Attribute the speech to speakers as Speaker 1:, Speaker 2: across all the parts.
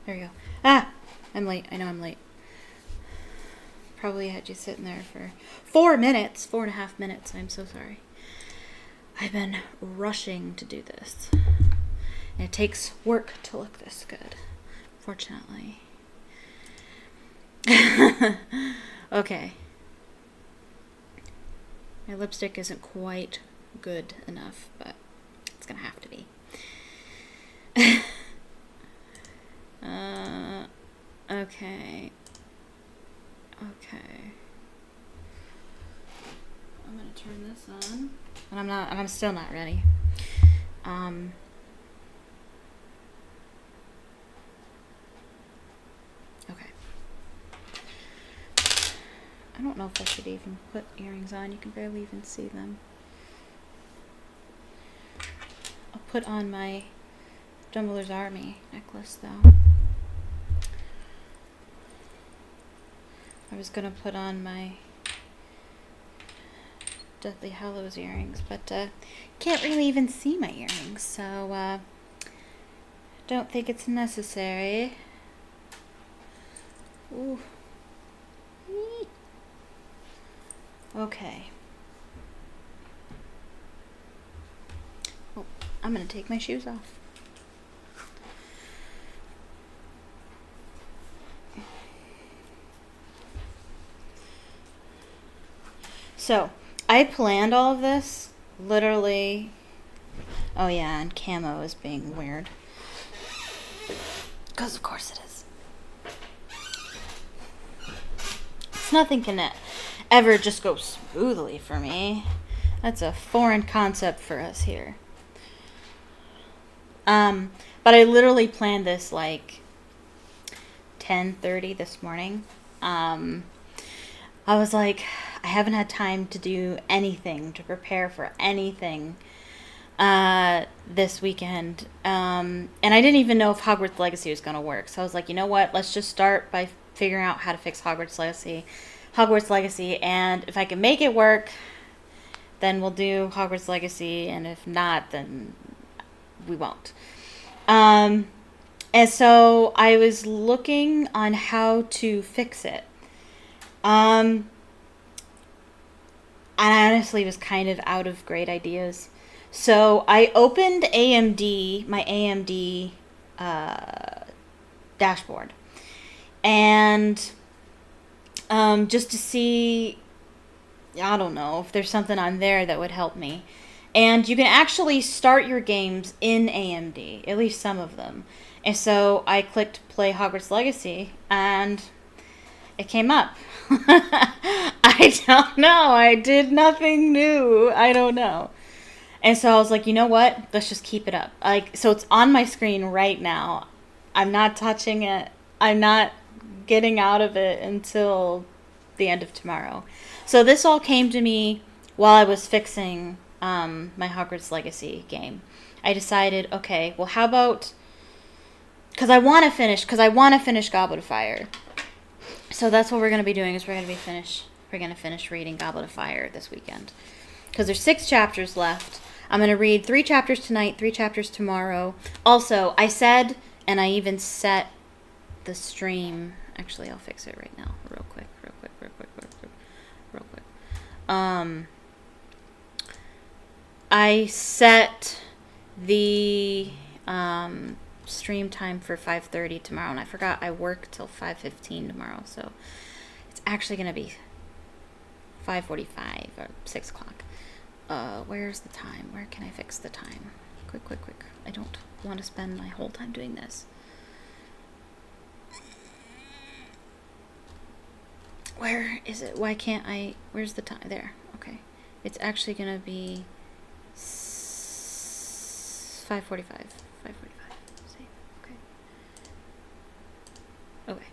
Speaker 1: There you go. Ah! I'm late. I know I'm late. Probably had you sitting there for 4 minutes. 4.5 minutes. I'm so sorry. I've been rushing to do this. And it takes work to look this good. Fortunately. Okay. My lipstick isn't quite good enough, but it's gonna have to be. Okay. Okay. I'm gonna turn this on. And I'm still not ready. Okay. I don't know if I should even put earrings on. You can barely even see them. I'll put on my Dumbledore's Army necklace, though. I was gonna put on my Deathly Hallows earrings, but can't really even see my earrings, so don't think it's necessary. Ooh. Okay. Oh, I'm gonna take my shoes off. So, I planned all of this literally. Oh yeah, and camo is being weird. Because of course it is. It's nothing can ever just go smoothly for me. That's a foreign concept for us here. But I literally planned this like 10:30 this morning. I was like, I haven't had time to do anything, to prepare for anything this weekend. And I didn't even know if Hogwarts Legacy was going to work. So I was like, you know what? Let's just start by figuring out how to fix Hogwarts Legacy. And if I can make it work, then we'll do Hogwarts Legacy. And if not, then we won't. And so I was looking on how to fix it. And I honestly was kind of out of great ideas. So I opened my AMD dashboard. And just to see, I don't know, if there's something on there that would help me. And you can actually start your games in AMD, at least some of them. And so I clicked play Hogwarts Legacy, and it came up. I don't know. I did nothing new. I don't know. And so I was like, you know what? Let's just keep it up. So it's on my screen right now. I'm not touching it. I'm not getting out of it until the end of tomorrow. So this all came to me while I was fixing my Hogwarts Legacy game. I decided, okay, well, how about... Because I want to finish Goblet of Fire. So that's what we're going to be doing, is we're going to finish reading Goblet of Fire this weekend. Because there's 6 chapters left. I'm going to read 3 chapters tonight, 3 chapters tomorrow. Also, I said, and I even set the stream. Actually, I'll fix it right now. Real quick. I set the stream time for 5:30 tomorrow, and I forgot I work till 5:15 tomorrow, so it's actually going to be 5:45 or 6 o'clock. Where's the time? Where can I fix the time? Quick. I don't want to spend my whole time doing this. Where is it? Why can't I? Where's the time? There. Okay. It's actually going to be 5:45. 5:45. See? Okay.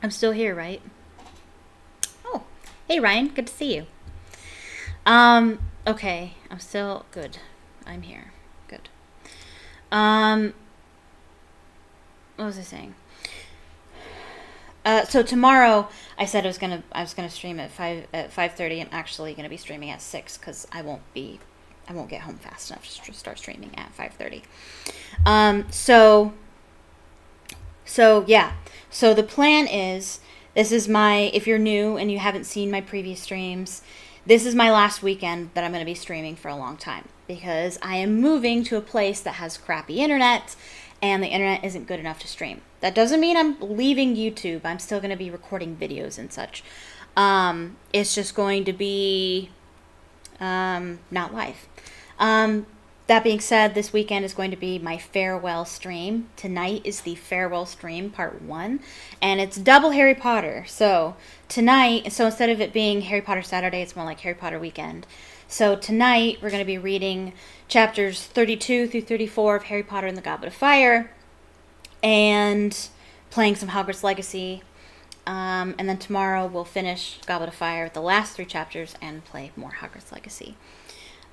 Speaker 1: I'm still here, right? Oh. Hey, Ryan. Good to see you. Okay. I'm still good. I'm here. Good. What was I saying? So tomorrow I said I was gonna stream at 5:30. I'm actually gonna be streaming at 6 because I won't get home fast enough to start streaming at 5:30. So So yeah, so the plan is, this is my, if you're new and you haven't seen my previous streams, this is my last weekend that I'm going to be streaming for a long time, because I am moving to a place that has crappy internet, and the internet isn't good enough to stream. That doesn't mean I'm leaving YouTube. I'm still going to be recording videos and such. It's just going to be not live. That being said, this weekend is going to be my farewell stream. Tonight is the farewell stream, part 1, and it's double Harry Potter. So tonight, so instead of it being Harry Potter Saturday, it's more like Harry Potter weekend. So tonight, we're going to be reading chapters 32 through 34 of Harry Potter and the Goblet of Fire, and playing some Hogwarts Legacy. And then tomorrow, we'll finish Goblet of Fire with the last 3 chapters and play more Hogwarts Legacy.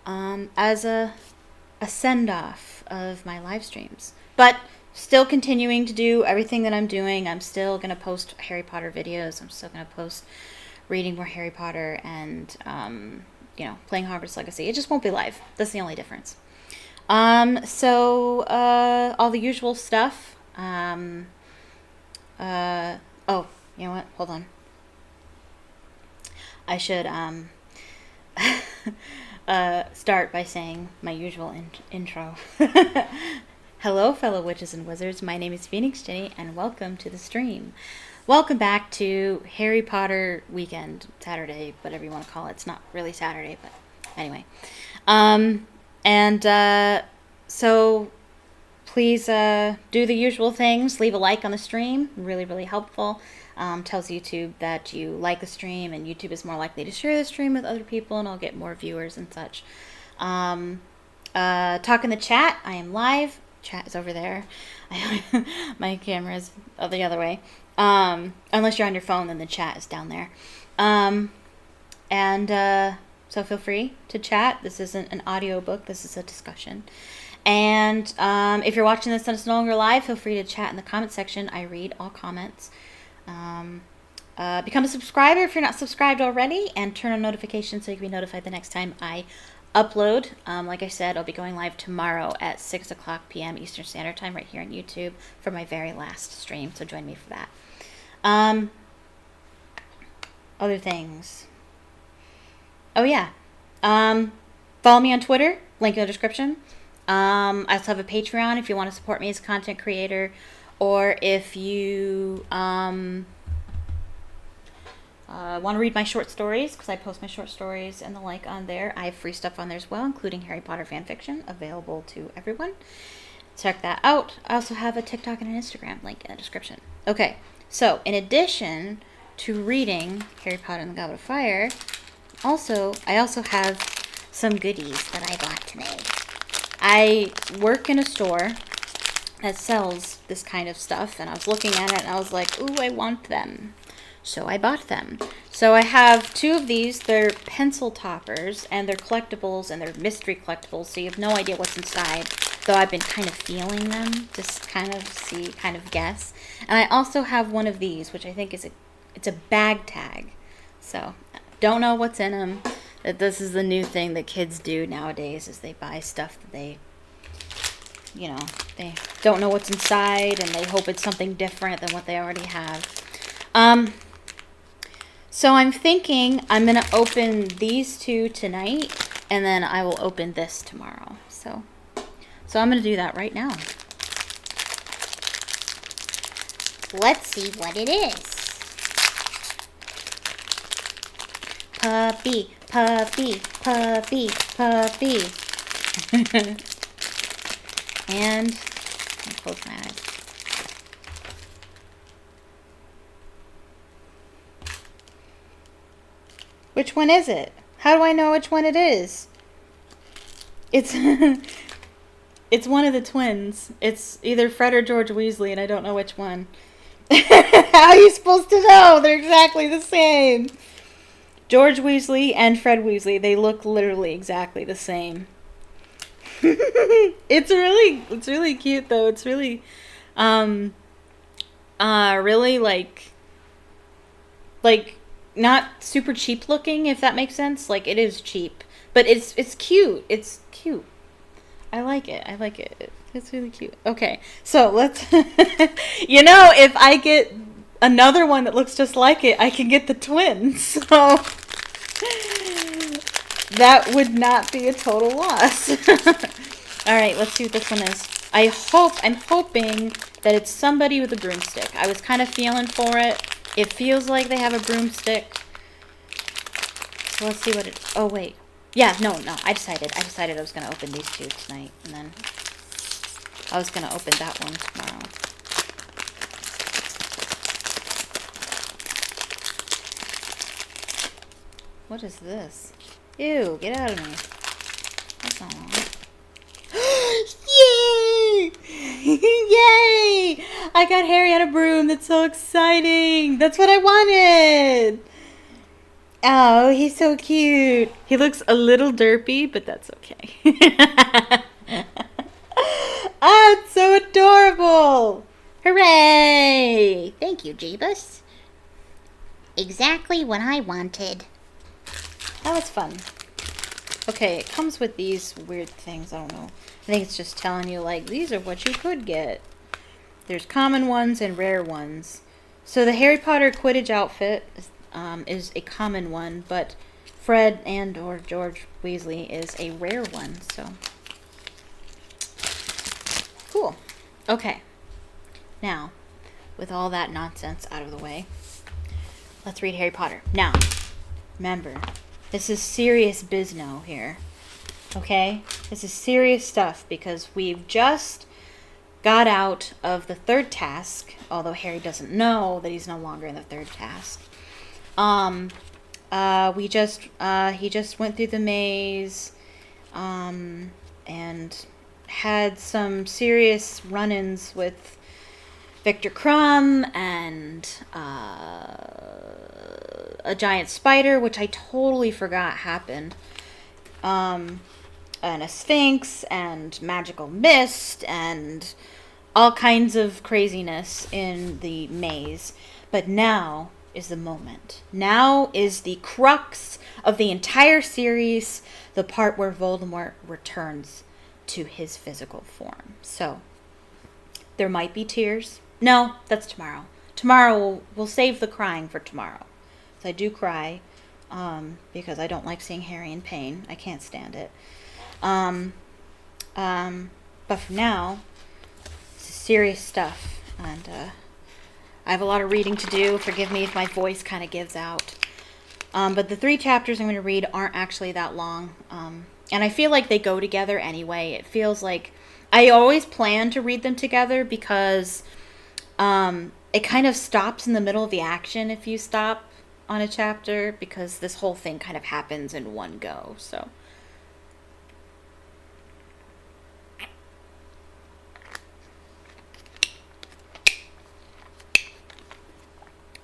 Speaker 1: As a send-off of my live streams. But still continuing to do everything that I'm doing. I'm still going to post Harry Potter videos. I'm still going to post reading more Harry Potter and, playing Hogwarts Legacy. It just won't be live. That's the only difference. So all the usual stuff. Oh, you know what? Hold on. I should, start by saying my usual intro. Hello, fellow witches and wizards. My name is Phoenix Jenny, and welcome to the stream. Welcome back to Harry Potter weekend, Saturday, whatever you want to call it. It's not really Saturday, but anyway. So please do the usual things. Leave a like on the stream. Really, really helpful. Tells YouTube that you like the stream, and YouTube is more likely to share the stream with other people, and I'll get more viewers and such. Talk in the chat. I am live. Chat is over there. My camera is the other way. Unless you're on your phone, then the chat is down there. So feel free to chat. This isn't an audio book. This is a discussion. And if you're watching this and it's no longer live, feel free to chat in the comment section. I read all comments. Become a subscriber if you're not subscribed already, and turn on notifications so you can be notified the next time I upload. Like I said, I'll be going live tomorrow at 6 o'clock p.m. Eastern Standard Time right here on YouTube for my very last stream, so join me for that. Other things. Oh yeah. Follow me on Twitter, link in the description. I also have a Patreon if you want to support me as a content creator, or if you want to read my short stories, because I post my short stories and the like on there. I have free stuff on there as well, including Harry Potter fanfiction, available to everyone. Check that out. I also have a TikTok and an Instagram link in the description. Okay, so in addition to reading Harry Potter and the Goblet of Fire, I also have some goodies that I bought today. I work in a store that sells this kind of stuff, and I was looking at it and I was like, ooh, I want them. So I bought them. So I have 2 of these. They're pencil toppers, and they're collectibles, and they're mystery collectibles, so you have no idea what's inside, though I've been kind of feeling them, just kind of guess. And I also have one of these, which I think it's a bag tag. So don't know what's in them. This is the new thing that kids do nowadays, is they buy stuff that they don't know what's inside, and they hope it's something different than what they already have. So I'm thinking I'm going to open these 2 tonight, and then I will open this tomorrow. So I'm going to do that right now. Let's see what it is. Puppy, puppy, puppy, puppy. And I'll close my eyes. Which one is it? How do I know which one it is? It's it's one of the twins. It's either Fred or George Weasley, and I don't know which one. How are you supposed to know? They're exactly the same. George Weasley and Fred Weasley, they look literally exactly the same. It's really cute though. It's really really like not super cheap looking, if that makes sense. Like, it is cheap, but it's cute. It's cute. I like it. It's really cute. Okay, so let's... if I get another one that looks just like it, I can get the twins. So that would not be a total loss. All right, let's see what this one is. I'm hoping that it's somebody with a broomstick. I was kind of feeling for it. It feels like they have a broomstick. So let's see what it... Oh, wait. Yeah, no. I decided I was going to open these two tonight. And then I was going to open that one tomorrow. What is this? Ew, get out of me. That's not wrong. Yay! Yay! I got Harry on a broom. That's so exciting. That's what I wanted. Oh, he's so cute. He looks a little derpy, but that's okay. Oh, it's so adorable. Hooray!
Speaker 2: Thank you, Jeebus. Exactly what I wanted.
Speaker 1: That was fun. Okay, it comes with these weird things. I don't know. I think it's just telling you, like, these are what you could get. There's common ones and rare ones. So the Harry Potter Quidditch outfit is a common one, but Fred and or George Weasley is a rare one. So cool. Okay. Now, with all that nonsense out of the way, let's read Harry Potter. Now, remember, this is serious bizno here. Okay? This is serious stuff because we've just got out of the third task, although Harry doesn't know that he's no longer in the third task. He just went through the maze, and had some serious run-ins with Victor Crumb and, a giant spider, which I totally forgot happened. And a sphinx and magical mist and all kinds of craziness in the maze. But now is the moment. Now is the crux of the entire series, the part where Voldemort returns to his physical form. So, there might be tears. No, that's tomorrow. Tomorrow, we'll save the crying for tomorrow. So I do cry, because I don't like seeing Harry in pain. I can't stand it. But for now, this is serious stuff, and I have a lot of reading to do. Forgive me if my voice kind of gives out. But the 3 chapters I'm going to read aren't actually that long, and I feel like they go together anyway. It feels like I always plan to read them together because it kind of stops in the middle of the action if you stop on a chapter, because this whole thing kind of happens in one go, so...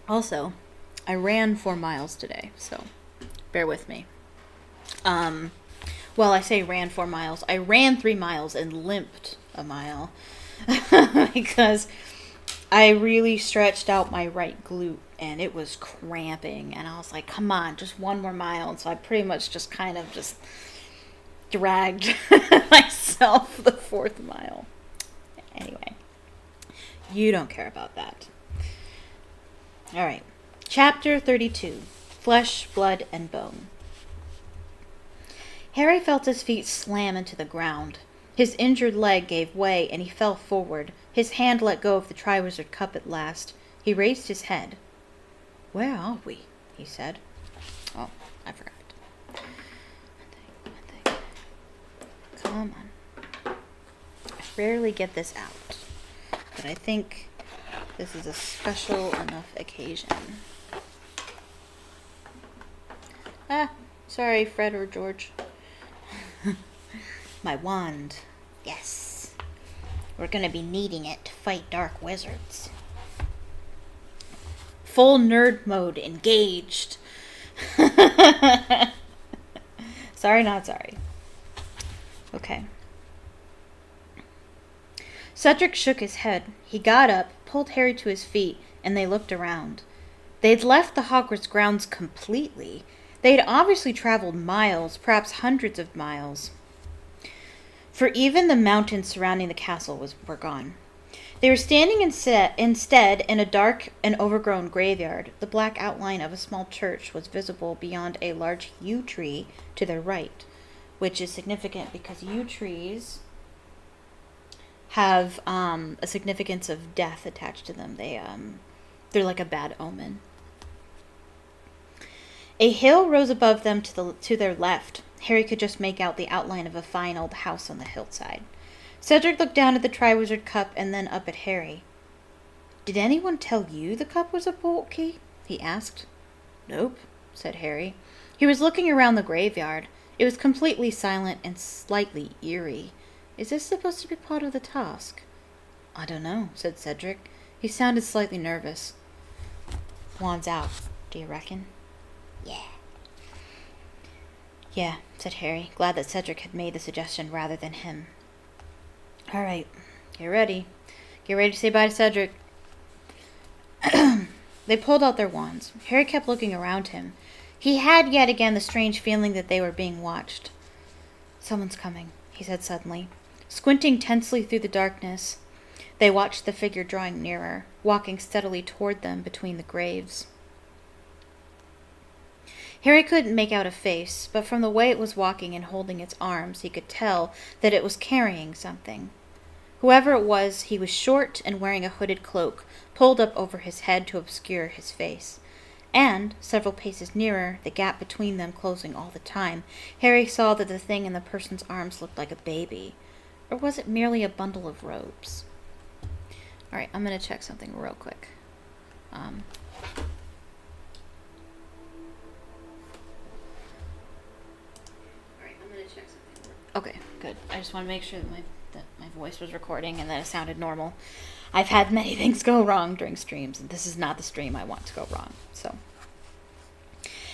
Speaker 1: Also, I ran 4 miles today, so bear with me. Well, I say ran 4 miles. I ran 3 miles and limped a mile because I really stretched out my right glute and it was cramping. And I was like, come on, just 1 more mile. And so I pretty much just kind of just dragged myself the 4th mile. Anyway, you don't care about that. All right, Chapter 32, Flesh, Blood, and Bone. Harry felt his feet slam into the ground. His injured leg gave way, and he fell forward. His hand let go of the Triwizard Cup at last. He raised his head. "Where are we?" he said. Oh, I forgot. One thing. Come on. I rarely get this out, but I think... this is a special enough occasion. Sorry, Fred or George. My wand.
Speaker 2: Yes. We're gonna be needing it to fight dark wizards.
Speaker 1: Full nerd mode engaged. Sorry, not sorry. Okay. Cedric shook his head. He got up, pulled Harry to his feet, and they looked around. They'd left the Hogwarts grounds completely. They had obviously traveled miles, perhaps hundreds of miles. for even the mountains surrounding the castle were gone. They were standing instead in a dark and overgrown graveyard. The black outline of a small church was visible beyond a large yew tree to their right, which is significant because yew trees have a significance of death attached to them. They're like a bad omen. A hill rose above them to their left. Harry could just make out the outline of a fine old house on the hillside. Cedric looked down at the Triwizard Cup and then up at Harry. "Did anyone tell you the cup was a portkey?" he asked. "Nope," said Harry. He was looking around the graveyard. It was completely silent and slightly eerie. Is this supposed to be part of the task? "I don't know," said Cedric. He sounded slightly nervous. "Wand's out, do you reckon?"
Speaker 2: Yeah.
Speaker 1: "Yeah," said Harry, glad that Cedric had made the suggestion rather than him. "All right, get ready. Get ready to say bye to Cedric." They pulled out their wands. Harry kept looking around him. He had yet again the strange feeling that they were being watched. "Someone's coming," he said suddenly. Squinting tensely through the darkness, they watched the figure drawing nearer, walking steadily toward them between the graves. Harry couldn't make out a face, but from the way it was walking and holding its arms, he could tell that it was carrying something. Whoever it was, he was short and wearing a hooded cloak, pulled up over his head to obscure his face. And, several paces nearer, the gap between them closing all the time, Harry saw that the thing in the person's arms looked like a baby. Or was it merely a bundle of robes? Alright, I'm going to check something real quick. Okay, good. I just want to make sure that my voice was recording and that it sounded normal. I've had many things go wrong during streams, and this is not the stream I want to go wrong. So,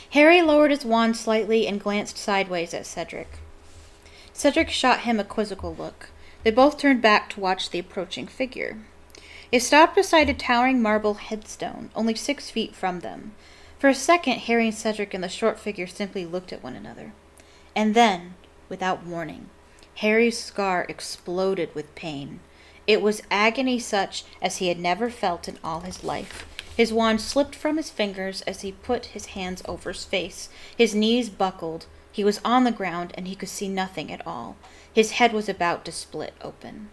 Speaker 1: Harry lowered his wand slightly and glanced sideways at Cedric. Cedric shot him a quizzical look. They both turned back to watch the approaching figure. It stopped beside a towering marble headstone, only 6 feet from them. For a second, Harry and Cedric and the short figure simply looked at one another. And then, without warning, Harry's scar exploded with pain. It was agony such as he had never felt in all his life. His wand slipped from his fingers as he put his hands over his face. His knees buckled. He was on the ground and he could see nothing at all. His head was about to split open.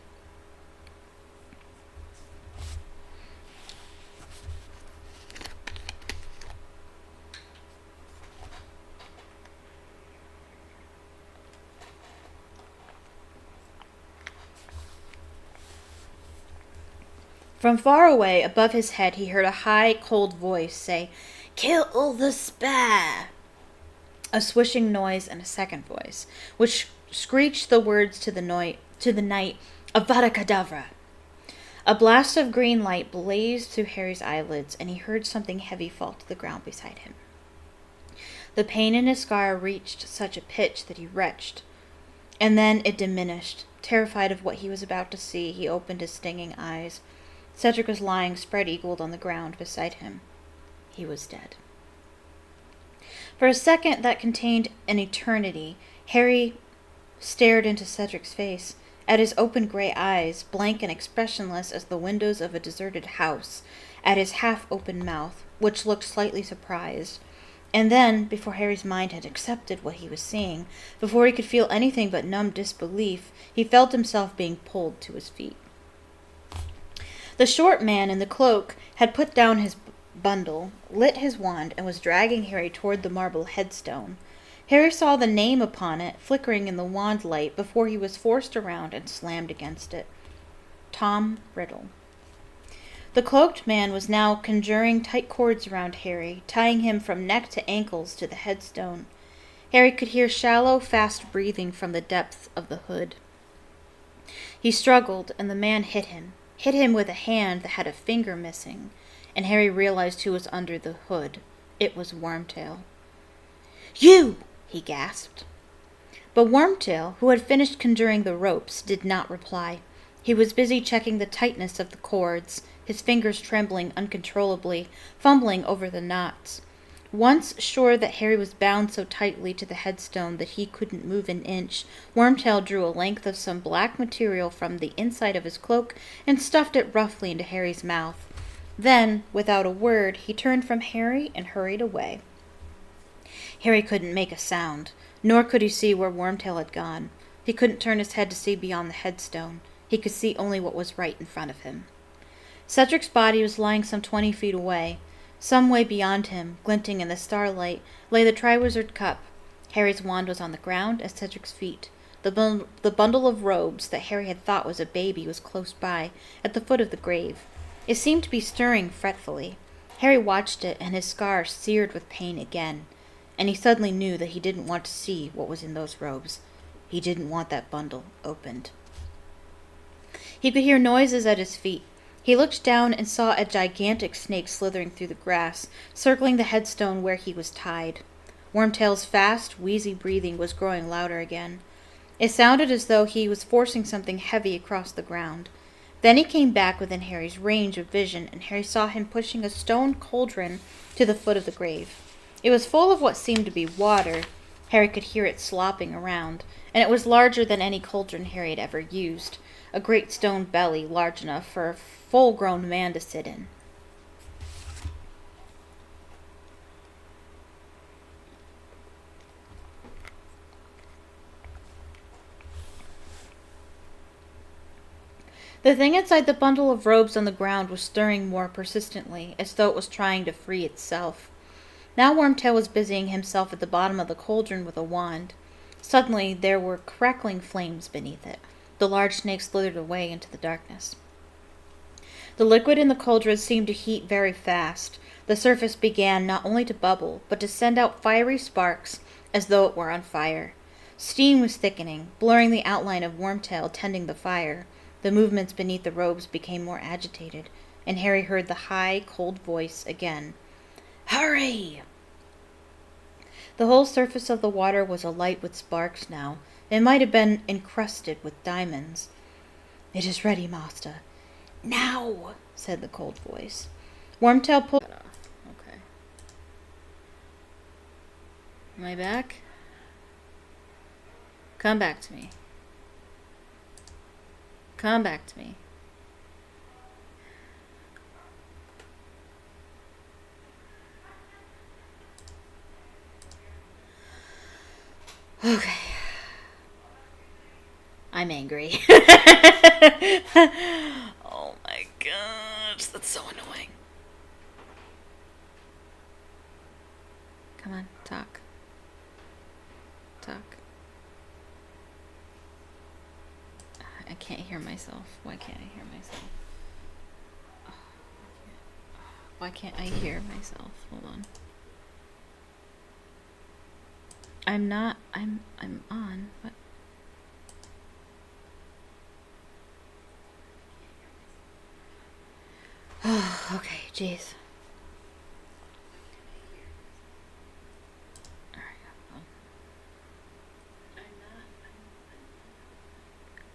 Speaker 1: From far away, above his head, he heard a high, cold voice say, "Kill the spare!" A swishing noise and a second voice, which screeched the words to the night, "Avada Kedavra!" A blast of green light blazed through Harry's eyelids, and he heard something heavy fall to the ground beside him. The pain in his scar reached such a pitch that he retched, and then it diminished. Terrified of what he was about to see, he opened his stinging eyes. Cedric was lying spread-eagled on the ground beside him. He was dead. For a second that contained an eternity, Harry stared into Cedric's face, at his open gray eyes, blank and expressionless as the windows of a deserted house, at his half-open mouth, which looked slightly surprised. And then, before Harry's mind had accepted what he was seeing, before he could feel anything but numb disbelief, he felt himself being pulled to his feet. The short man in the cloak had put down his bundle, lit his wand, and was dragging Harry toward the marble headstone. Harry saw the name upon it flickering in the wand light before he was forced around and slammed against it. Tom Riddle. The cloaked man was now conjuring tight cords around Harry, tying him from neck to ankles to the headstone. Harry could hear shallow, fast breathing from the depths of the hood. He struggled, and the man hit him with a hand that had a finger missing, and Harry realized who was under the hood. It was Wormtail. "You!" he gasped. But Wormtail, who had finished conjuring the ropes, did not reply. He was busy checking the tightness of the cords, his fingers trembling uncontrollably, fumbling over the knots. Once sure that Harry was bound so tightly to the headstone that he couldn't move an inch, Wormtail drew a length of some black material from the inside of his cloak and stuffed it roughly into Harry's mouth. Then, without a word, he turned from Harry and hurried away. Harry couldn't make a sound, nor could he see where Wormtail had gone. He couldn't turn his head to see beyond the headstone. He could see only what was right in front of him. Cedric's body was lying some 20 feet away. Some way beyond him, glinting in the starlight, lay the Triwizard Cup. Harry's wand was on the ground at Cedric's feet. The bundle of robes that Harry had thought was a baby was close by, at the foot of the grave. It seemed to be stirring fretfully. Harry watched it, and his scar seared with pain again. And he suddenly knew that he didn't want to see what was in those robes. He didn't want that bundle opened. He could hear noises at his feet. He looked down and saw a gigantic snake slithering through the grass, circling the headstone where he was tied. Wormtail's fast, wheezy breathing was growing louder again. It sounded as though he was forcing something heavy across the ground. Then he came back within Harry's range of vision, and Harry saw him pushing a stone cauldron to the foot of the grave. It was full of what seemed to be water. Harry could hear it slopping around, and it was larger than any cauldron Harry had ever used. A great stone belly large enough for a full-grown man to sit in. The thing inside the bundle of robes on the ground was stirring more persistently, as though it was trying to free itself. Now Wormtail was busying himself at the bottom of the cauldron with a wand. Suddenly there were crackling flames beneath it. The large snake slithered away into the darkness. The liquid in the cauldron seemed to heat very fast. The surface began not only to bubble, but to send out fiery sparks as though it were on fire. Steam was thickening, blurring the outline of Wormtail tending the fire. The movements beneath the robes became more agitated, and Harry heard the high, cold voice again. "Hurry!" The whole surface of the water was alight with sparks now. It might have been encrusted with diamonds. "It is ready, master." "Now," said the cold voice. Wormtail pulled... Okay. Am I back? Come back to me. Come back to me. Okay. I'm angry. Oh my gosh, that's so annoying. Come on, talk. Talk. I can't hear myself. Why can't I hear myself? Why can't I hear myself? Hold on. I'm on. What? Oh, okay, jeez.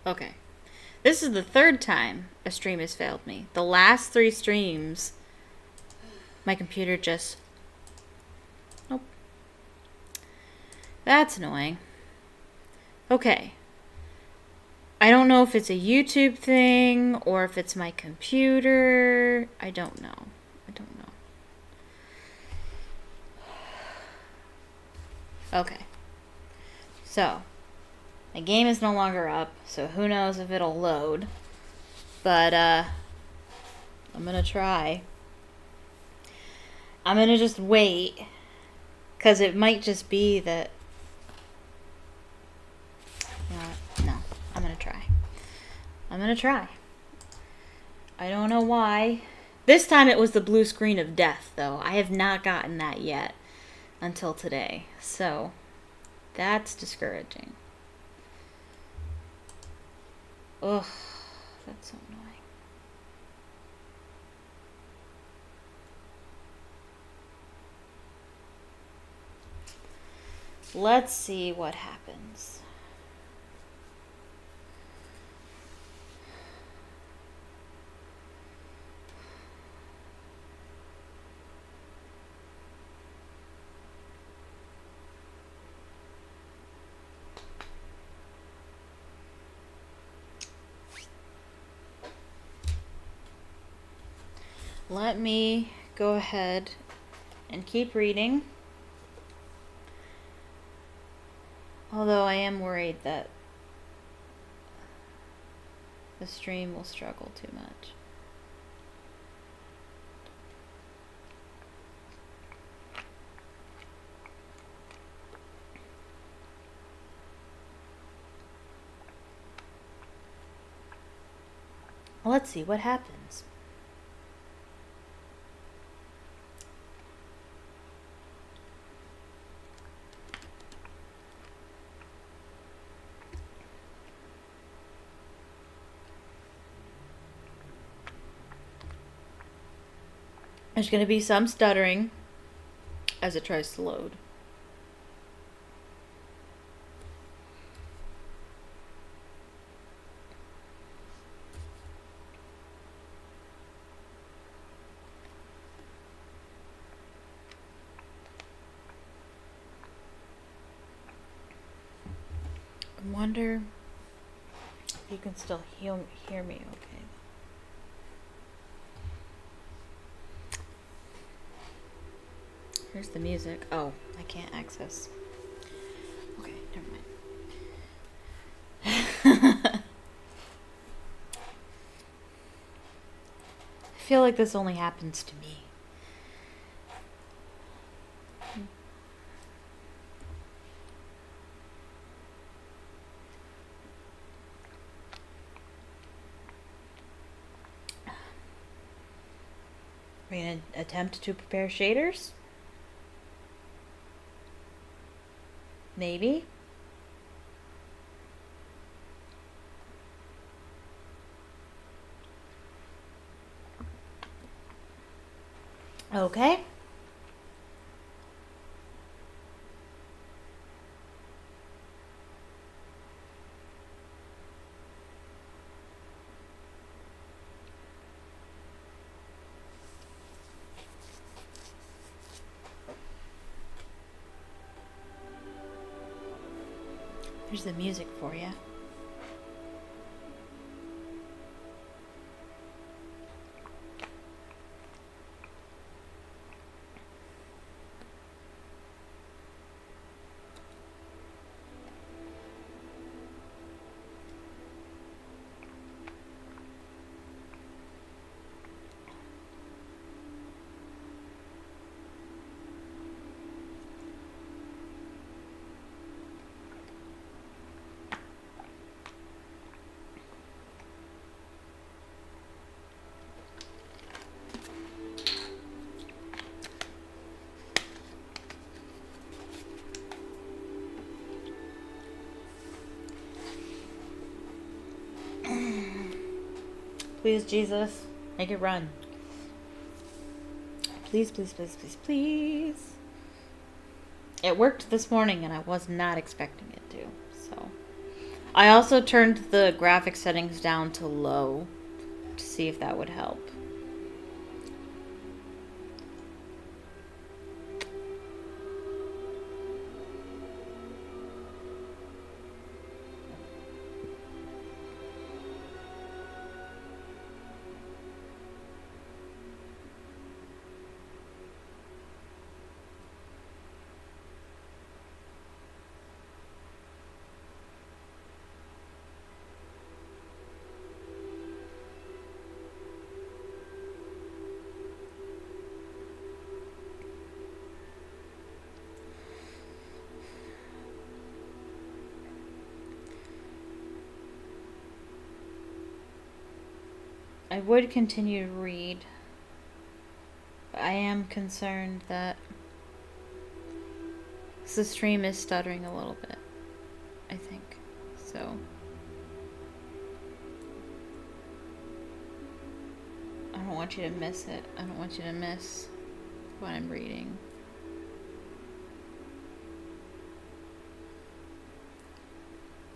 Speaker 1: Okay. This is the third time a stream has failed me. The last 3 streams, my computer just... Nope. That's annoying. Okay. I don't know if it's a YouTube thing or if it's my computer. I don't know. Okay. So, my game is no longer up, so who knows if it'll load. But, I'm gonna try. I'm gonna just wait, because it might just be that... No, I'm gonna try. I don't know why. This time it was the blue screen of death, though. I have not gotten that yet until today. So, that's discouraging. Ugh, that's so annoying. Let's see what happens. let me go ahead and keep reading. Although I am worried that the stream will struggle too much. Let's see what happens. There's going to be some stuttering as it tries to load. I wonder if you can still hear me okay. Here's the music. Oh, I can't access. Okay, never mind. I feel like this only happens to me. We're going to attempt to prepare shaders? Maybe? Okay. Here's the music for you. Please, Jesus, make it run. Please, please, please, please, please. It worked this morning and I was not expecting it to, so. I also turned the graphic settings down to low to see if that would help. I would continue to read, but I am concerned that the stream is stuttering a little bit, I think, so. I don't want you to miss it. I don't want you to miss what I'm reading.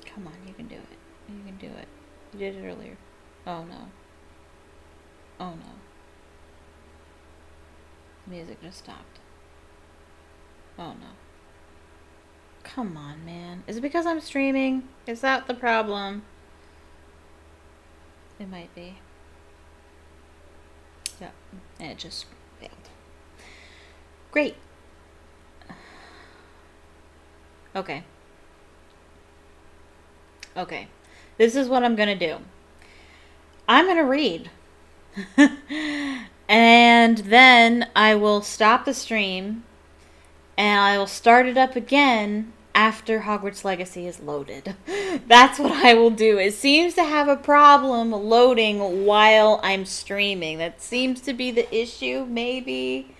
Speaker 1: Come on, you can do it. You can do it. You did it earlier. Oh no. Oh no. The music just stopped. Oh no. Come on, man. Is it because I'm streaming? Is that the problem? It might be. Yeah. And it just failed. Great. Okay. Okay. This is what I'm going to do. I'm going to read. And then I will stop the stream and I will start it up again after Hogwarts Legacy is loaded. That's what I will do. It seems to have a problem loading while I'm streaming. That seems to be the issue, maybe.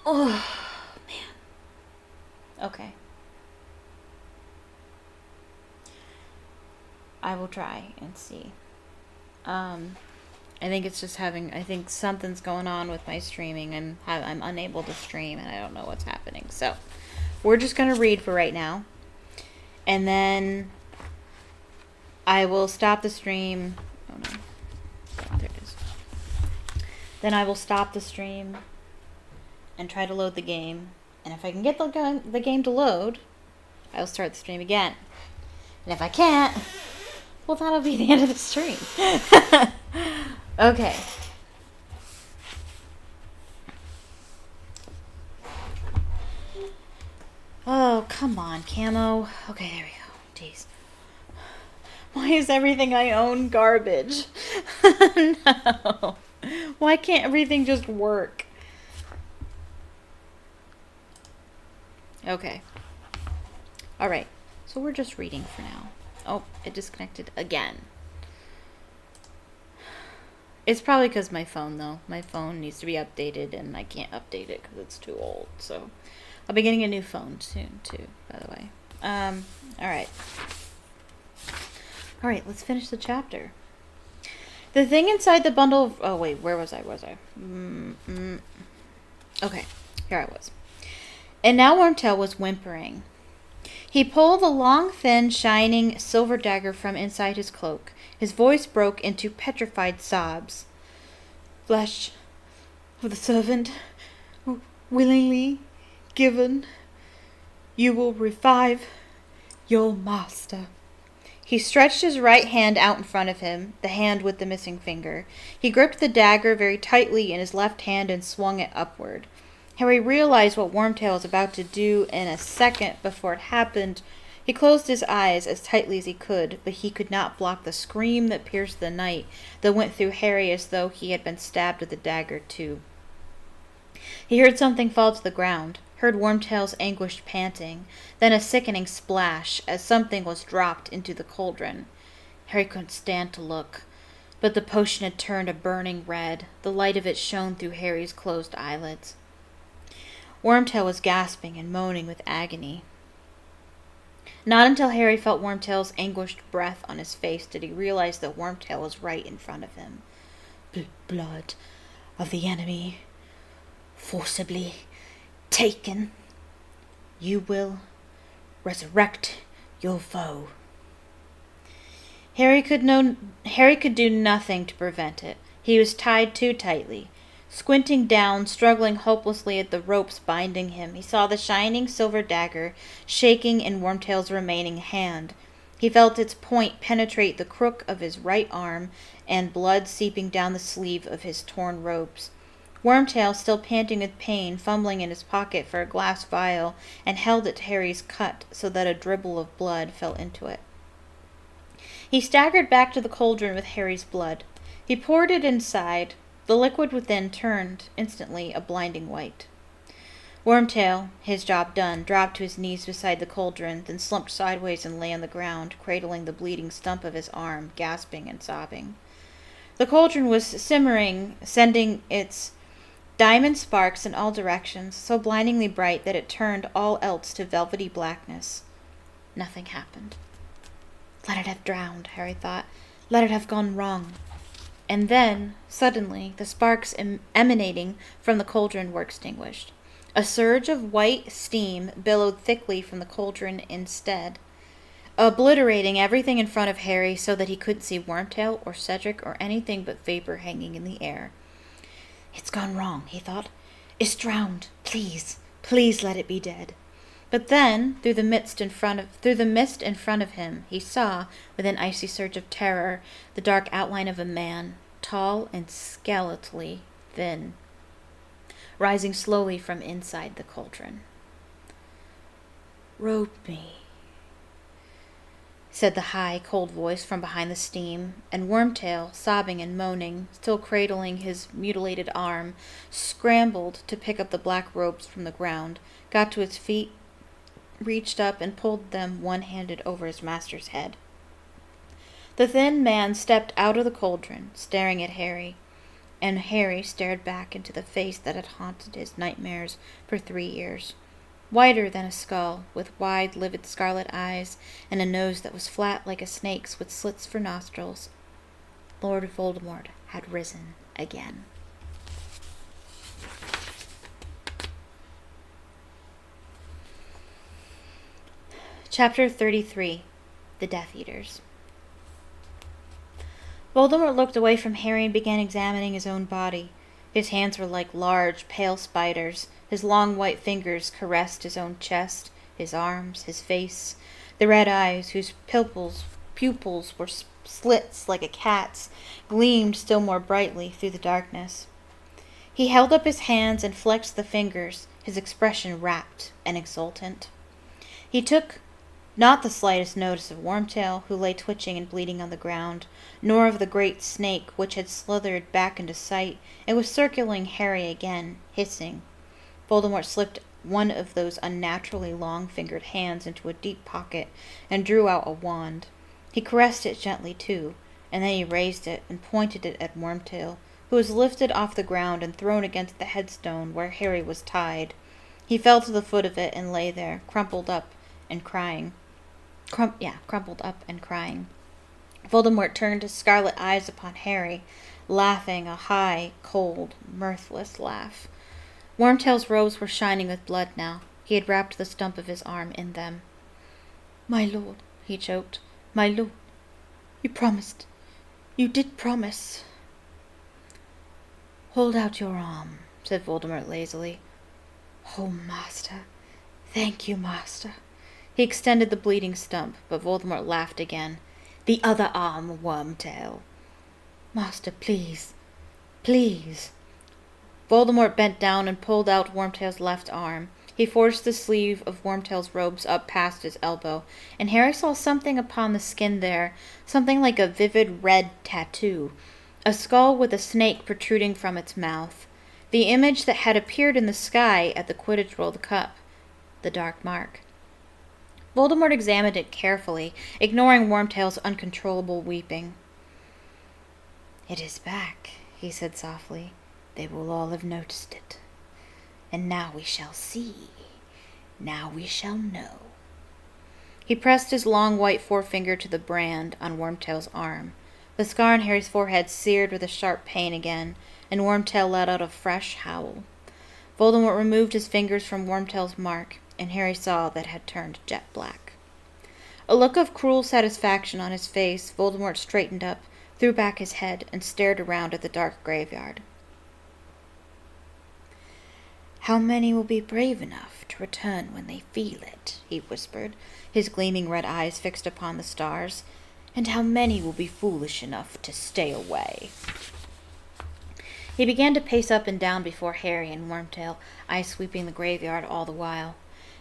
Speaker 1: Oh, man. Okay. I will try and see. I think it's just I think something's going on with my streaming and I'm unable to stream and I don't know what's happening. So, we're just going to read for right now. And then I will stop the stream. Oh no. Oh, there it is. Then I will stop the stream and try to load the game. And if I can get the game to load, I will start the stream again. And if I can't, well, that'll be the end of the stream. Okay. Oh, come on, Camo. Okay, there we go. Jeez. Why is everything I own garbage? No. Why can't everything just work? Okay. Alright. So we're just reading for now. Oh, it disconnected again. It's probably because my phone, though. My phone needs to be updated, and I can't update it because it's too old. So, I'll be getting a new phone soon, too, by the way. Alright. Alright, let's finish the chapter. The thing inside the bundle of... Oh, wait, where was I? Okay, here I was. And now Wormtail was whimpering. He pulled the long, thin, shining silver dagger from inside his cloak. His voice broke into petrified sobs. Flesh of the servant, willingly given, you will revive your master. He stretched his right hand out in front of him, the hand with the missing finger. He gripped the dagger very tightly in his left hand and swung it upward. Harry realized what Wormtail was about to do in a second before it happened. He closed his eyes as tightly as he could, but he could not block the scream that pierced the night, that went through Harry as though he had been stabbed with a dagger too. He heard something fall to the ground, heard Wormtail's anguished panting, then a sickening splash as something was dropped into the cauldron. Harry couldn't stand to look, but the potion had turned a burning red. The light of it shone through Harry's closed eyelids. Wormtail was gasping and moaning with agony. Not until Harry felt Wormtail's anguished breath on his face did he realize that Wormtail was right in front of him. Blood of the enemy, forcibly taken. You will resurrect your foe. Harry could do nothing to prevent it. He was tied too tightly. Squinting down, struggling hopelessly at the ropes binding him, he saw the shining silver dagger shaking in Wormtail's remaining hand. He felt its point penetrate the crook of his right arm, and blood seeping down the sleeve of his torn robes. Wormtail, still panting with pain, fumbling in his pocket for a glass vial, and held it to Harry's cut so that a dribble of blood fell into it. He staggered back to the cauldron with Harry's blood. He poured it inside. The liquid within turned instantly a blinding white. Wormtail, his job done, dropped to his knees beside the cauldron, then slumped sideways and lay on the ground, cradling the bleeding stump of his arm, gasping and sobbing. The cauldron was simmering, sending its diamond sparks in all directions, so blindingly bright that it turned all else to velvety blackness. Nothing happened. Let it have drowned, Harry thought. Let it have gone wrong. And then, suddenly, the sparks emanating from the cauldron were extinguished. A surge of white steam billowed thickly from the cauldron instead, obliterating everything in front of Harry so that he couldn't see Wormtail or Cedric or anything but vapor hanging in the air. It's gone wrong, he thought. It's drowned. Please, please let it be dead. But then, through the mist in front of him, he saw, with an icy surge of terror, the dark outline of a man, tall and skeletally thin, rising slowly from inside the cauldron. "Robe me," said the high, cold voice from behind the steam, and Wormtail, sobbing and moaning, still cradling his mutilated arm, scrambled to pick up the black robes from the ground, got to his feet, reached up and pulled them one-handed over his master's head. The thin man stepped out of the cauldron, staring at Harry, and Harry stared back into the face that had haunted his nightmares for 3 years. Whiter than a skull, with wide, livid scarlet eyes, and a nose that was flat like a snake's with slits for nostrils, Lord Voldemort had risen again. Chapter 33. The Death Eaters. Voldemort looked away from Harry and began examining his own body. His hands were like large, pale spiders. His long white fingers caressed his own chest, his arms, his face. The red eyes, whose pupils were slits like a cat's, gleamed still more brightly through the darkness. He held up his hands and flexed the fingers, his expression rapt and exultant. He took not the slightest notice of Wormtail, who lay twitching and bleeding on the ground, nor of the great snake, which had slithered back into sight and was circling Harry again, hissing. Voldemort slipped one of those unnaturally long-fingered hands into a deep pocket and drew out a wand. He caressed it gently, too, and then he raised it and pointed it at Wormtail, who was lifted off the ground and thrown against the headstone where Harry was tied. He fell to the foot of it and lay there, crumpled up and crying. Voldemort turned his scarlet eyes upon Harry, laughing a high, cold, mirthless laugh. Wormtail's robes were shining with blood now. He had wrapped the stump of his arm in them. "My lord," he choked. "My lord, you promised. You did promise." "Hold out your arm," said Voldemort lazily. "Oh, master. Thank you, master." He extended the bleeding stump, but Voldemort laughed again. "The other arm, Wormtail." "Master, please. Please." Voldemort bent down and pulled out Wormtail's left arm. He forced the sleeve of Wormtail's robes up past his elbow, and Harry saw something upon the skin there, something like a vivid red tattoo, a skull with a snake protruding from its mouth, the image that had appeared in the sky at the Quidditch World Cup, the Dark Mark. Voldemort examined it carefully, ignoring Wormtail's uncontrollable weeping. "It is back," he said softly. "They will all have noticed it. And now we shall see. Now we shall know." He pressed his long white forefinger to the brand on Wormtail's arm. The scar on Harry's forehead seared with a sharp pain again, and Wormtail let out a fresh howl. Voldemort removed his fingers from Wormtail's mark, and Harry saw that it had turned jet black. A look of cruel satisfaction on his face, Voldemort straightened up, threw back his head, and stared around at the dark graveyard. "How many will be brave enough to return when they feel it?" he whispered, his gleaming red eyes fixed upon the stars. "And how many will be foolish enough to stay away?" He began to pace up and down before Harry and Wormtail, eyes sweeping the graveyard all the while.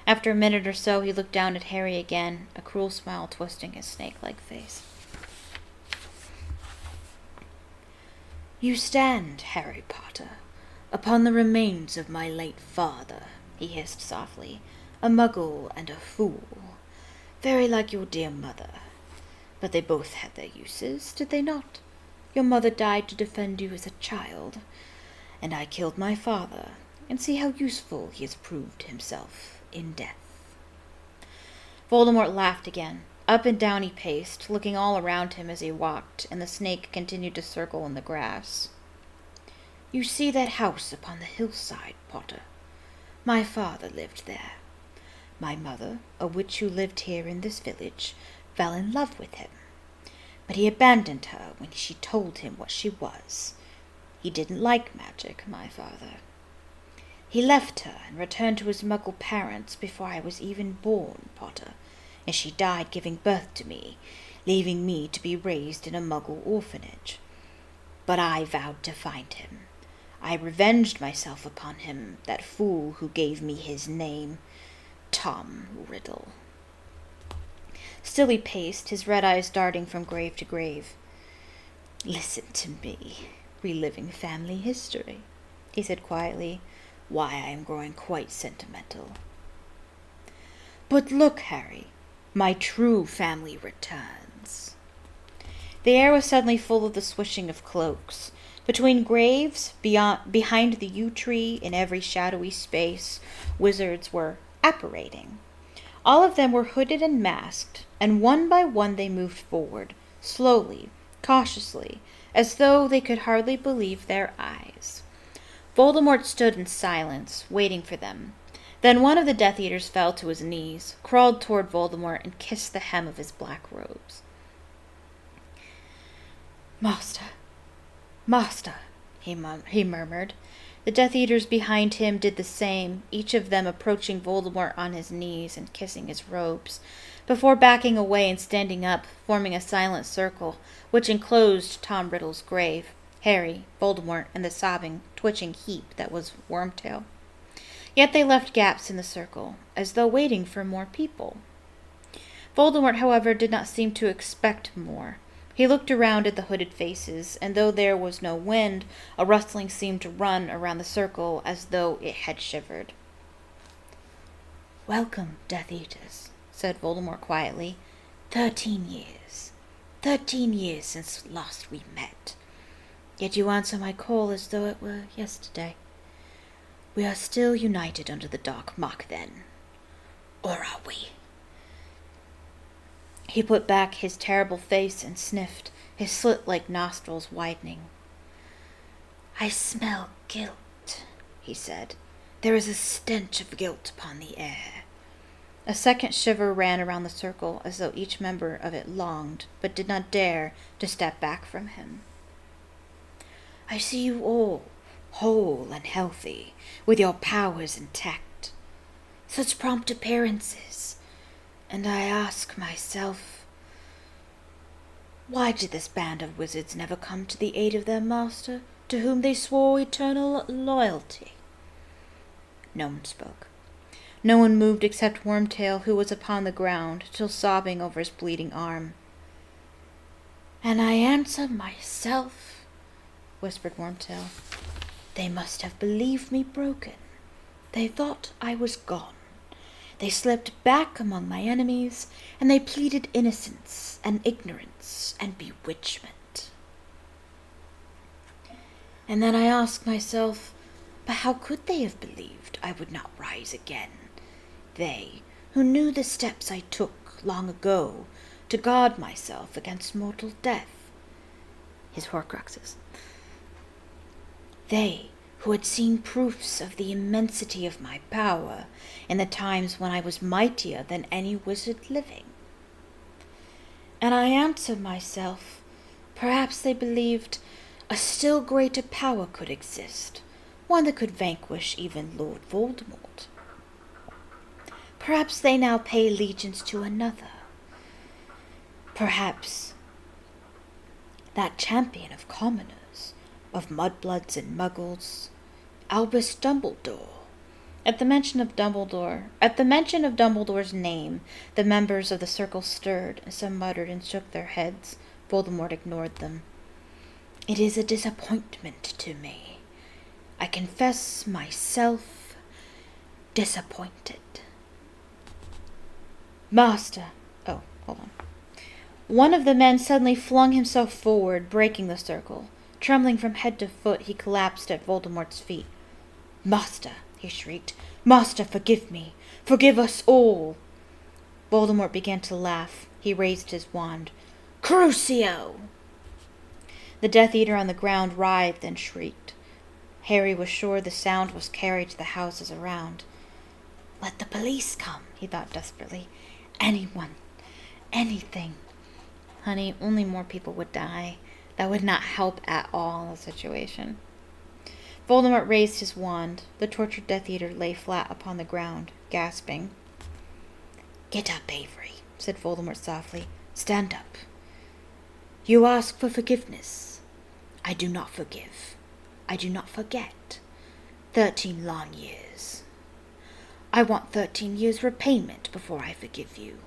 Speaker 1: After a minute or so, he looked down at Harry again, a cruel smile twisting his snake-like face. "You stand, Harry Potter, upon the remains of my late father," he hissed softly, "a muggle and a fool, very like your dear mother. But they both had their uses, did they not? Your mother died to defend you as a child, and I killed my father, and see how useful he has proved himself in death." Voldemort laughed again. Up and down he paced, looking all around him as he walked, and the snake continued to circle in the grass. "You see that house upon the hillside, Potter? My father lived there. My mother, a witch who lived here in this village, fell in love with him. But he abandoned her when she told him what she was. He didn't like magic, my father. He left her and returned to his muggle parents before I was even born, Potter, and she died giving birth to me, leaving me to be raised in a muggle orphanage. But I vowed to find him. I revenged myself upon him, that fool who gave me his name, Tom Riddle. Still he paced, his red eyes darting from grave to grave. Listen to me, reliving family history, he said quietly. Why, I am growing quite sentimental. But look, Harry, my true family returns. The air was suddenly full of the swishing of cloaks. Between graves, behind the yew tree, in every shadowy space, wizards were apparating. All of them were hooded and masked, and one by one they moved forward, slowly, cautiously, as though they could hardly believe their eyes. Voldemort stood in silence, waiting for them. Then one of the Death Eaters fell to his knees, crawled toward Voldemort, and kissed the hem of his black robes. Master, Master, he murmured. The Death Eaters behind him did the same, each of them approaching Voldemort on his knees and kissing his robes, before backing away and standing up, forming a silent circle, which enclosed Tom Riddle's grave, Harry, Voldemort, and the sobbing, twitching heap that was Wormtail. Yet they left gaps in the circle, as though waiting for more people. Voldemort, however, did not seem to expect more. He looked around at the hooded faces, and though there was no wind, a rustling seemed to run around the circle as though it had shivered. Welcome, Death Eaters, said Voldemort quietly. 13 years. 13 years since last we met. Yet you answer my call as though it were yesterday. We are still united under the dark mark, then. Or are we? He put back his terrible face and sniffed, his slit-like nostrils widening. I smell guilt, he said. There is a stench of guilt upon the air. A second shiver ran around the circle, as though each member of it longed, but did not dare, to step back from him. I see you all, whole and healthy, with your powers intact. Such prompt appearances. And I ask myself, why did this band of wizards never come to the aid of their master, to whom they swore eternal loyalty? No one spoke. No one moved except Wormtail, who was upon the ground, still sobbing over his bleeding arm. And I answer myself, whispered Wormtail. They must have believed me broken. They thought I was gone. They slipped back among my enemies, and they pleaded innocence and ignorance and bewitchment. And then I ask myself, but how could they have believed I would not rise again? They, who knew the steps I took long ago to guard myself against mortal death. His Horcruxes. They, who had seen proofs of the immensity of my power in the times when I was mightier than any wizard living. And I answer myself, perhaps they believed a still greater power could exist, one that could vanquish even Lord Voldemort. Perhaps they now pay allegiance to another. Perhaps that champion of commoners, of mudbloods and muggles, Albus Dumbledore. At the mention of Dumbledore's name, the members of the circle stirred, and some muttered and shook their heads. Voldemort ignored them. It is a disappointment to me. I confess myself disappointed. Master. Oh, hold on. One of the men suddenly flung himself forward, breaking the circle. Trembling from head to foot, he collapsed at Voldemort's feet. Master, he shrieked. Master, forgive me. Forgive us all. Voldemort began to laugh. He raised his wand. Crucio! The Death Eater on the ground writhed and shrieked. Harry was sure the sound was carried to the houses around. Let the police come, he thought desperately. Anyone. Anything. Honey, only more people would die. That would not help at all in the situation. Voldemort raised his wand. The tortured Death Eater lay flat upon the ground, gasping. Get up, Avery, said Voldemort softly. Stand up. You ask for forgiveness.
Speaker 2: I do not forgive. I do not forget. 13 long years. I want 13 years repayment before I forgive you.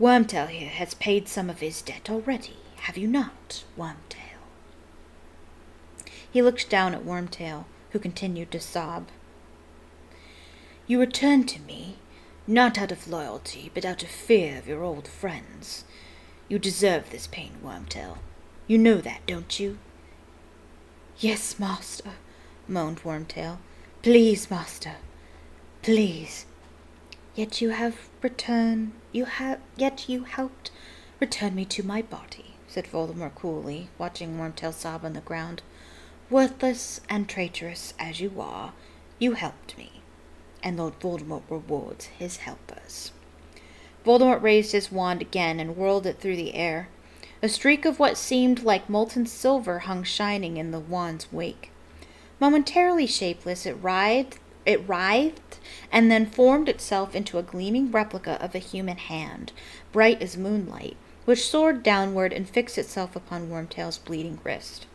Speaker 2: Wormtail here has paid some of his debt already, have you not, Wormtail?
Speaker 1: He looked down at Wormtail, who continued to sob.
Speaker 2: You returned to me, not out of loyalty, but out of fear of your old friends. You deserve this pain, Wormtail. You know that, don't you?
Speaker 1: Yes, master, moaned Wormtail. Please, master, please. Yet you helped return me to my body, said Voldemort coolly, watching Wormtail sob on the ground. Worthless and traitorous as you are, you helped me, and Lord Voldemort rewards his helpers. Voldemort raised his wand again and whirled it through the air. A streak of what seemed like molten silver hung shining in the wand's wake. Momentarily shapeless, it writhed and then formed itself into a gleaming replica of a human hand, bright as moonlight, which soared downward and fixed itself upon Wormtail's bleeding wrist.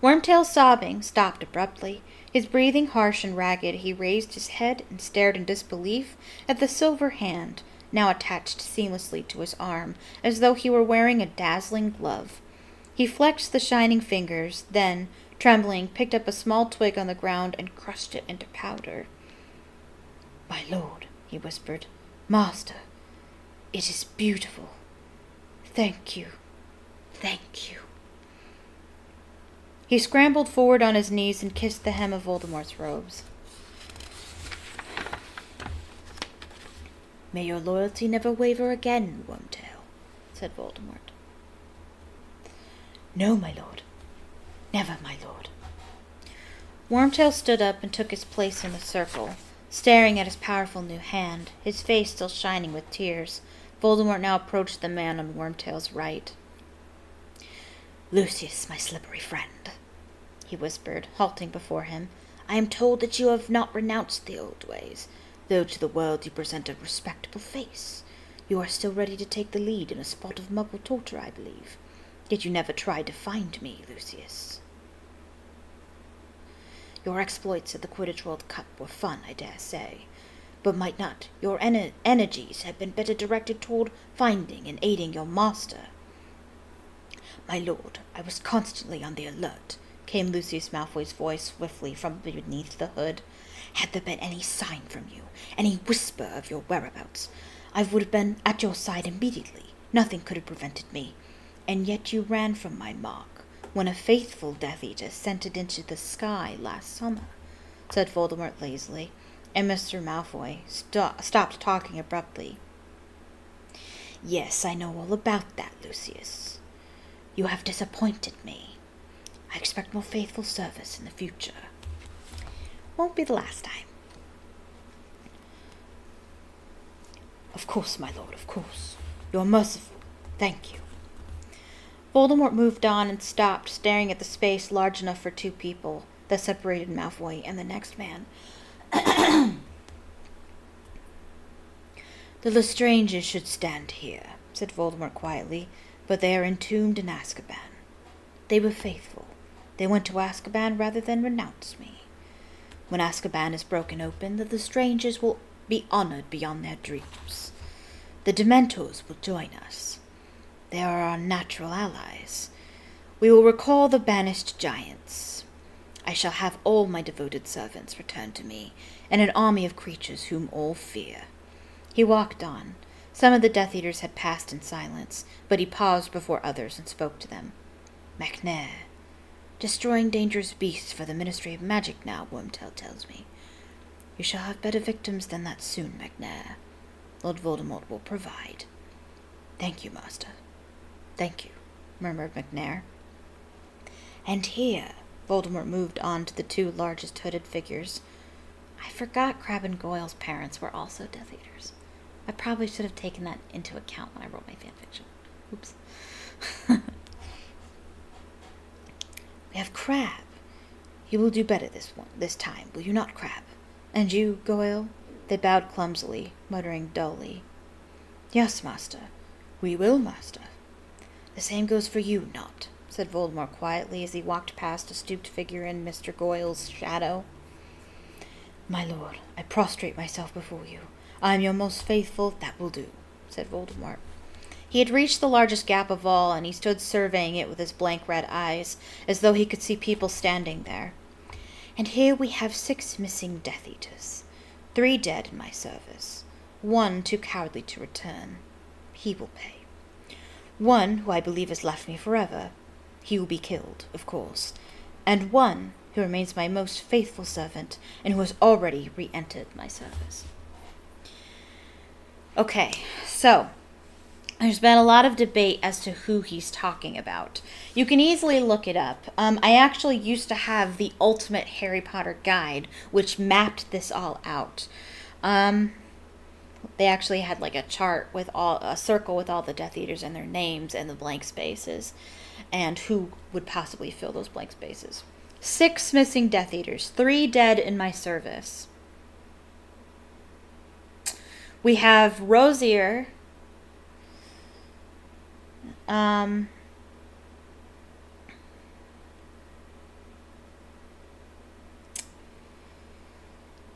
Speaker 1: Wormtail's sobbing stopped abruptly. His breathing harsh and ragged, he raised his head and stared in disbelief at the silver hand, now attached seamlessly to his arm, as though he were wearing a dazzling glove. He flexed the shining fingers, then, trembling, picked up a small twig on the ground and crushed it into powder.
Speaker 2: My lord, he whispered, Master, it is beautiful. Thank you. Thank you.
Speaker 1: He scrambled forward on his knees and kissed the hem of Voldemort's robes.
Speaker 2: May your loyalty never waver again, Wormtail, said Voldemort. No, my lord. Never, my lord.
Speaker 1: Wormtail stood up and took his place in the circle, staring at his powerful new hand, his face still shining with tears. Voldemort now approached the man on Wormtail's right.
Speaker 2: Lucius, my slippery friend, he whispered, halting before him, I am told that you have not renounced the old ways, though to the world you present a respectable face. You are still ready to take the lead in a spot of Muggle torture, I believe. Yet you never tried to find me, Lucius. Your exploits at the Quidditch World Cup were fun, I dare say, but might not your energies have been better directed toward finding and aiding your master? My lord, I was constantly on the alert, came Lucius Malfoy's voice swiftly from beneath the hood. Had there been any sign from you, any whisper of your whereabouts, I would have been at your side immediately. Nothing could have prevented me. And yet you ran from my mark when a faithful Death Eater sent it into the sky last summer, said Voldemort lazily, and Mr. Malfoy stopped talking abruptly. Yes, I know all about that, Lucius. You have disappointed me. I expect more faithful service in the future. Won't be the last time. Of course, my lord, of course. You are merciful. Thank you.
Speaker 1: Voldemort moved on and stopped, staring at the space large enough for two people that separated Malfoy and the next man.
Speaker 2: The Lestranges should stand here, said Voldemort quietly, but they are entombed in Azkaban. They were faithful. They went to Azkaban rather than renounce me. When Azkaban is broken open, the Lestranges will be honored beyond their dreams. The Dementors will join us. They are our natural allies. We will recall the banished giants. I shall have all my devoted servants return to me, and an army of creatures whom all fear. He walked on. Some of the Death Eaters had passed in silence, but he paused before others and spoke to them. McNair, destroying dangerous beasts for the Ministry of Magic now, Wormtail tells me. You shall have better victims than that soon, McNair. Lord Voldemort will provide. Thank you, Master. Thank you, murmured McNair. And here, Voldemort moved on to the two largest hooded figures. I forgot Crabbe and Goyle's parents were also Death Eaters. I probably should have taken that into account when I wrote my fanfiction. Oops. We have Crabbe. You will do better this time, will you not, Crabbe? And you, Goyle? They bowed clumsily, muttering dully. Yes, Master. We will, Master. The same goes for you, Nott, said Voldemort quietly as he walked past a stooped figure in Mr. Goyle's shadow. My lord, I prostrate myself before you. I am your most faithful. That will do, said Voldemort. He had reached the largest gap of all, and he stood surveying it with his blank red eyes, as though he could see people standing there. And here we have 6 missing Death Eaters. 3 dead in my service. 1 too cowardly to return. He will pay. 1 who I believe has left me forever. He will be killed, of course. And 1 who remains my most faithful servant and who has already re-entered my service. Okay, so there's been a lot of debate as to who he's talking about. You can easily look it up. I actually used to have the Ultimate Harry Potter Guide, which mapped this all out. They actually had like a chart with a circle with all the Death Eaters and their names and the blank spaces, and who would possibly fill those blank spaces. 6 missing Death Eaters, 3 dead in my service. We have Rosier.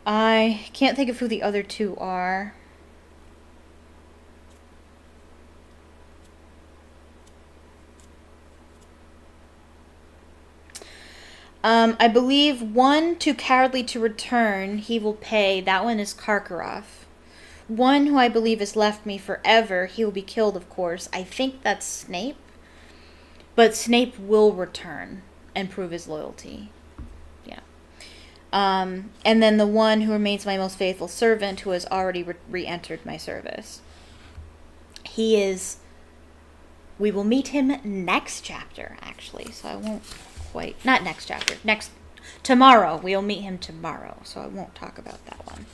Speaker 2: I can't think of who the other 2 are. I believe 1 too cowardly to return, he will pay. That one is Karkaroff. 1 who I believe has left me forever, he will be killed, of course. I think that's Snape. But Snape will return and prove his loyalty. Yeah. And then the 1 who remains my most faithful servant, who has already re-entered my service. He is... We will meet him next chapter, actually. So I won't quite... Not next chapter. Tomorrow. We'll meet him tomorrow. So I won't talk about that one.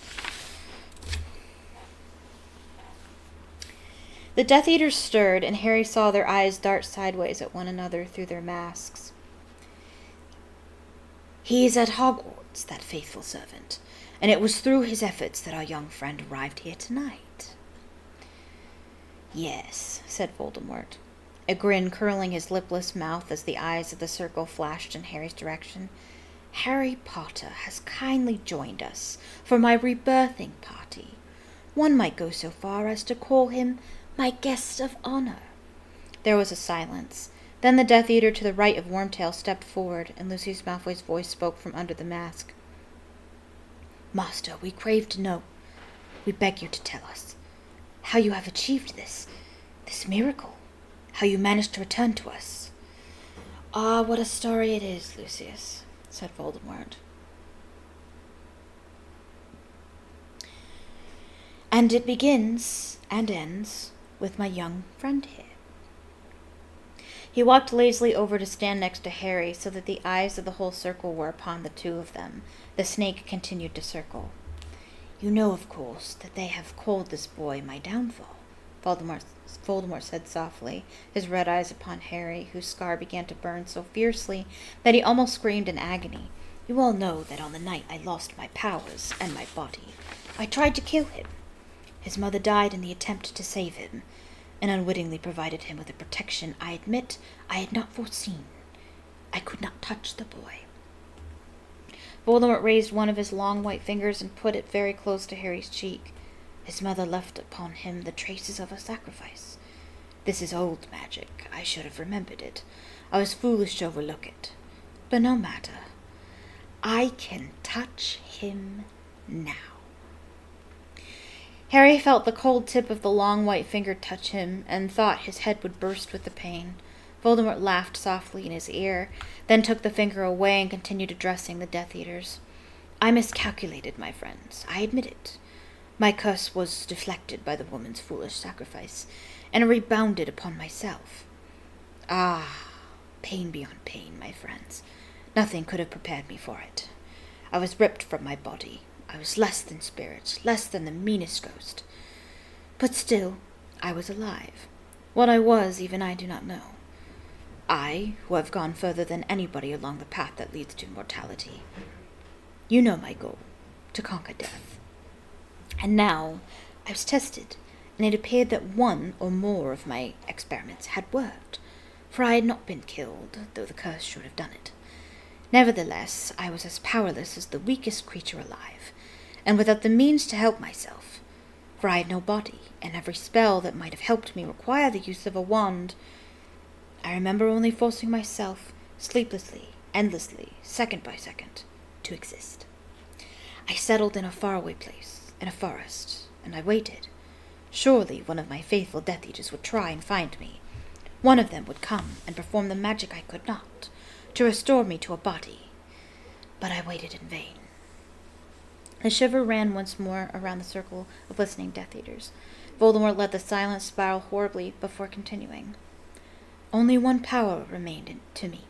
Speaker 2: The Death Eaters stirred, and Harry saw their eyes dart sideways at one another through their masks. He is at Hogwarts, that faithful servant, and it was through his efforts that our young friend arrived here tonight. Yes, said Voldemort, a grin curling his lipless mouth as the eyes of the circle flashed in Harry's direction. Harry Potter has kindly joined us for my rebirthing party. One might go so far as to call him my guest of honor. There was a silence. Then the Death Eater to the right of Wormtail stepped forward, and Lucius Malfoy's voice spoke from under the mask. Master, we crave to know. We beg you to tell us how you have achieved this miracle. How you managed to return to us. Ah, what a story it is, Lucius, said Voldemort. And it begins and ends with my young friend here. He walked lazily over to stand next to Harry so that the eyes of the whole circle were upon the 2 of them. The snake continued to circle. You know, of course, that they have called this boy my downfall, Voldemort said softly, his red eyes upon Harry, whose scar began to burn so fiercely that he almost screamed in agony. You all know that on the night I lost my powers and my body, I tried to kill him. His mother died in the attempt to save him, and unwittingly provided him with a protection I admit I had not foreseen. I could not touch the boy. Voldemort raised one of his long white fingers and put it very close to Harry's cheek. His mother left upon him the traces of a sacrifice. This is old magic. I should have remembered it. I was foolish to overlook it. But no matter. I can touch him now. Harry felt the cold tip of the long white finger touch him, and thought his head would burst with the pain. Voldemort laughed softly in his ear, then took the finger away and continued addressing the Death Eaters. I miscalculated, my friends. I admit it. My curse was deflected by the woman's foolish sacrifice, and rebounded upon myself. Ah, pain beyond pain, my friends. Nothing could have prepared me for it. I was ripped from my body. I was less than spirit, less than the meanest ghost. But still, I was alive. What I was, even I do not know. I, who have gone further than anybody along the path that leads to immortality. You know my goal, to conquer death. And now, I was tested, and it appeared that one or more of my experiments had worked. for I had not been killed, though the curse should have done it. Nevertheless, I was as powerless as the weakest creature alive, and without the means to help myself, for I had no body, and every spell that might have helped me required the use of a wand. I remember only forcing myself, sleeplessly, endlessly, second by second, to exist. I settled in a faraway place, in a forest, and I waited. Surely one of my faithful Death Eaters would try and find me. One of them would come and perform the magic I could not, to restore me to a body. But I waited in vain. A shiver ran once more around the circle of listening Death Eaters. Voldemort let the silence spiral horribly before continuing. Only one power remained to me.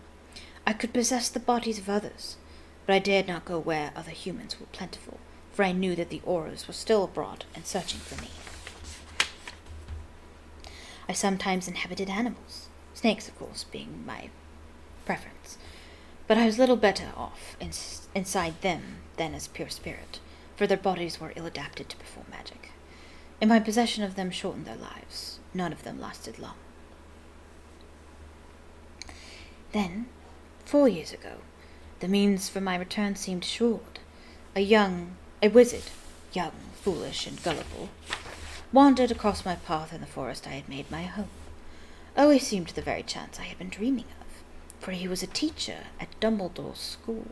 Speaker 2: I could possess the bodies of others, but I dared not go where other humans were plentiful, for I knew that the Aurors were still abroad and searching for me. I sometimes inhabited animals, snakes, of course, being my preference, but I was little better off inside them than as pure spirit, for their bodies were ill-adapted to perform magic, and my possession of them shortened their lives. None of them lasted long. Then, 4 years ago, the means for my return seemed assured. A wizard, young, foolish, and gullible, wandered across my path in the forest I had made my home. Always seemed the very chance I had been dreaming of, for he was a teacher at Dumbledore's school.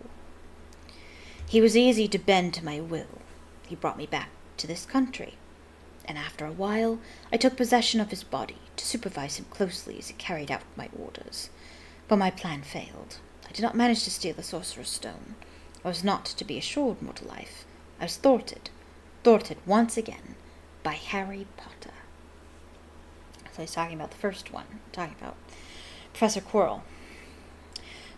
Speaker 2: He was easy to bend to my will. He brought me back to this country, and after a while I took possession of his body to supervise him closely as he carried out my orders. But my plan failed. I did not manage to steal the Sorcerer's Stone. I was not to be assured mortal life. I was thwarted once again, by Harry Potter. So he's talking about the first one, talking about Professor Quirrell.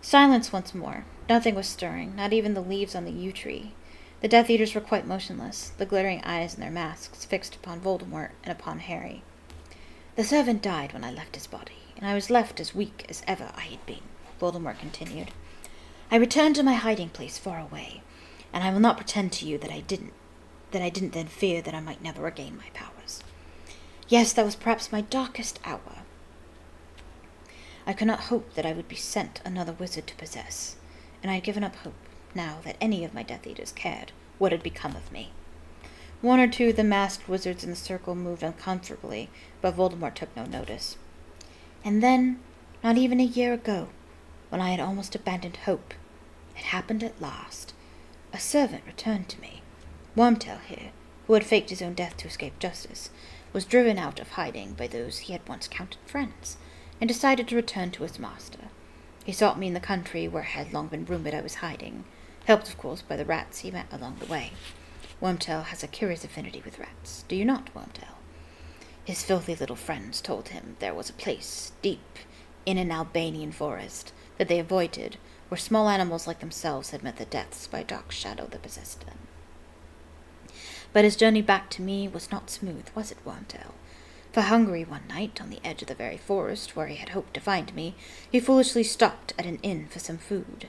Speaker 2: Silence once more. Nothing was stirring, not even the leaves on the yew tree. The Death Eaters were quite motionless, the glittering eyes in their masks fixed upon Voldemort and upon Harry. The servant died when I left his body, and I was left as weak as ever I had been, Voldemort continued. I returned to my hiding place far away, and I will not pretend to you that I didn't then fear that I might never regain my powers. Yes, that was perhaps my darkest hour. I could not hope that I would be sent another wizard to possess, and I had given up hope, now that any of my Death Eaters cared what had become of me. One or two of the masked wizards in the circle moved uncomfortably, but Voldemort took no notice. And then, not even a year ago, when I had almost abandoned hope, it happened at last. A servant returned to me. Wormtail here, who had faked his own death to escape justice, was driven out of hiding by those he had once counted friends, and decided to return to his master. He sought me in the country where it had long been rumored I was hiding, helped, of course, by the rats he met along the way. Wormtail has a curious affinity with rats, do you not, Wormtail? His filthy little friends told him there was a place, deep in an Albanian forest, that they avoided, where small animals like themselves had met their deaths by a dark shadow that possessed them. But his journey back to me was not smooth, was it, Wormtail? For hungry one night, on the edge of the very forest where he had hoped to find me, he foolishly stopped at an inn for some food.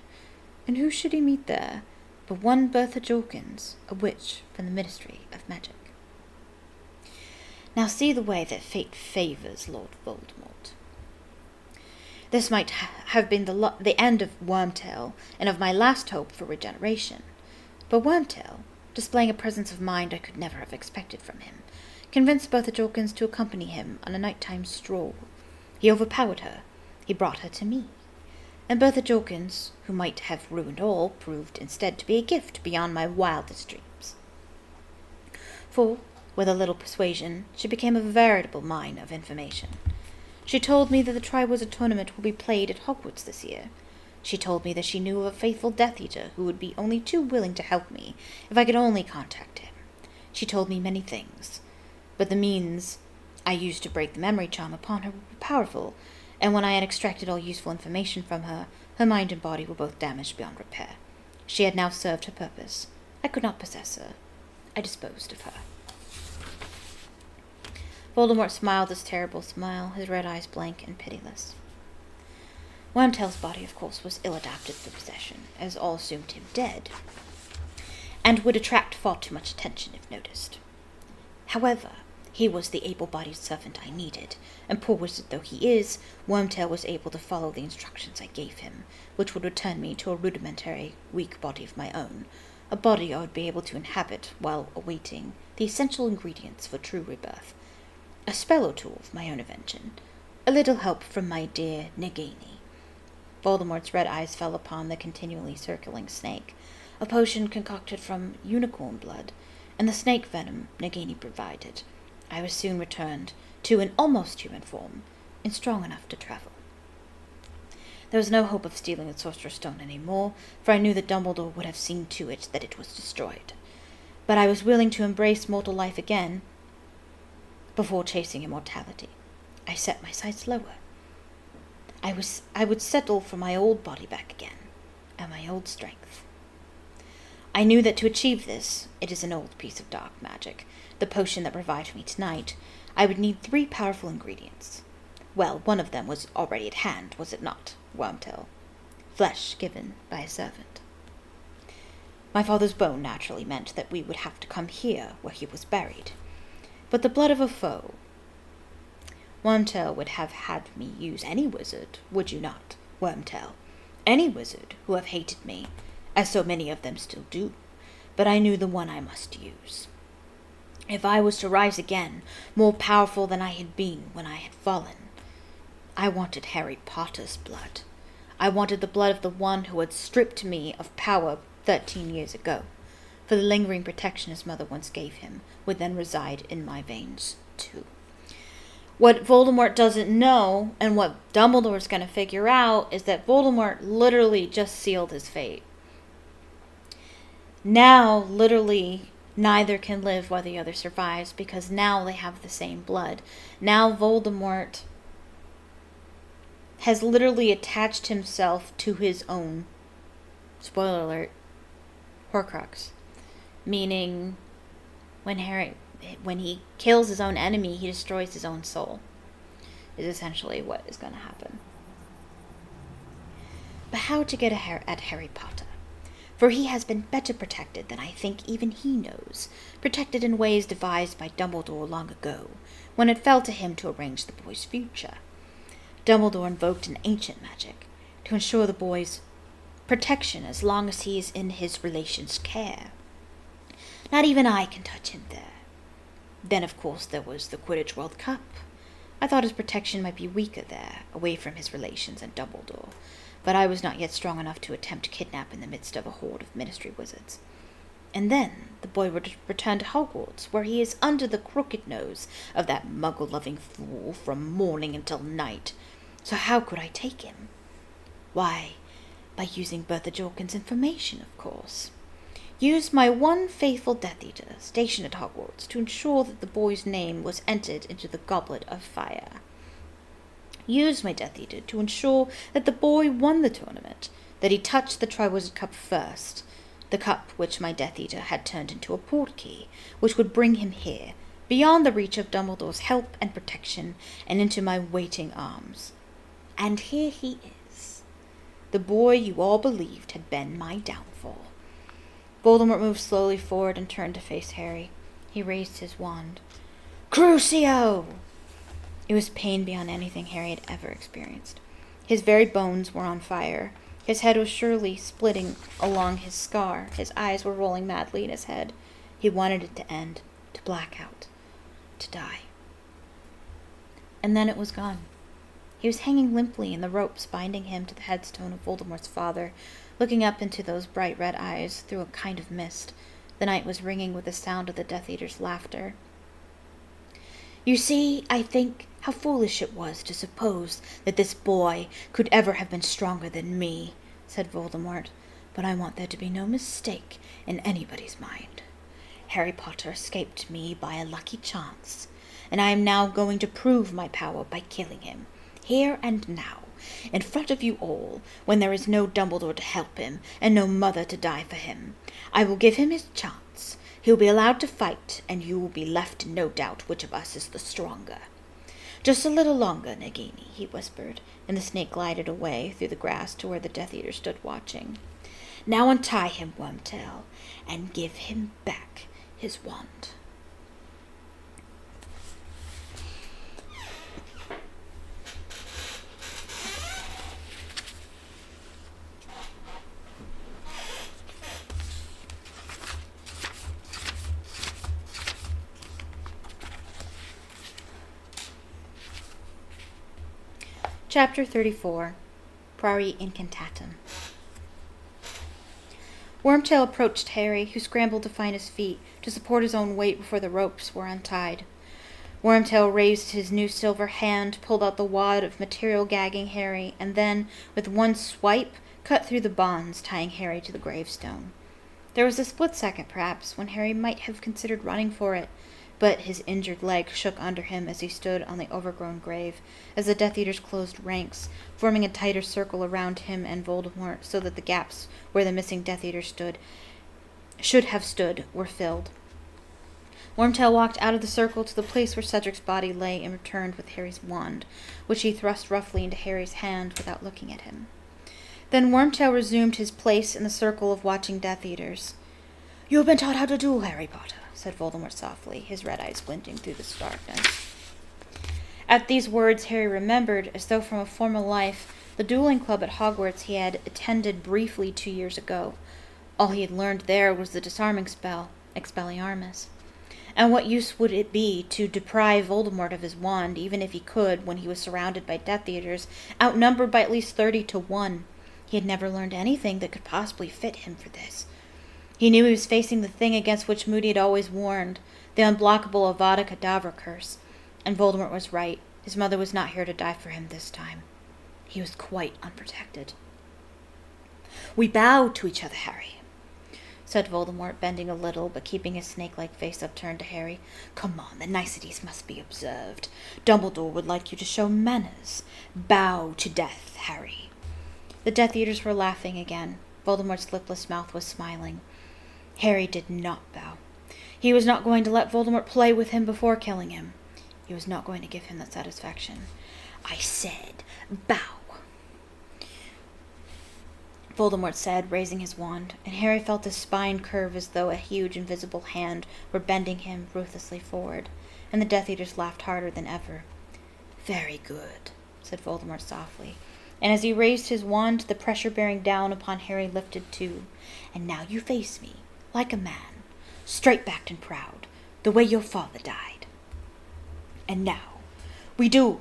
Speaker 2: And who should he meet there but one Bertha Jorkins, a witch from the Ministry of Magic? Now see the way that fate favours Lord Voldemort. This might have been the end of Wormtail, and of my last hope for regeneration. But Wormtail, displaying a presence of mind I could never have expected from him, convinced Bertha Jorkins to accompany him on a nighttime stroll. He overpowered her. He brought her to me. And Bertha Jorkins, who might have ruined all, proved instead to be a gift beyond my wildest dreams. For, with a little persuasion, she became a veritable mine of information. She told me that the Triwizard Tournament will be played at Hogwarts this year. She told me that she knew of a faithful Death Eater who would be only too willing to help me if I could only contact him. She told me many things, but the means I used to break the memory charm upon her were powerful, and when I had extracted all useful information from her, her mind and body were both damaged beyond repair. She had now served her purpose. I could not possess her. I disposed of her. Voldemort smiled his terrible smile, his red eyes blank and pitiless. Wormtail's body, of course, was ill-adapted for possession, as all assumed him dead, and would attract far too much attention if noticed. However, He was the able-bodied servant I needed, and poor wizard though he is, Wormtail was able to follow the instructions I gave him, which would return me to a rudimentary, weak body of my own, a body I would be able to inhabit while awaiting the essential ingredients for true rebirth. A spell or two of my own invention, a little help from my dear Nagini. Voldemort's red eyes fell upon the continually circling snake, a potion concocted from unicorn blood, and the snake venom Nagini provided. I was soon returned to an almost human form, and strong enough to travel. There was no hope of stealing the Sorcerer's Stone any more, for I knew that Dumbledore would have seen to it that it was destroyed. But I was willing to embrace mortal life again before chasing immortality. I set my sights lower. I would settle for my old body back again, and my old strength. I knew that to achieve this, it is an old piece of dark magic, the potion that revived me tonight, I would need 3 powerful ingredients. Well, one of them was already at hand, was it not, Wormtail? Flesh given by a servant. My father's bone naturally meant that we would have to come here, where he was buried. But the blood of a foe. Wormtail would have had me use any wizard, would you not, Wormtail? Any wizard who have hated me, as so many of them still do, but I knew the one I must use. If I was to rise again, more powerful than I had been when I had fallen, I wanted Harry Potter's blood. I wanted the blood of the one who had stripped me of power 13 years ago, for the lingering protection his mother once gave him would then reside in my veins, too. What Voldemort doesn't know, and what Dumbledore's going to figure out, is that Voldemort literally just sealed his fate. Now, literally, neither can live while the other survives, because now they have the same blood. Now Voldemort has literally attached himself to his own, spoiler alert, Horcrux. Meaning, when he kills his own enemy, he destroys his own soul, is essentially what is going to happen. But how to get at Harry Potter? For he has been better protected than I think even he knows, protected in ways devised by Dumbledore long ago, when it fell to him to arrange the boy's future. Dumbledore invoked an ancient magic to ensure the boy's protection as long as he is in his relation's care. Not even I can touch him there. Then, of course, there was the Quidditch World Cup. I thought his protection might be weaker there, away from his relations and Dumbledore, but I was not yet strong enough to attempt kidnap in the midst of a horde of Ministry wizards. And then the boy would return to Hogwarts, where he is under the crooked nose of that muggle-loving fool from morning until night. So how could I take him? Why, by using Bertha Jorkins' information, of course. Used my one faithful Death Eater stationed at Hogwarts to ensure that the boy's name was entered into the Goblet of Fire. Used my Death Eater to ensure that the boy won the tournament, that he touched the Triwizard Cup first, the cup which my Death Eater had turned into a portkey, which would bring him here, beyond the reach of Dumbledore's help and protection, and into my waiting arms. And here he is, the boy you all believed had been my downfall. Voldemort moved slowly forward and turned to face Harry. He raised his wand. Crucio! It was pain beyond anything Harry had ever experienced. His very bones were on fire. His head was surely splitting along his scar. His eyes were rolling madly in his head. He wanted it to end, to black out, to die. And then it was gone. He was hanging limply in the ropes binding him to the headstone of Voldemort's father, looking up into those bright red eyes through a kind of mist. The night was ringing with the sound of the Death Eater's laughter. You see, I think, how foolish it was to suppose that this boy could ever have been stronger than me, said Voldemort, but I want there to be no mistake in anybody's mind. Harry Potter escaped me by a lucky chance, and I am now going to prove my power by killing him, here and now, in front of you all, when there is no Dumbledore to help him, and no mother to die for him. I will give him his chance. He will be allowed to fight, and you will be left in no doubt which of us is the stronger. Just a little longer, Nagini, he whispered, and the snake glided away through the grass to where the Death Eater stood watching. Now untie him, Wormtail, and give him back his wand.
Speaker 1: Chapter 34. Priori Incantatem. Wormtail approached Harry, who scrambled to find his feet to support his own weight before the ropes were untied. Wormtail raised his new silver hand, pulled out the wad of material gagging Harry, and then, with one swipe, cut through the bonds, tying Harry to the gravestone. There was a split second, perhaps, when Harry might have considered running for it, but his injured leg shook under him as he stood on the overgrown grave, as the Death Eaters closed ranks, forming a tighter circle around him and Voldemort, so that the gaps where the missing Death Eaters should have stood were filled. Wormtail walked out of the circle to the place where Cedric's body lay and returned with Harry's wand, which he thrust roughly into Harry's hand without looking at him. Then Wormtail resumed his place in the circle of watching Death Eaters. "You have been taught how to duel, Harry Potter," said Voldemort softly, his red eyes glinting through the darkness. At these words, Harry remembered, as though from a former life, the dueling club at Hogwarts he had attended briefly 2 years ago. All he had learned there was the disarming spell, Expelliarmus. And what use would it be to deprive Voldemort of his wand, even if he could, when he was surrounded by Death Eaters, outnumbered by at least 30-1? He had never learned anything that could possibly fit him for this. He knew he was facing the thing against which Moody had always warned, the unblockable Avada Kedavra curse. And Voldemort was right. His mother was not here to die for him this time. He was quite unprotected. "We bow to each other, Harry," said Voldemort, bending a little, but keeping his snake-like face upturned to Harry. "Come on, the niceties must be observed. Dumbledore would like you to show manners. Bow to death, Harry." The Death Eaters were laughing again. Voldemort's lipless mouth was smiling. Harry did not bow. He was not going to let Voldemort play with him before killing him. He was not going to give him that satisfaction. "I said, bow," Voldemort said, raising his wand, and Harry felt his spine curve as though a huge invisible hand were bending him ruthlessly forward, and the Death Eaters laughed harder than ever. "Very good," said Voldemort softly, and as he raised his wand, the pressure bearing down upon Harry lifted too. "And now you face me, like a man, straight-backed and proud, the way your father died. And now, we duel."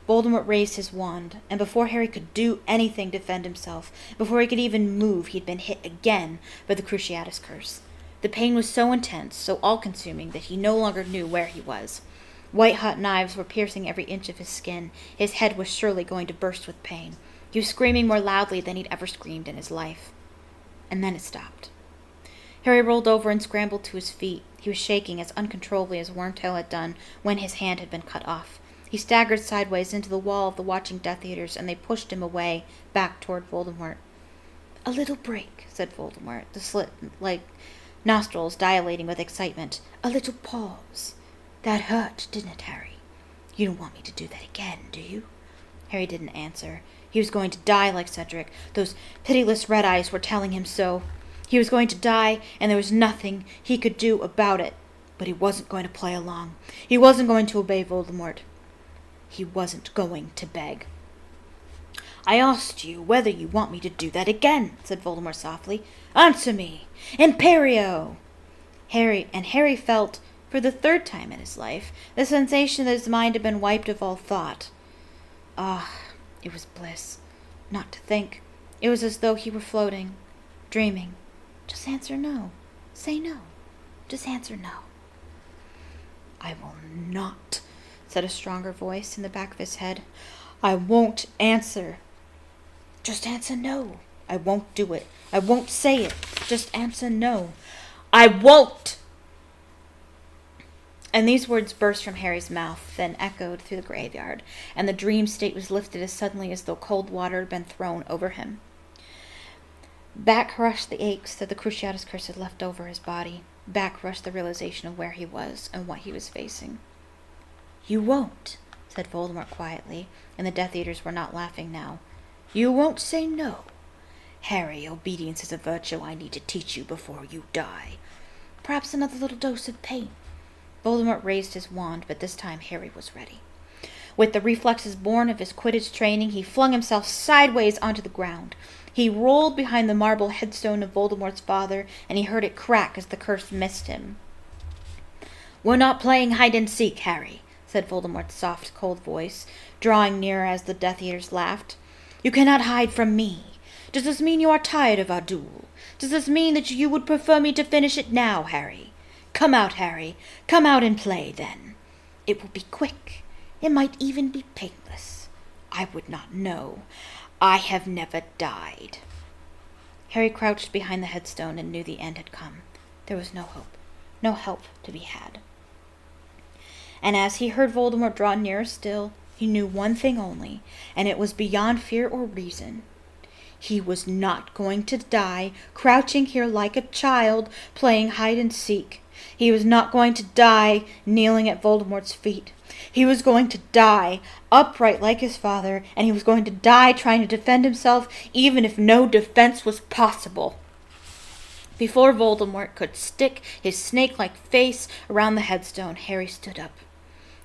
Speaker 1: Voldemort raised his wand, and before Harry could do anything to defend himself, before he could even move, he had been hit again by the Cruciatus Curse. The pain was so intense, so all-consuming, that he no longer knew where he was. White-hot knives were piercing every inch of his skin. His head was surely going to burst with pain. He was screaming more loudly than he'd ever screamed in his life. And then it stopped. Harry rolled over and scrambled to his feet. He was shaking as uncontrollably as Wormtail had done when his hand had been cut off. He staggered sideways into the wall of the watching Death Eaters, and they pushed him away, back toward Voldemort. "A little break," said Voldemort, the slit-like nostrils dilating with excitement. "A little pause. That hurt, didn't it, Harry? You don't want me to do that again, do you?" Harry didn't answer. He was going to die like Cedric. Those pitiless red eyes were telling him so. He was going to die, and there was nothing he could do about it. But he wasn't going to play along. He wasn't going to obey Voldemort. He wasn't going to beg. "I asked you whether you want me to do that again," said Voldemort softly. "Answer me! Imperio!" Harry felt, for the third time in his life, the sensation that his mind had been wiped of all thought. Ah, it was bliss. Not to think. It was as though he were floating, dreaming. Just answer no. Say no. Just answer no. "I will not," said a stronger voice in the back of his head. "I won't answer. Just answer no. I won't do it. I won't say it. Just answer no. I won't!" And these words burst from Harry's mouth, then echoed through the graveyard, and the dream state was lifted as suddenly as though cold water had been thrown over him. Back rushed the aches that the Cruciatus Curse had left over his body. Back rushed the realization of where he was and what he was facing. "You won't," said Voldemort quietly, and the Death Eaters were not laughing now. "You won't say no. Harry, obedience is a virtue I need to teach you before you die. Perhaps another little dose of pain." Voldemort raised his wand, but this time Harry was ready. With the reflexes born of his Quidditch training, he flung himself sideways onto the ground. He rolled behind the marble headstone of Voldemort's father, and he heard it crack as the curse missed him. "We're not playing hide-and-seek, Harry,"
Speaker 2: said Voldemort's soft, cold voice, drawing nearer as the Death Eaters laughed. "You cannot hide from me. Does this mean you are tired of our duel? Does this mean that you would prefer me to finish it now, Harry? Come out, Harry. Come out and play, then. It will be quick. It might even be painless. I would not know. I have never died." Harry crouched behind the headstone and knew the end had come. There was no hope. No help to be had. And as he heard Voldemort draw nearer still, he knew one thing only, and it was beyond fear or reason. He was not going to die crouching here like a child playing hide and seek. He was not going to die kneeling at Voldemort's feet. He was going to die upright like his father, and he was going to die trying to defend himself even if no defense was possible. Before Voldemort could stick his snake-like face around the headstone, Harry stood up.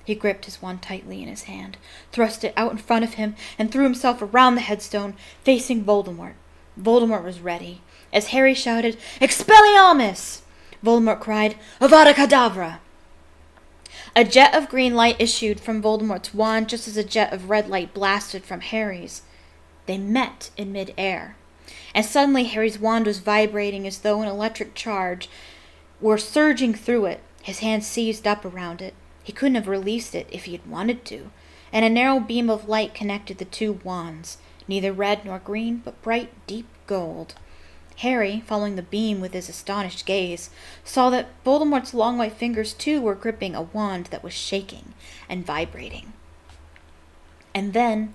Speaker 2: He gripped his wand tightly in his hand, thrust it out in front of him, and threw himself around the headstone, facing Voldemort. Voldemort was ready. As Harry shouted, "Expelliarmus!" Voldemort cried, "Avada Kedavra!" A jet of green light issued from Voldemort's wand just as a jet of red light blasted from Harry's. They met in mid-air, and suddenly Harry's wand was vibrating as though an electric charge were surging through it. His hand seized up around it. He couldn't have released it if he had wanted to, and a narrow beam of light connected the two wands, neither red nor green, but bright, deep gold. Harry, following the beam with his astonished gaze, saw that Voldemort's long white fingers too were gripping a wand that was shaking and vibrating. And then,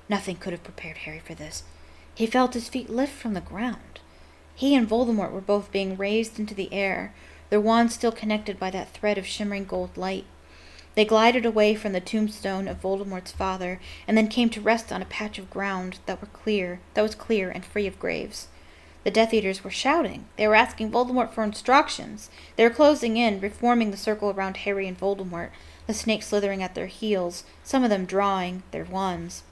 Speaker 2: nothing could have prepared Harry for this. He felt his feet lift from the ground. He and Voldemort were both being raised into the air, their wands still connected by that thread of shimmering gold light. They glided away from the tombstone of Voldemort's father, and then came to rest on a patch of ground that was clear and free of graves. The Death Eaters were shouting. They were asking Voldemort for instructions. They were closing in, reforming the circle around Harry and Voldemort, the snakes slithering at their heels, some of them drawing their wands.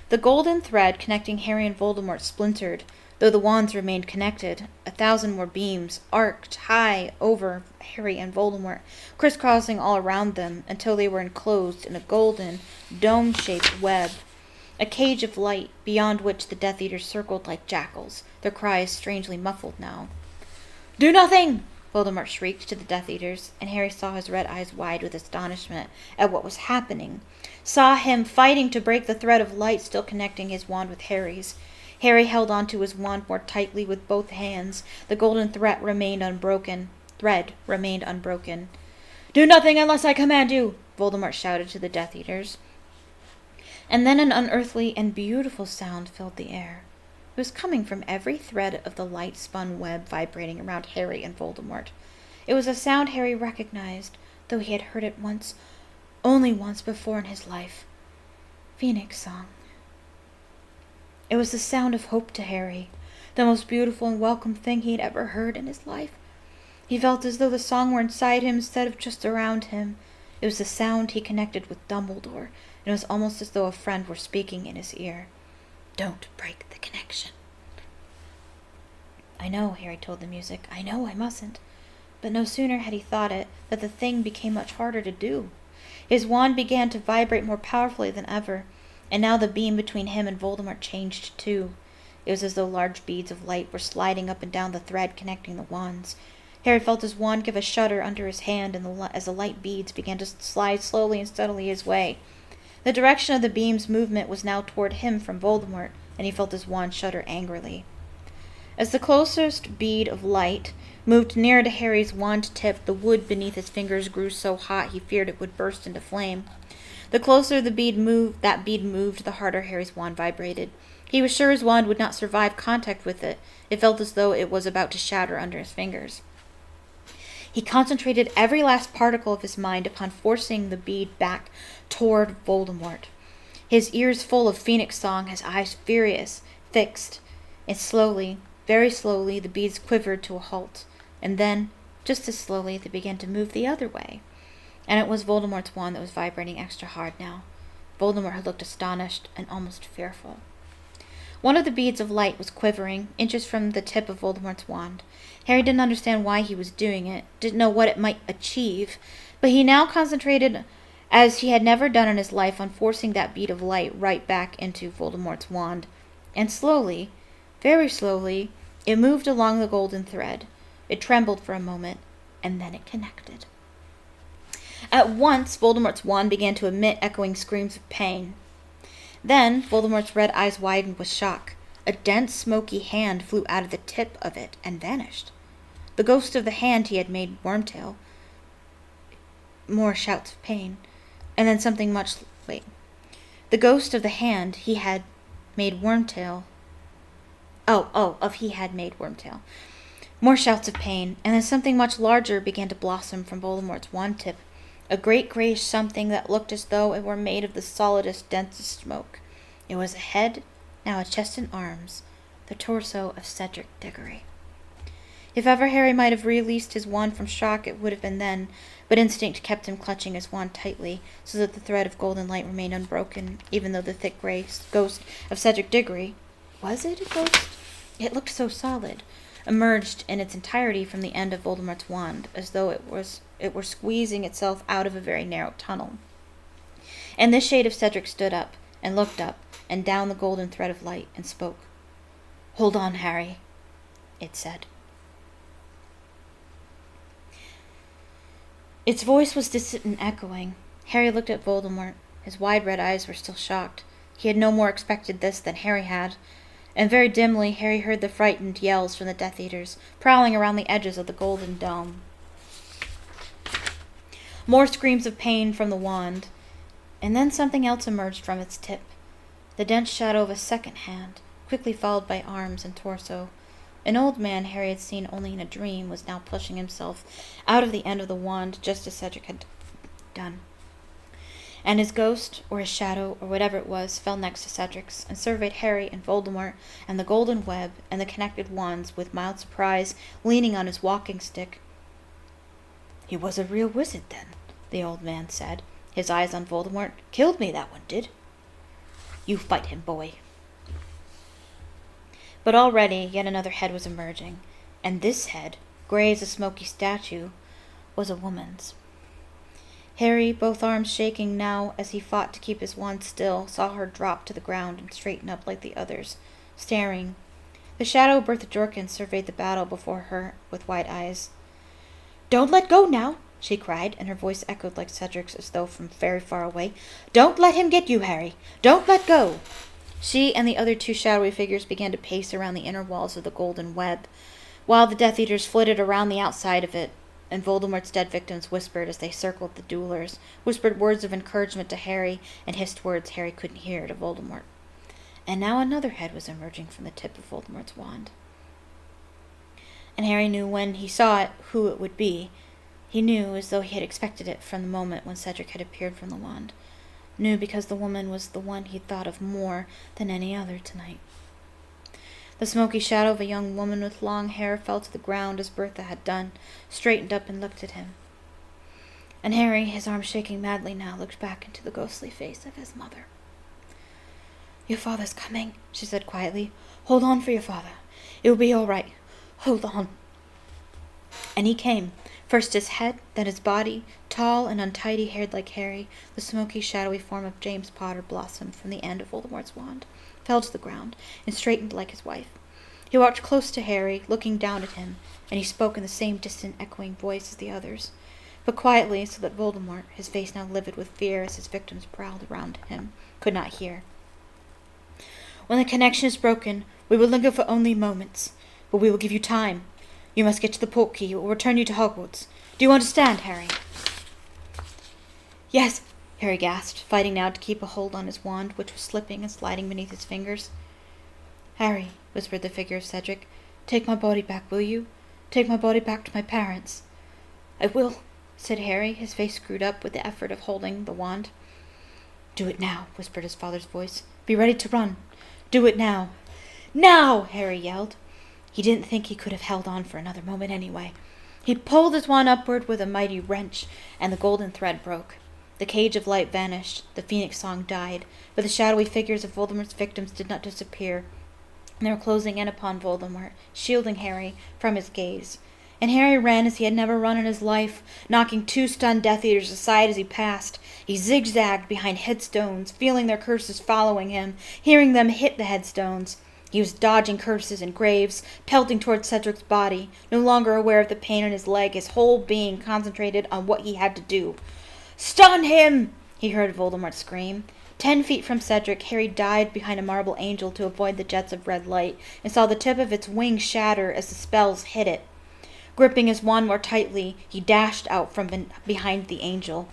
Speaker 2: The golden thread connecting Harry and Voldemort splintered, though the wands remained connected. 1,000 more beams arced high over Harry and Voldemort, crisscrossing all around them until they were enclosed in a golden, dome-shaped web, a cage of light beyond which the Death Eaters circled like jackals, their cries strangely muffled now. "Do nothing!" Voldemort shrieked to the Death Eaters, and Harry saw his red eyes wide with astonishment at what was happening, saw him fighting to break the thread of light still connecting his wand with Harry's. Harry held onto his wand more tightly with both hands. The golden thread remained unbroken. "Do nothing unless I command you!" Voldemort shouted to the Death Eaters. And then an unearthly and beautiful sound filled the air. It was coming from every thread of the light-spun web vibrating around Harry and Voldemort. It was a sound Harry recognized, though he had heard it only once before in his life. Phoenix song. It was the sound of hope to Harry, the most beautiful and welcome thing he had ever heard in his life. He felt as though the song were inside him instead of just around him. It was the sound he connected with Dumbledore, and it was almost as though a friend were speaking in his ear. "Don't break the connection." "I know," Harry told the music. "I know I mustn't." But no sooner had he thought it, than the thing became much harder to do. His wand began to vibrate more powerfully than ever, and now the beam between him and Voldemort changed too. It was as though large beads of light were sliding up and down the thread connecting the wands. Harry felt his wand give a shudder under his hand as the light beads began to slide slowly and steadily his way. The direction of the beam's movement was now toward him from Voldemort, and he felt his wand shudder angrily. As the closest bead of light moved nearer to Harry's wand tip, the wood beneath his fingers grew so hot he feared it would burst into flame. The closer the bead moved, the harder Harry's wand vibrated. He was sure his wand would not survive contact with it. It felt as though it was about to shatter under his fingers. He concentrated every last particle of his mind upon forcing the bead back toward Voldemort. His ears full of Phoenix song, his eyes furious, fixed, and slowly, very slowly, the beads quivered to a halt, and then, just as slowly, they began to move the other way. And it was Voldemort's wand that was vibrating extra hard now. Voldemort had looked astonished and almost fearful. One of the beads of light was quivering, inches from the tip of Voldemort's wand. Harry didn't understand why he was doing it, didn't know what it might achieve, but he now concentrated as he had never done in his life, on forcing that bead of light right back into Voldemort's wand. And slowly, very slowly, it moved along the golden thread. It trembled for a moment, and then it connected. At once, Voldemort's wand began to emit echoing screams of pain. Then, Voldemort's red eyes widened with shock. A dense, smoky hand flew out of the tip of it and vanished. The ghost of the hand he had made Wormtail. More shouts of pain. And then something much... Wait. The ghost of the hand he had made Wormtail... he had made Wormtail. More shouts of pain, and then something much larger began to blossom from Voldemort's wand tip. A great grayish something that looked as though it were made of the solidest, densest smoke. It was a head, now a chest and arms, the torso of Cedric Diggory. If ever Harry might have released his wand from shock, it would have been then, but instinct kept him clutching his wand tightly, so that the thread of golden light remained unbroken, even though the thick gray ghost of Cedric Diggory, was it a ghost? It looked so solid, emerged in its entirety from the end of Voldemort's wand, as though it were squeezing itself out of a very narrow tunnel. And this shade of Cedric stood up, and looked up, and down the golden thread of light, and spoke. "Hold on, Harry," it said. Its voice was distant and echoing. Harry looked at Voldemort. His wide red eyes were still shocked. He had no more expected this than Harry had, and very dimly Harry heard the frightened yells from the Death Eaters, prowling around the edges of the golden dome. More screams of pain from the wand, and then something else emerged from its tip. The dense shadow of a second hand, quickly followed by arms and torso. An old man Harry had seen only in a dream was now pushing himself out of the end of the wand, just as Cedric had done. And his ghost, or his shadow, or whatever it was, fell next to Cedric's, and surveyed Harry and Voldemort, and the golden web, and the connected wands, with mild surprise, leaning on his walking stick. "He was a real wizard, then," the old man said, his eyes on Voldemort. "Killed me, that one did. You fight him, boy." But already yet another head was emerging, and this head, gray as a smoky statue, was a woman's. Harry, both arms shaking now as he fought to keep his wand still, saw her drop to the ground and straighten up like the others, staring. The shadow of Bertha Jorkins surveyed the battle before her with wide eyes. "Don't let go now," she cried, and her voice echoed like Cedric's as though from very far away. "Don't let him get you, Harry. Don't let go." She and the other two shadowy figures began to pace around the inner walls of the golden web, while the Death Eaters flitted around the outside of it, and Voldemort's dead victims whispered as they circled the duelers, whispered words of encouragement to Harry, and hissed words Harry couldn't hear to Voldemort. And now another head was emerging from the tip of Voldemort's wand. And Harry knew when he saw it who it would be. He knew as though he had expected it from the moment when Cedric had appeared from the wand. Knew because the woman was the one he thought of more than any other tonight. The smoky shadow of a young woman with long hair fell to the ground as Bertha had done, straightened up and looked at him. And Harry, his arms shaking madly now, looked back into the ghostly face of his mother. "Your father's coming," she said quietly. "Hold on for your father. It will be all right. Hold on." And he came. First his head, then his body, tall and untidy-haired like Harry. The smoky, shadowy form of James Potter blossomed from the end of Voldemort's wand, fell to the ground, and straightened like his wife. He walked close to Harry, looking down at him, and he spoke in the same distant, echoing voice as the others, but quietly, so that Voldemort, his face now livid with fear as his victims prowled around him, could not hear. "When the connection is broken, we will linger for only moments, but we will give you time. You must get to the portkey. It will return you to Hogwarts. Do you understand, Harry?" "Yes," Harry gasped, fighting now to keep a hold on his wand, which was slipping and sliding beneath his fingers. "Harry," whispered the figure of Cedric, "take my body back, will you? Take my body back to my parents." "I will," said Harry, his face screwed up with the effort of holding the wand. "Do it now," whispered his father's voice. "Be ready to run. Do it now." "Now!" Harry yelled. He didn't think he could have held on for another moment anyway. He pulled his wand upward with a mighty wrench, and the golden thread broke. The cage of light vanished, the phoenix song died, but the shadowy figures of Voldemort's victims did not disappear. They were closing in upon Voldemort, shielding Harry from his gaze, and Harry ran as he had never run in his life, knocking 2 stunned Death Eaters aside as he passed. He zigzagged behind headstones, feeling their curses following him, hearing them hit the headstones. He was dodging curses and graves, pelting towards Cedric's body, no longer aware of the pain in his leg, his whole being concentrated on what he had to do. "Stun him!" he heard Voldemort scream. 10 feet from Cedric, Harry dived behind a marble angel to avoid the jets of red light, and saw the tip of its wing shatter as the spells hit it. Gripping his wand more tightly, he dashed out from behind the angel.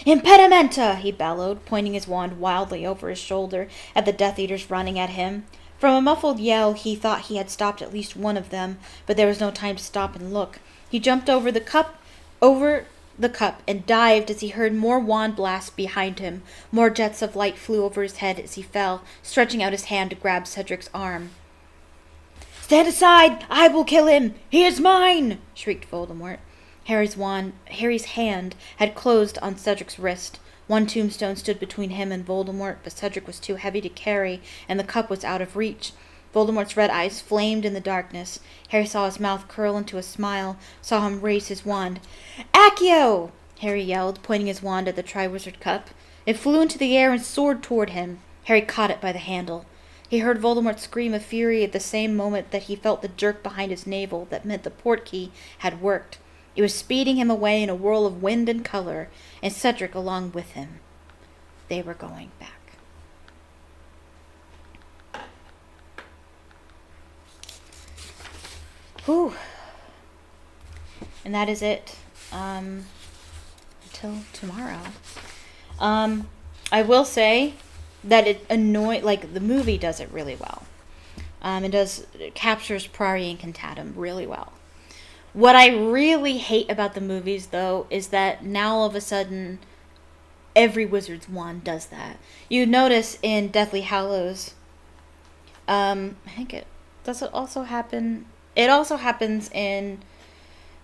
Speaker 2: "Impedimenta!" he bellowed, pointing his wand wildly over his shoulder at the Death Eaters running at him. From a muffled yell, he thought he had stopped at least one of them, but there was no time to stop and look. He jumped over the cup, and dived as he heard more wand blasts behind him. More jets of light flew over his head as he fell, stretching out his hand to grab Cedric's arm. "Stand aside! I will kill him! He is mine!" shrieked Voldemort. Harry's hand had closed on Cedric's wrist. One tombstone stood between him and Voldemort, but Cedric was too heavy to carry, and the cup was out of reach. Voldemort's red eyes flamed in the darkness. Harry saw his mouth curl into a smile, saw him raise his wand. "Accio!" Harry yelled, pointing his wand at the Triwizard Cup. It flew into the air and soared toward him. Harry caught it by the handle. He heard Voldemort scream of fury at the same moment that he felt the jerk behind his navel that meant the portkey had worked. It was speeding him away in a whirl of wind and color, and Cedric along with him. They were going back. Whew. And that is it. Until tomorrow. I will say that the movie does it really well. It captures Priori Incantatem really well. What I really hate about the movies, though, is that now all of a sudden, every Wizard's wand does that. You notice in Deathly Hallows, I think does it also happen? It also happens in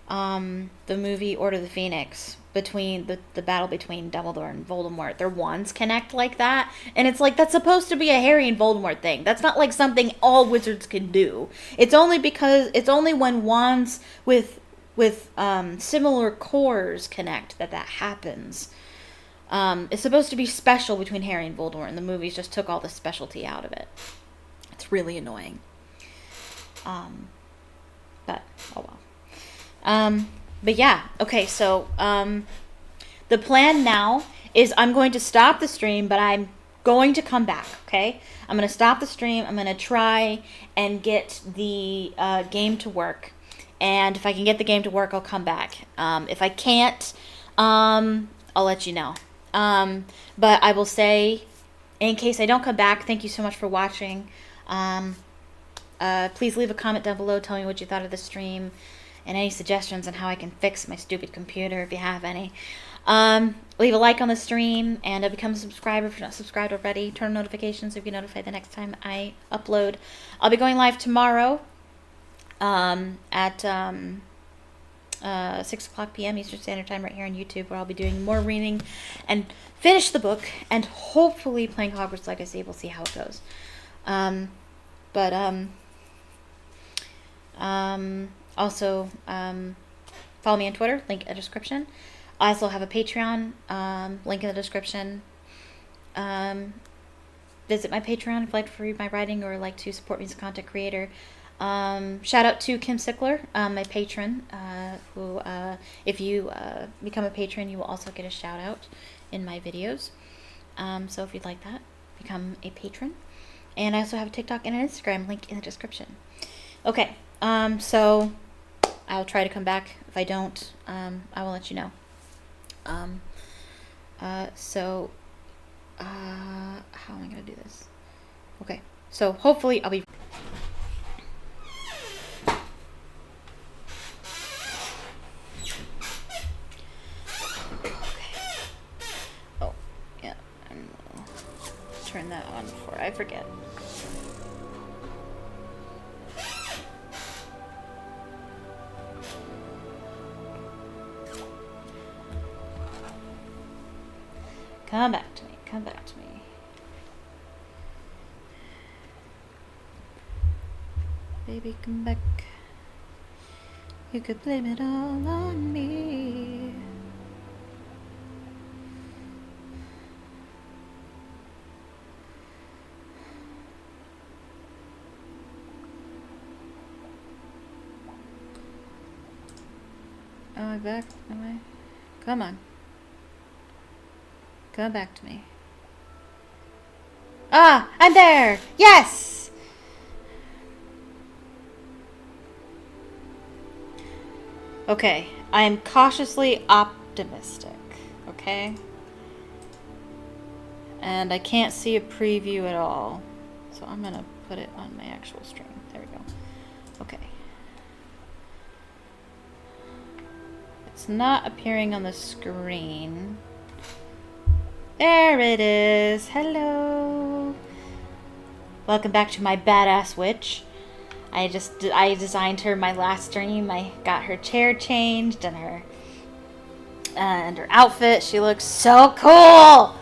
Speaker 2: the movie Order of the Phoenix, between the battle between Dumbledore and Voldemort. Their wands connect like that, and it's like that's supposed to be a Harry and Voldemort thing. That's not like something all wizards can do. It's only when wands with similar cores connect that happens. It's supposed to be special between Harry and Voldemort, and the movies just took all the specialty out of it. It's really annoying. But oh well. But yeah, okay, so the plan now is I'm going to stop the stream, but I'm going to come back, okay? I'm going to stop the stream. I'm going to try and get the game to work. And if I can get the game to work, I'll come back. If I can't, I'll let you know. But I will say, in case I don't come back, thank you so much for watching. Please leave a comment down below telling me what you thought of the stream and any suggestions on how I can fix my stupid computer if you have any. Leave a like on the stream and become a subscriber if you're not subscribed already. Turn on notifications so you get notified the next time I upload. I'll be going live tomorrow at 6 o'clock p.m. Eastern Standard Time right here on YouTube, where I'll be doing more reading and finish the book and hopefully playing Hogwarts Legacy. We'll see how it goes. Also, follow me on Twitter, link in the description. I also have a Patreon, link in the description. Visit my Patreon if you'd like to read my writing or like to support me as a content creator. Shout out to Kim Sickler, my patron, who, if you become a patron, you will also get a shout out in my videos. So if you'd like that, become a patron. And I also have a TikTok and an Instagram, link in the description. Okay, so I'll try to come back. If I don't, I will let you know. How am I going to do this? Okay, so hopefully I'll be... Oh, yeah, and we'll turn that on before I forget. Come back to me. Come back to me. Baby, come back. You could blame it all on me. Am I back? Am I? Come on. Come back to me. Ah! I'm there! Yes! Okay. I am cautiously optimistic. Okay? And I can't see a preview at all. So I'm gonna put it on my actual stream. There we go. Okay. It's not appearing on the screen. There it is. Hello. Welcome back to my badass witch. I designed her my last stream. I got her chair changed and her outfit. She looks so cool.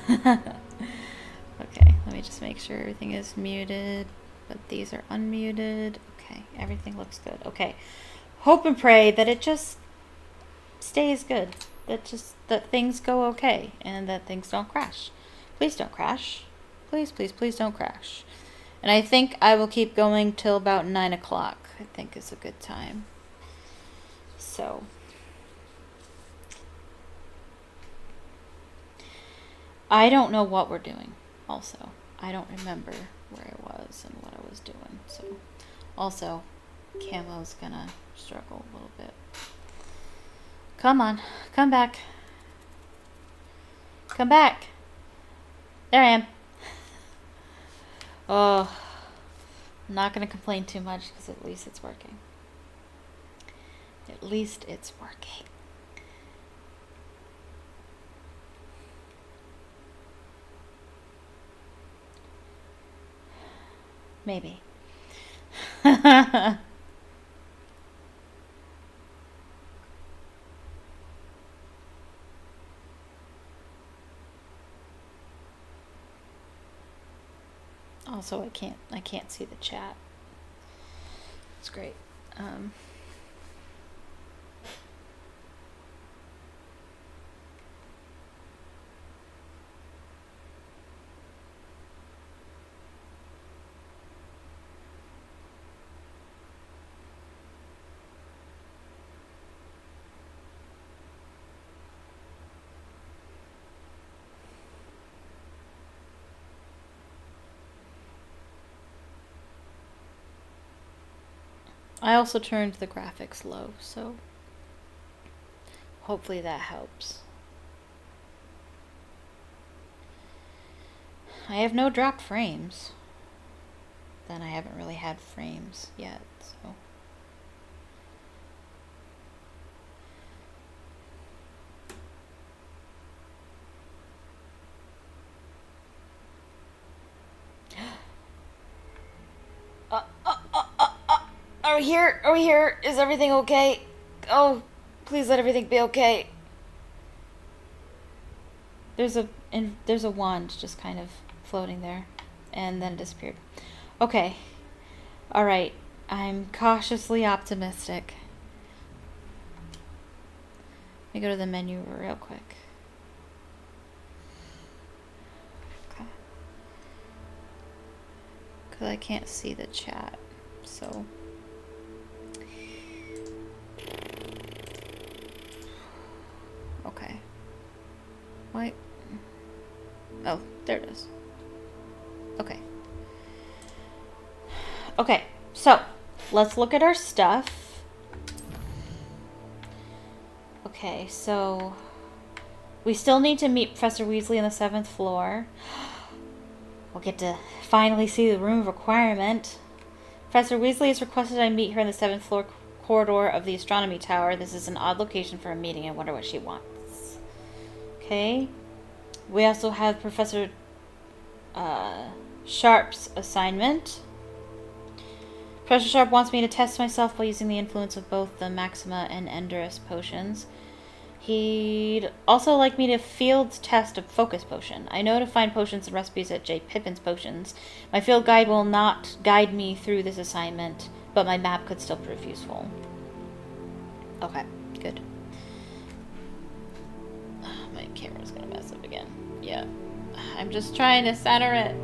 Speaker 2: Okay, let me just make sure everything is muted, but these are unmuted. Okay, everything looks good. Okay. Hope and pray that it just stays good. That things go okay and that things don't crash. Please don't crash. Please, please, please don't crash. And I think I will keep going till about 9 o'clock. I think is a good time. So. I don't know what we're doing, also. I don't remember where I was and what I was doing. So, also, Camo's gonna struggle a little bit. Come on. Come back. Come back. There I am. Oh, I'm not going to complain too much because at least it's working. At least it's working. Maybe. Also, I can't see the chat. It's great. I also turned the graphics low, so hopefully that helps. I have no dropped frames. Then I haven't really had frames yet, so. Are we here? Are we here? Is everything okay? Oh, please let everything be okay. There's a wand just kind of floating there, and then it disappeared. Okay. All right. I'm cautiously optimistic. Let me go to the menu real quick. Okay. Because I can't see the chat, so. Okay. Wait. Oh, there it is. Okay. Okay, so let's look at our stuff. Okay, so we still need to meet Professor Weasley on the 7th floor. We'll get to finally see the room of requirement. Professor Weasley has requested I meet her in the 7th floor corridor of the astronomy tower. This is an odd location for a meeting. I wonder what she wants. Okay. We also have Professor Sharp's assignment. Professor Sharp wants me to test myself by using the influence of both the Maxima and Endurus potions. He'd also like me to field test a focus potion. I know to find potions and recipes at J. Pippin's Potions. My field guide will not guide me through this assignment, but my map could still prove useful.
Speaker 1: Okay, good. My camera's gonna mess up again. Yeah. I'm just trying to center it.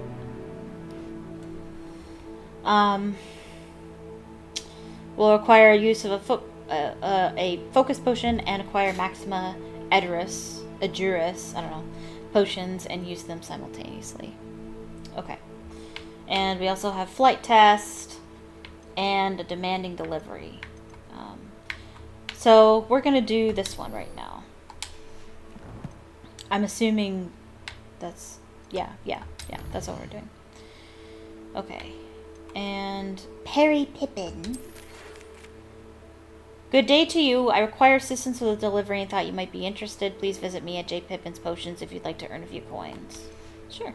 Speaker 1: Will require use of a focus potion and acquire Maxima Edurus, I don't know, potions and use them simultaneously. Okay. And we also have flight test and a demanding delivery. So we're going to do this one right now. I'm assuming that's, yeah, that's what we're doing. Okay. And Perry Pippin. Good day to you. I require assistance with the delivery and thought you might be interested. Please visit me at J. Pippin's Potions if you'd like to earn a few coins. Sure.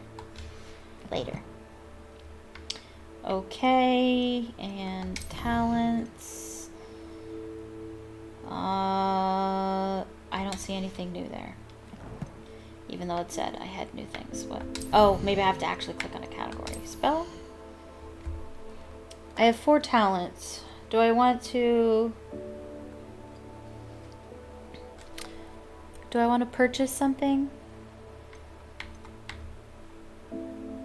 Speaker 1: Later. Okay, and talents. I don't see anything new there. Even though it said I had new things. What? Oh, maybe I have to actually click on a category. Spell? I have 4 talents. Do I want to... Do I want to purchase something?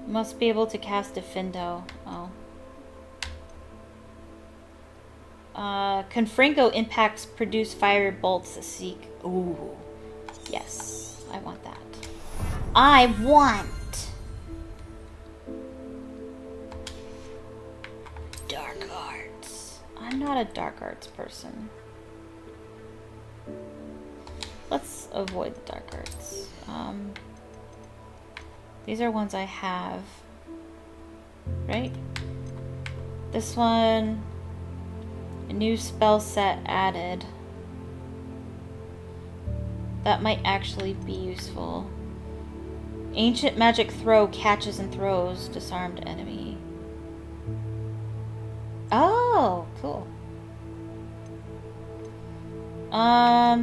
Speaker 1: Must be able to cast Diffindo. Oh. Confringo impacts produce fire bolts that seek. Ooh. Yes. I want that. I want dark arts. I'm not a dark arts person. Let's avoid the dark arts. These are ones I have. Right? This one... A new spell set added. That might actually be useful. Ancient magic throw catches and throws disarmed enemy. Oh, cool. A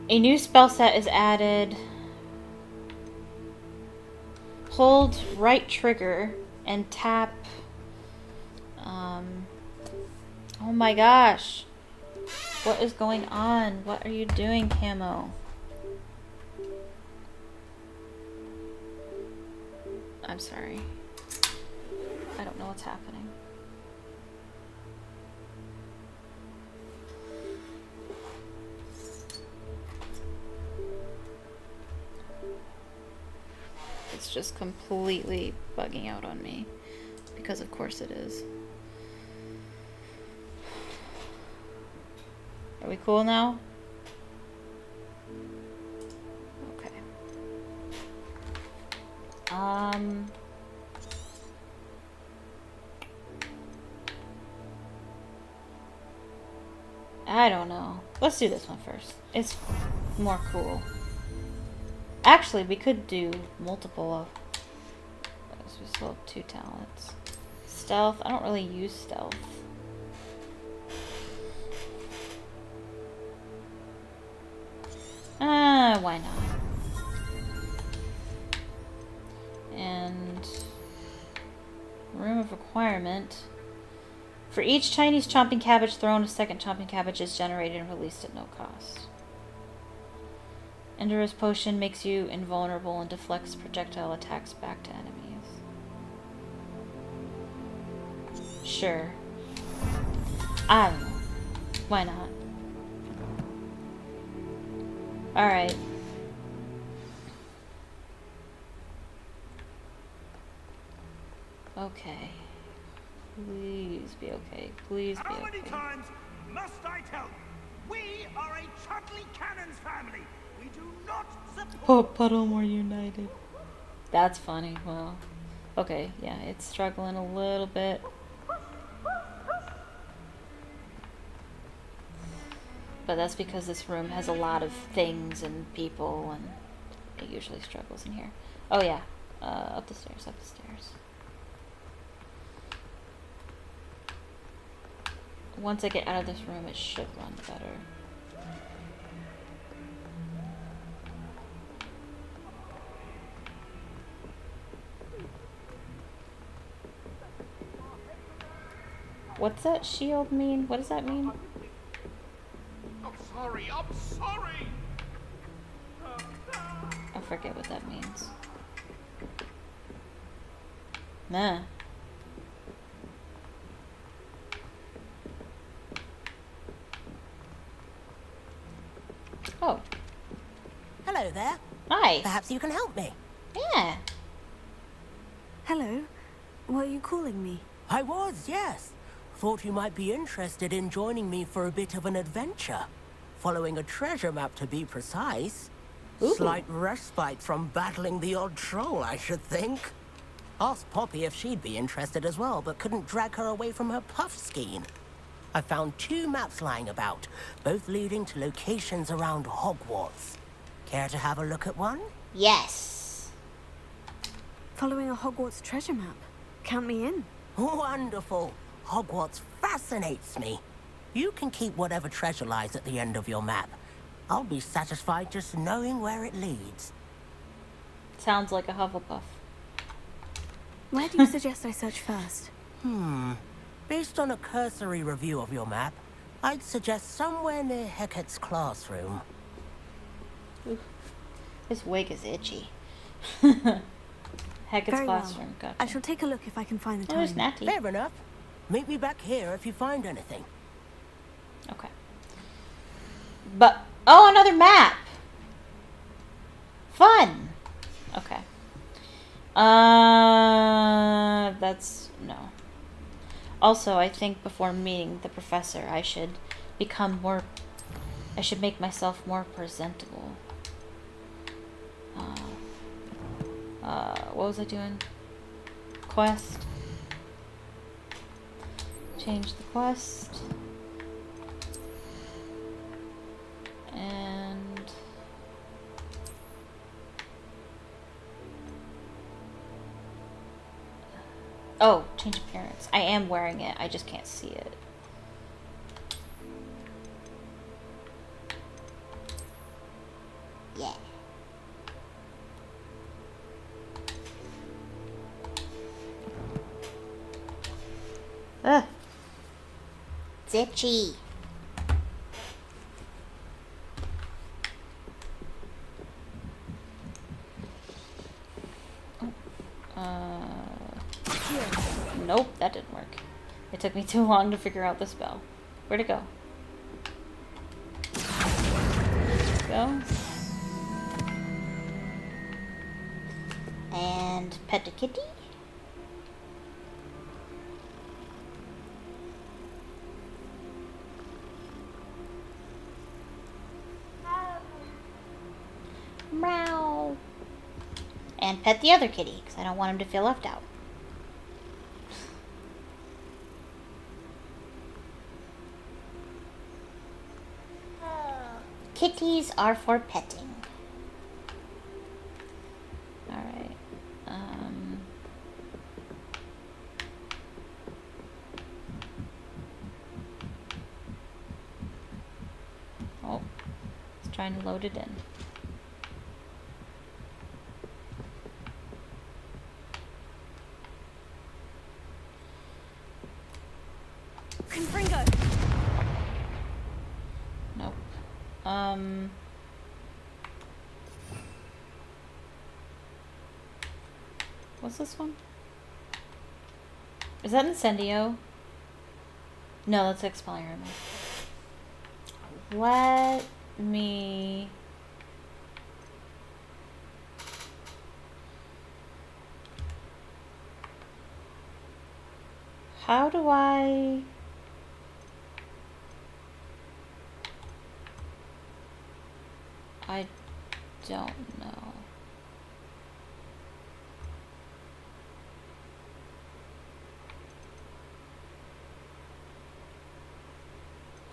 Speaker 1: new spell set is added. Hold right trigger and tap. Oh my gosh. What is going on? What are you doing, Camo? I'm sorry. I don't know what's happening. It's just completely bugging out on me. Because of course it is. Are we cool now? Okay. I don't know. Let's do this one first. It's more cool. Actually, we could do multiple of... We still have 2 talents. Stealth. I don't really use stealth. Why not? And... Room of requirement. For each Chinese chomping cabbage thrown, a second chomping cabbage is generated and released at no cost. Endurance potion makes you invulnerable and deflects projectile attacks back to enemies. Sure. I don't know. Why not? Alright. Okay. Please be okay. Please be okay.
Speaker 3: How many times must I tell you? We are a Chudley Cannons family. We do not support...
Speaker 1: Oh, Puddlemore United. That's funny. Well, okay. Yeah, it's struggling a little bit. But that's because this room has a lot of things and people, and it usually struggles in here. Oh yeah, up the stairs, up the stairs. Once I get out of this room, it should run better. What's that shield mean? What does that mean?
Speaker 3: I'm sorry. I'm sorry.
Speaker 1: I forget what that means. Nah. Oh.
Speaker 4: Hello there.
Speaker 1: Hi.
Speaker 4: Perhaps you can help me.
Speaker 1: Yeah.
Speaker 5: Hello. Were you calling me?
Speaker 4: I was, yes. Thought you might be interested in joining me for a bit of an adventure. Following a treasure map, to be precise.
Speaker 1: Ooh.
Speaker 4: Slight respite from battling the odd troll, I should think. Asked Poppy if she'd be interested as well, but couldn't drag her away from her puff skein. I found 2 maps lying about, both leading to locations around Hogwarts. Care to have a look at one?
Speaker 1: Yes.
Speaker 5: Following a Hogwarts treasure map. Count me in.
Speaker 4: Wonderful. Hogwarts fascinates me. You can keep whatever treasure lies at the end of your map. I'll be satisfied just knowing where it leads.
Speaker 1: Sounds like a Hufflepuff.
Speaker 5: Where do you suggest I search first?
Speaker 4: Based on a cursory review of your map, I'd suggest somewhere near Hecat's classroom.
Speaker 1: Oof. This wig is itchy. Hecat's
Speaker 5: Very well.
Speaker 1: classroom. Gotcha.
Speaker 5: I shall take a look if I can find the
Speaker 1: Oh, there's
Speaker 5: time.
Speaker 1: Natty.
Speaker 4: Fair enough. Meet me back here if you find anything.
Speaker 1: Okay. But oh, another map. Fun. Okay. That's no. Also, I think before meeting the professor, I should make myself more presentable. What was I doing? Quest. Change the quest. And oh, change appearance. I am wearing it. I just can't see it. Yeah. Ugh. It's itchy. Nope, that didn't work. It took me too long to figure out the spell. Where'd it go? Go. And pet a kitty. Meow. And pet the other kitty, because I don't want him to feel left out. Kitties are for petting. Alright. Oh. It's trying to load it in.
Speaker 5: Confringo!
Speaker 1: Nope. What's this one? Is that Incendio? No, that's Expelliarmus. Let me... How do I... I don't know.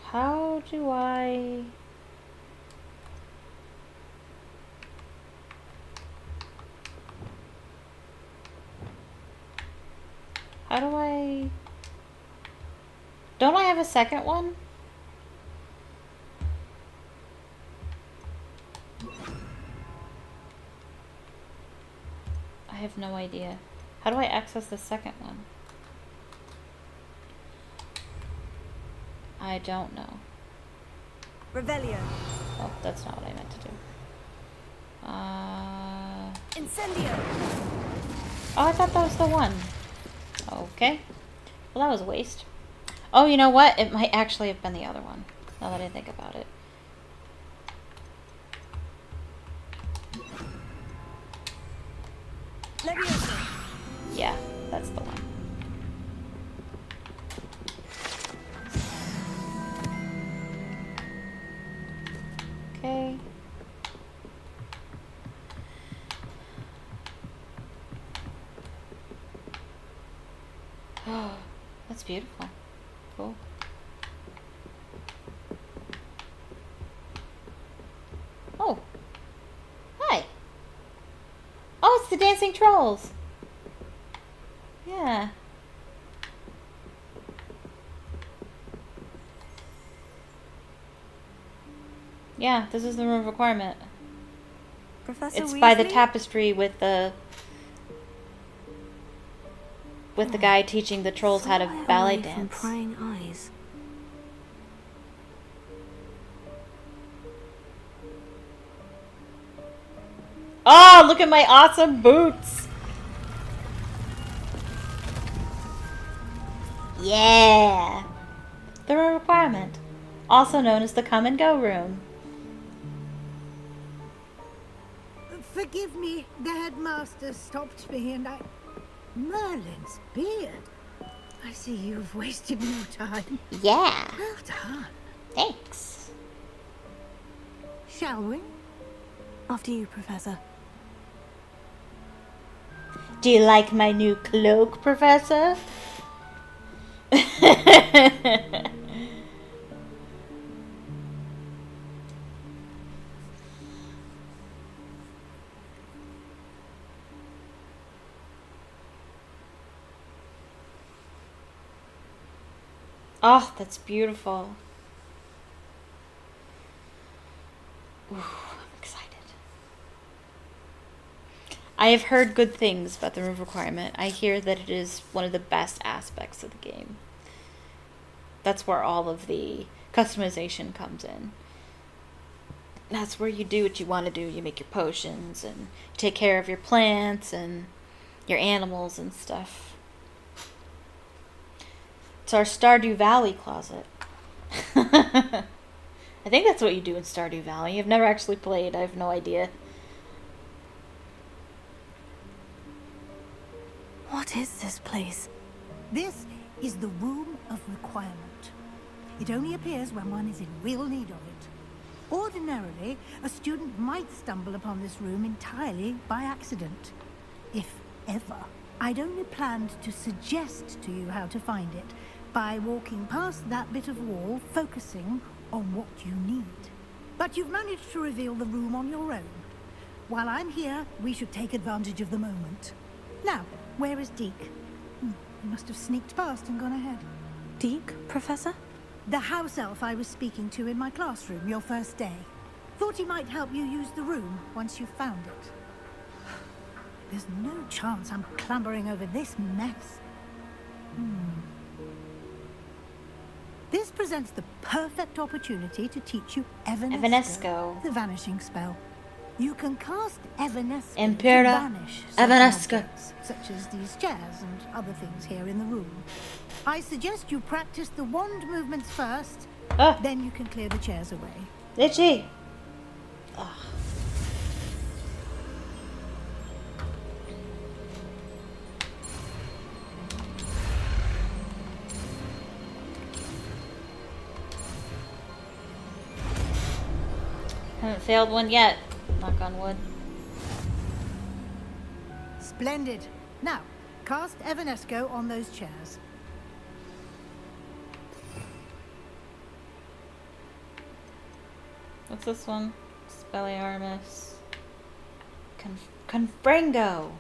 Speaker 1: How do I... How do I... Don't I have a second one? I have no idea. How do I access the second one? I don't know.
Speaker 5: Revelio.
Speaker 1: Oh, that's not what I meant to do.
Speaker 5: Incendio.
Speaker 1: Oh, I thought that was the one. Okay. Well, that was a waste. Oh, you know what? It might actually have been the other one, now that I think about it.
Speaker 5: Leviosa.
Speaker 1: Yeah, that's the one. Okay. Oh, that's beautiful. Cool. Oh. Hi. Oh, it's the dancing trolls. Yeah. Yeah, this is the room of requirement.
Speaker 5: Professor
Speaker 1: It's
Speaker 5: Weasley?
Speaker 1: by the tapestry with the guy teaching the trolls how to
Speaker 5: Somewhere
Speaker 1: ballet
Speaker 5: away from
Speaker 1: dance.
Speaker 5: prying eyes.
Speaker 1: Oh, look at my awesome boots. Yeah. The room of requirement, also known as the come and go room.
Speaker 6: Forgive me, the headmaster stopped me and I... Merlin's beard. I see you've wasted no time.
Speaker 1: Yeah.
Speaker 6: Well done.
Speaker 1: Thanks.
Speaker 6: Shall we?
Speaker 5: After you, Professor.
Speaker 1: Do you like my new cloak, Professor? Oh, that's beautiful. Ooh, I'm excited. I have heard good things about the move requirement. I hear that it is one of the best aspects of the game. That's where all of the customization comes in. That's where you do what you want to do. You make your potions and you take care of your plants and your animals and stuff. It's our Stardew Valley closet. I think that's what you do in Stardew Valley. I've never actually played. I have no idea.
Speaker 5: What is this place?
Speaker 6: This is the Room of Requirement. It only appears when one is in real need of it. Ordinarily, a student might stumble upon this room entirely by accident. If ever. I'd only planned to suggest to you how to find it by walking past that bit of wall, focusing on what you need. But you've managed to reveal the room on your own. While I'm here, we should take advantage of the moment. Now, where is Deke? He must have sneaked past and gone ahead.
Speaker 5: Deke, Professor?
Speaker 6: The house elf I was speaking to in my classroom your first day. Thought he might help you use the room once you found it. There's no chance I'm clambering over this mess. This presents the perfect opportunity to teach you Evanesco,
Speaker 1: Evanesco.
Speaker 6: the vanishing spell. You can cast Evanesco
Speaker 1: Impera
Speaker 6: to vanish certain
Speaker 1: Evanesco.
Speaker 6: objects, such as these chairs and other things here in the room. I suggest you practice the wand movements first,
Speaker 1: Ah,
Speaker 6: then you can clear the chairs away.
Speaker 1: itchy. Haven't failed one yet. Knock on wood.
Speaker 6: Splendid. Now, cast Evanesco on those chairs.
Speaker 1: What's this one? Spelliarmus. Confrango.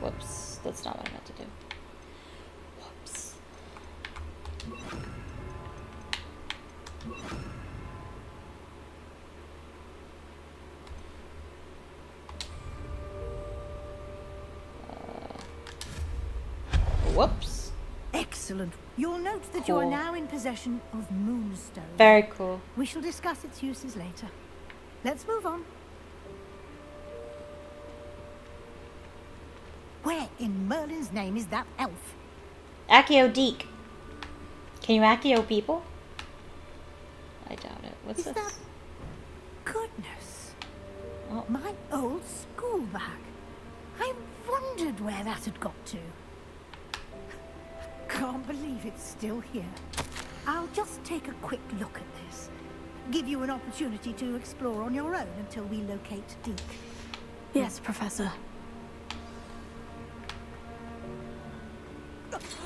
Speaker 1: Whoops. That's not what I meant to do. Whoops. whoops.
Speaker 6: Excellent. You'll note that you are
Speaker 1: Cool.
Speaker 6: now in possession of Moonstone.
Speaker 1: Very cool.
Speaker 6: We shall discuss its uses later. Let's move on. Where in Merlin's name is that elf?
Speaker 1: Accio Deek. Can you Accio people? I doubt it. What's
Speaker 6: Is
Speaker 1: this?
Speaker 6: that... Goodness.
Speaker 1: Oh.
Speaker 6: My old school bag. I wondered where that had got to. Can't believe it's still here. I'll just take a quick look at this. Give you an opportunity to explore on your own until we locate Deke.
Speaker 5: Yes, Professor.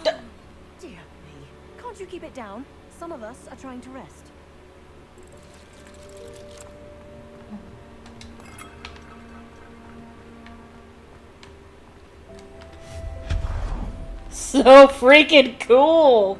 Speaker 7: Dear me. Can't you keep it down? Some of us are trying to rest.
Speaker 1: So freaking cool.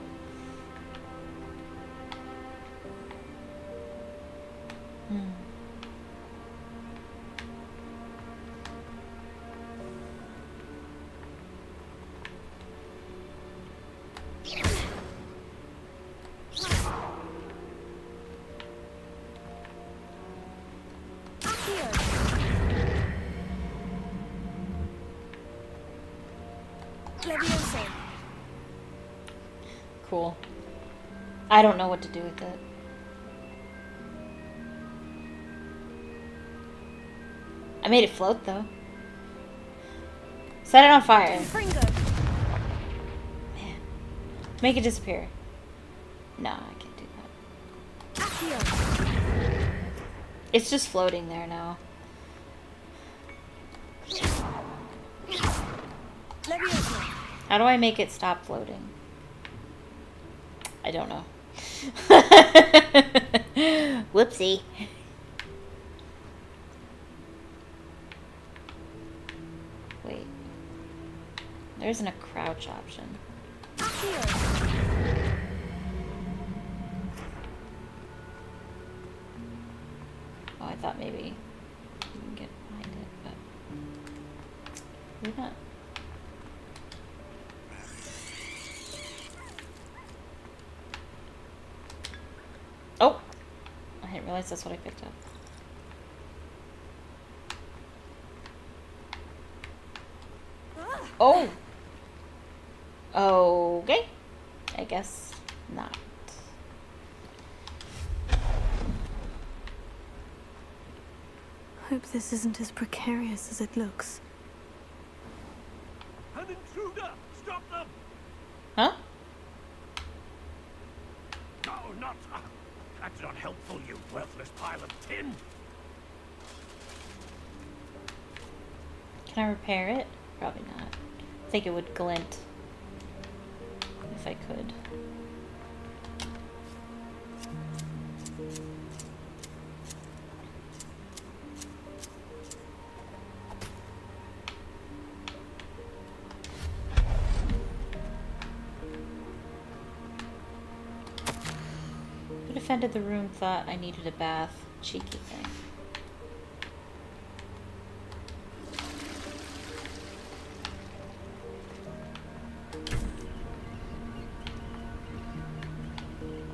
Speaker 7: Leviosa.
Speaker 1: Cool. I don't know what to do with it. I made it float though. Set it on fire.
Speaker 7: Fringo.
Speaker 1: Man. Make it disappear. No, I can't do that.
Speaker 7: Accio.
Speaker 1: It's just floating there now.
Speaker 7: Leviosa.
Speaker 1: How do I make it stop floating? I don't know. Whoopsie. Wait. There isn't a crouch option.
Speaker 7: Accio.
Speaker 1: Oh, I thought maybe you can get behind it, but maybe not. Oh! I didn't realize that's what I picked up. Oh! Okay. I guess not.
Speaker 5: Hope this isn't as precarious as it looks.
Speaker 3: An intruder! Stop them!
Speaker 1: Huh?
Speaker 3: No, not... that's not helpful, you worthless pile of tin!
Speaker 1: Can I repair it? Probably not. I think it would glint. If I could. Who defended the room thought I needed a bath? Cheeky thing.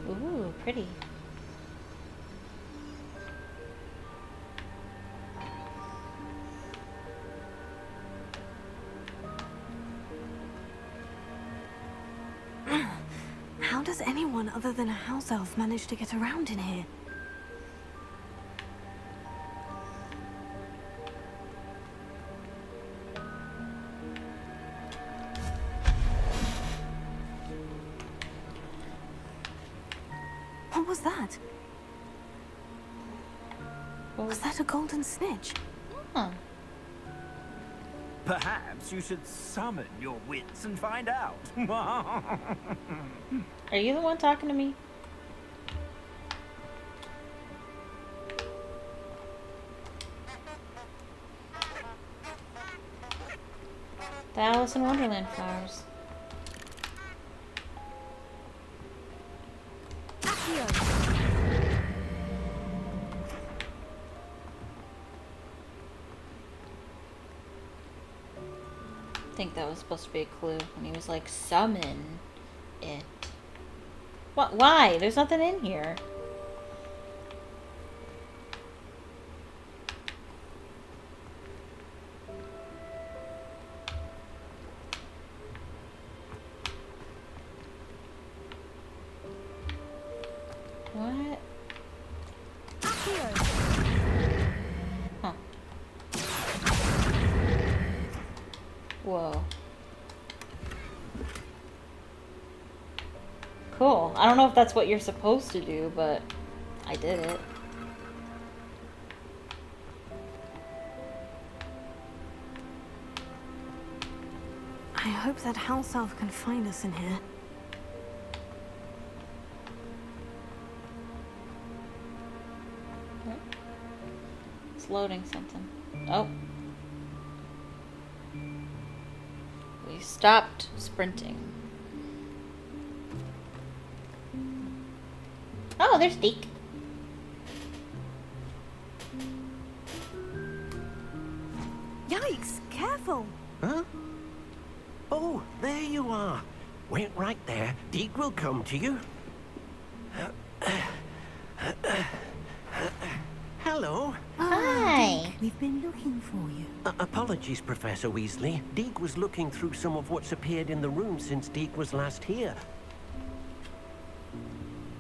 Speaker 1: Ooh, pretty.
Speaker 5: How does anyone other than a house elf manage to get around in here? What was that?
Speaker 1: What
Speaker 5: Was that a golden snitch?
Speaker 1: Huh.
Speaker 8: Perhaps you should summon your wits and find out.
Speaker 1: Are you the one talking to me? The Alice in Wonderland flowers. think that was supposed to be a clue when he was like, summon it. What? Why? There's nothing in here. What? Huh. Whoa. Cool. I don't know if that's what you're supposed to do, but I did it.
Speaker 5: I hope that house elf can find us in here.
Speaker 1: It's loading something. Oh. We stopped sprinting. Oh, there's Deke.
Speaker 5: Yikes! Careful!
Speaker 9: Huh? Oh, there you are. Wait right there. Deke will come to you. Hello.
Speaker 1: Hi.
Speaker 6: We've been looking for you.
Speaker 9: Apologies, Professor Weasley. Deke was looking through some of what's appeared in the room since Deke was last here.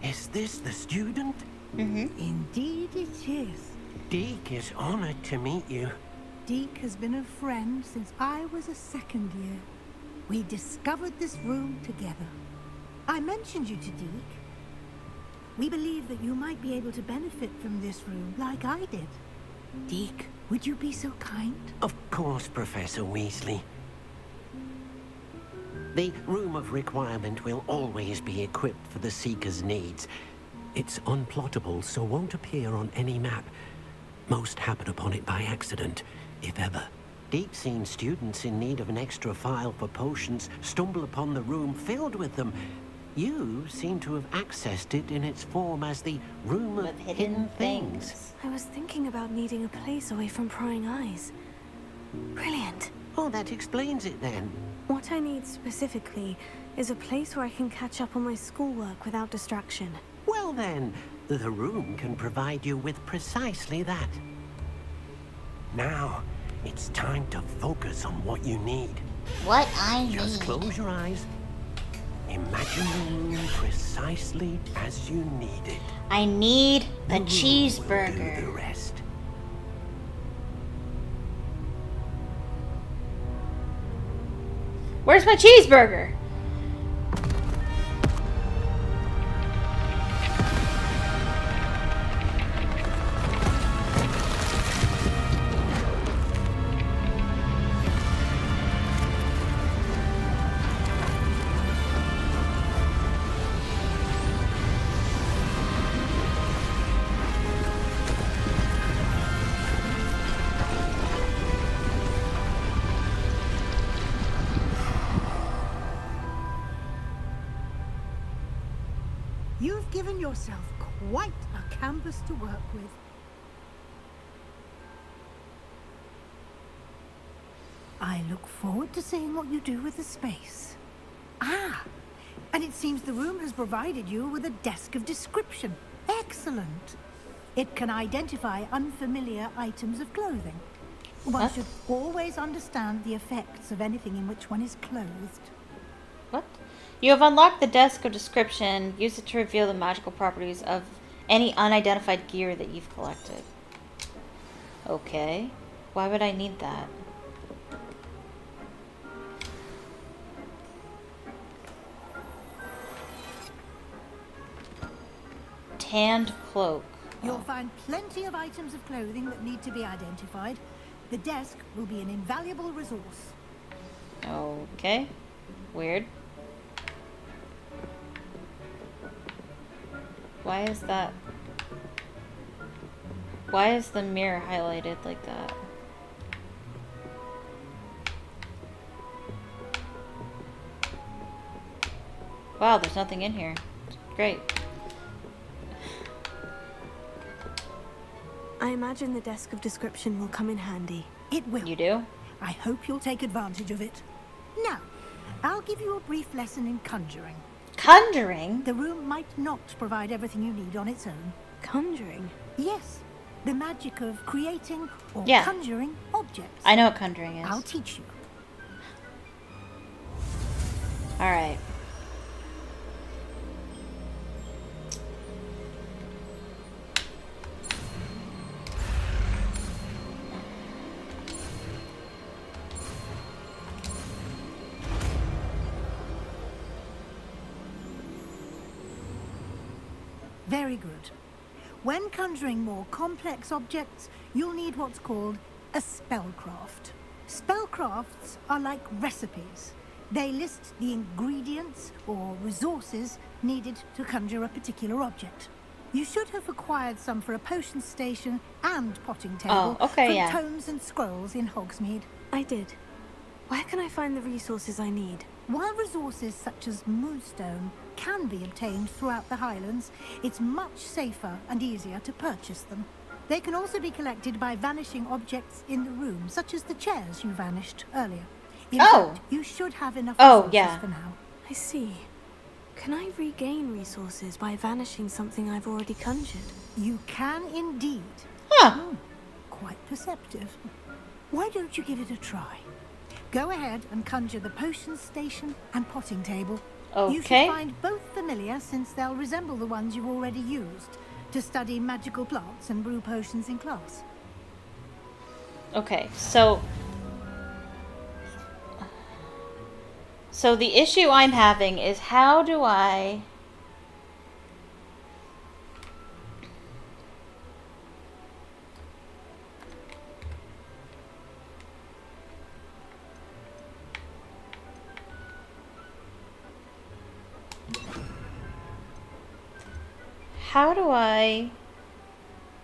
Speaker 9: Is this the student?
Speaker 6: Indeed it is.
Speaker 9: Deke is honored to meet you.
Speaker 6: Deke has been a friend since I was a second year. We discovered this room together. I mentioned you to Deke. We believe that you might be able to benefit from this room like I did. Deke, would you be so kind?
Speaker 9: Of course, Professor Weasley. The Room of Requirement will always be equipped for the Seeker's needs. It's unplottable, so won't appear on any map. Most happen upon it by accident, if ever. Deke's seen students in need of an extra file for potions stumble upon the room filled with them. You seem to have accessed it in its form as the Room of Hidden Things.
Speaker 5: I was thinking about needing a place away from prying eyes. Brilliant.
Speaker 9: Oh, that explains it then.
Speaker 5: What I need specifically is a place where I can catch up on my schoolwork without distraction.
Speaker 9: Well then, the room can provide you with precisely that. Now, it's time to focus on what you need.
Speaker 1: What I
Speaker 9: Just
Speaker 1: need.
Speaker 9: close your eyes. Imagine the room precisely as you need it.
Speaker 1: I need a
Speaker 9: The room will do the
Speaker 1: cheeseburger.
Speaker 9: rest.
Speaker 1: Where's my cheeseburger?
Speaker 6: You've given yourself quite a canvas to work with. I look forward to seeing what you do with the space. Ah, and it seems the room has provided you with a desk of description. Excellent. It can identify unfamiliar items of clothing. One
Speaker 1: What?
Speaker 6: should always understand the effects of anything in which one is clothed.
Speaker 1: What? You have unlocked the desk of description. Use it to reveal the magical properties of any unidentified gear that you've collected. Okay. Why would I need that? Tanned cloak.
Speaker 6: You'll find plenty of items of clothing that need to be identified. The desk will be an invaluable resource.
Speaker 1: Okay. Weird. Why is that? Why is the mirror highlighted like that? Wow, there's nothing in here. Great.
Speaker 5: I imagine the desk of description will come in handy.
Speaker 6: It will.
Speaker 1: You do?
Speaker 6: I hope you'll take advantage of it. Now, I'll give you a brief lesson in conjuring.
Speaker 1: Conjuring?
Speaker 6: The room might not provide everything you need on its own.
Speaker 5: Conjuring?
Speaker 6: Yes, the magic of creating or
Speaker 1: Yeah.
Speaker 6: conjuring objects.
Speaker 1: I know what conjuring is.
Speaker 6: I'll teach you.
Speaker 1: Alright.
Speaker 6: Very good. When conjuring more complex objects, you'll need what's called a spellcraft. Spellcrafts are like recipes. They list the ingredients or resources needed to conjure a particular object. You should have acquired some for a potion station and potting table
Speaker 1: okay,
Speaker 6: from
Speaker 1: yeah.
Speaker 6: tomes and scrolls in Hogsmeade.
Speaker 5: I did. Where can I find the resources I need?
Speaker 6: While resources such as moonstone can be obtained throughout the Highlands, it's much safer and easier to purchase them. They can also be collected by vanishing objects in the room, such as the chairs you vanished earlier. In fact, you should have enough resources for now.
Speaker 5: I see. Can I regain resources by vanishing something I've already conjured?
Speaker 6: You can indeed.
Speaker 1: Huh.
Speaker 6: Quite perceptive. Why don't you give it a try? Go ahead and conjure the potion station and potting table. You should
Speaker 1: Okay.
Speaker 6: find both familiar, since they'll resemble the ones you've already used to study magical plants and brew potions in class.
Speaker 1: Okay, so the issue I'm having is how do I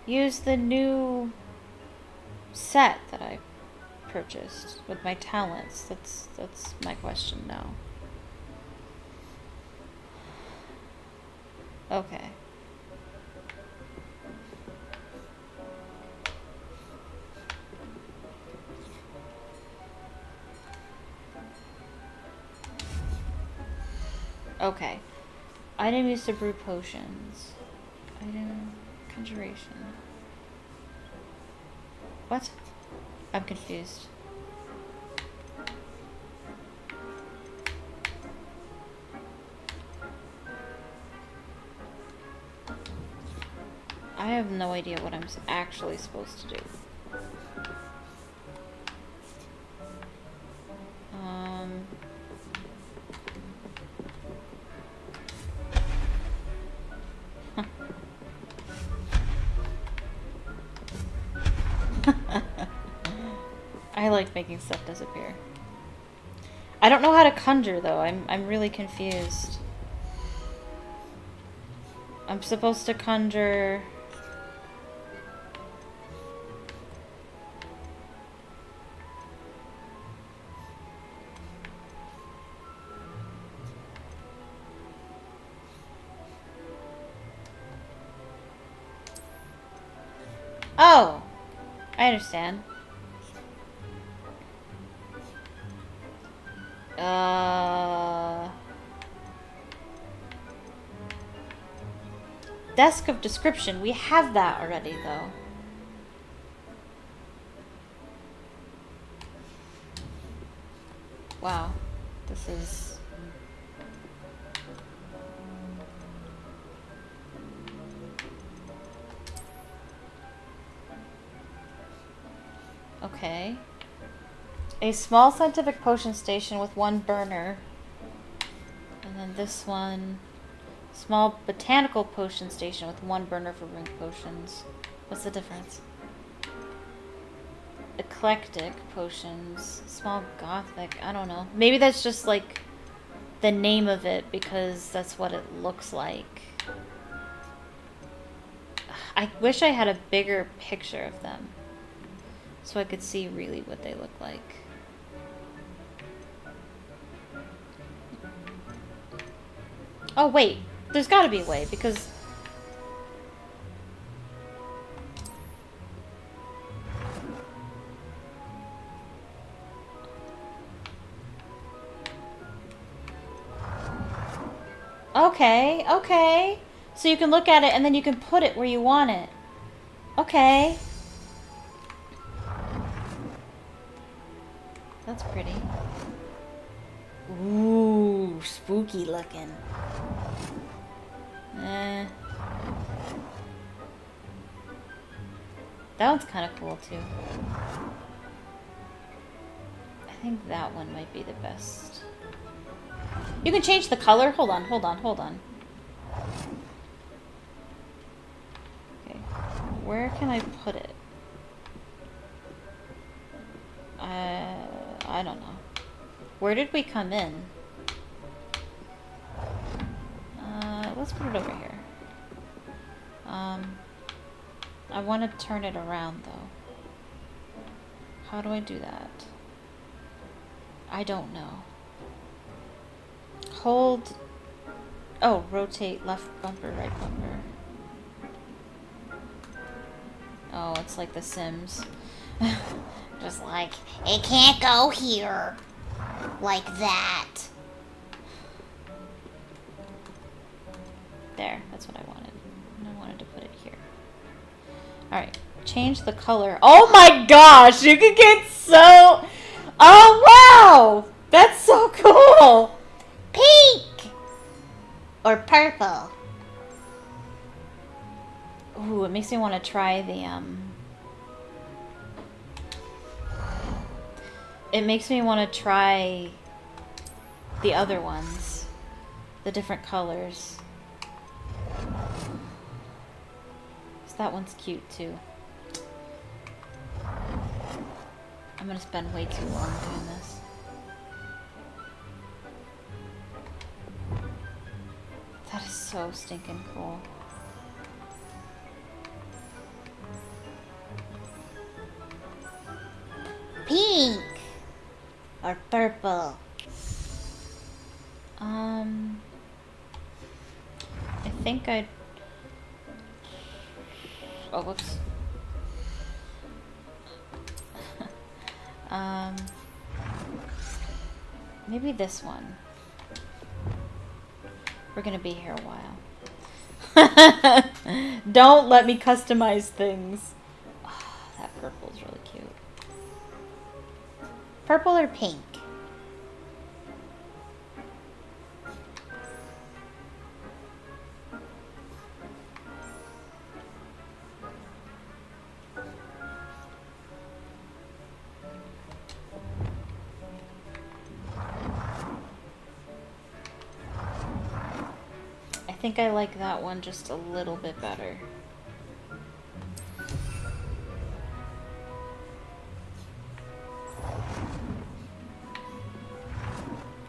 Speaker 1: use the new set that I purchased with my talents? That's my question now. Okay. Okay. Item used to brew potions. Item conjuration. What? I'm confused. I have no idea what I'm actually supposed to do. I like making stuff disappear. I don't know how to conjure though. I'm really confused. I'm supposed to conjure. Oh, I understand. Desk of description. We have that already, though. Wow. This is... Okay. A small scientific potion station with one burner. And then this one. Small botanical potion station with one burner for brewing potions. What's the difference? Eclectic potions. Small gothic. I don't know. Maybe that's just like the name of it because that's what it looks like. I wish I had a bigger picture of them so I could see really what they look like. Oh wait, there's gotta be a way because... Okay, okay. So you can look at it and then you can put it where you want it. Okay. That's pretty. Ooh, spooky looking. Eh. That one's kind of cool too. I think that one might be the best. You can change the color. Hold on, hold on, hold on. Okay. Where can I put it? I don't know. Where did we come in? Let's put it over here. I want to turn it around though. How do I do that? I don't know. Hold. Oh, rotate left bumper, right bumper. Oh, it's like The Sims.
Speaker 2: Just like, it can't go here. Like that.
Speaker 1: There, that's what I wanted. And I wanted to put it here. Alright, change the color. Oh my gosh, you can get so... Oh wow! That's so cool!
Speaker 2: Pink! Or purple.
Speaker 1: Ooh, it makes me want to try the, It makes me want to try the other ones. The different colors. That one's cute too. I'm gonna spend way too long doing this. That is so stinking cool.
Speaker 2: Pink! Or purple.
Speaker 1: I think I'd... Oh, whoops. Maybe this one. We're gonna be here a while. Don't let me customize things. Oh, that purple's really cute.
Speaker 2: Purple or pink?
Speaker 1: I think I like that one just a little bit better.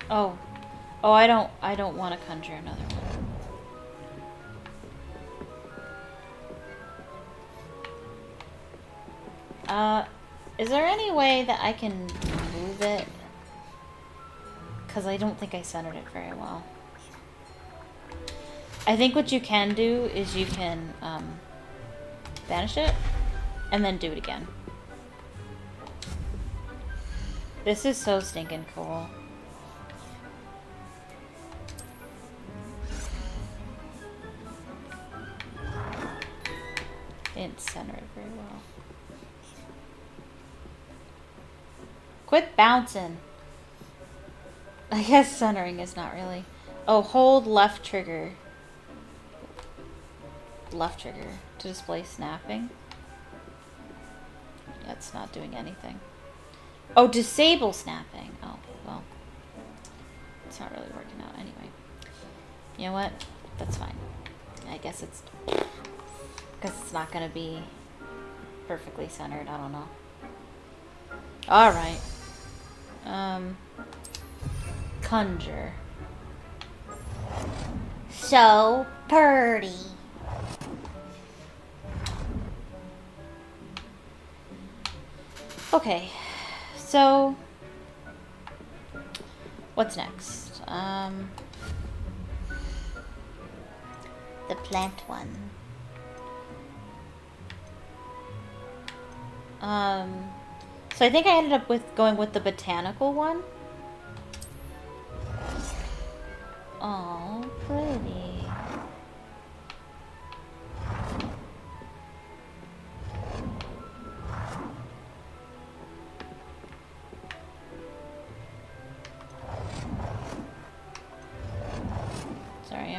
Speaker 1: Oh. Oh, I don't want to conjure another one. Is there any way that I can move it? Because I don't think I centered it very well. I think what you can do is you can banish it and then do it again. This is so stinking cool. Didn't center it very well. Quit bouncing. I guess centering is not really. Oh, hold left trigger. Left trigger to display snapping. That's not doing anything. Oh, disable snapping. Oh, well. It's not really working out anyway. You know what? That's fine. I guess it's... because it's not going to be perfectly centered. I don't know. Alright. Conjure.
Speaker 2: So pretty.
Speaker 1: Okay. So... what's next?
Speaker 2: The plant one.
Speaker 1: So I think I ended up going with the botanical one. Oh, pretty.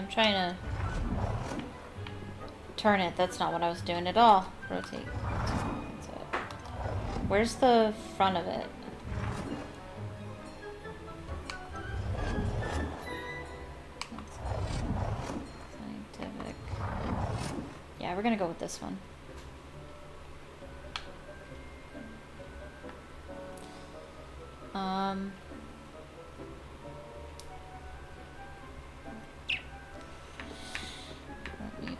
Speaker 1: I'm trying to turn it. That's not what I was doing at all. Rotate. That's it. Where's the front of it? Scientific. Yeah, we're gonna go with this one. Let me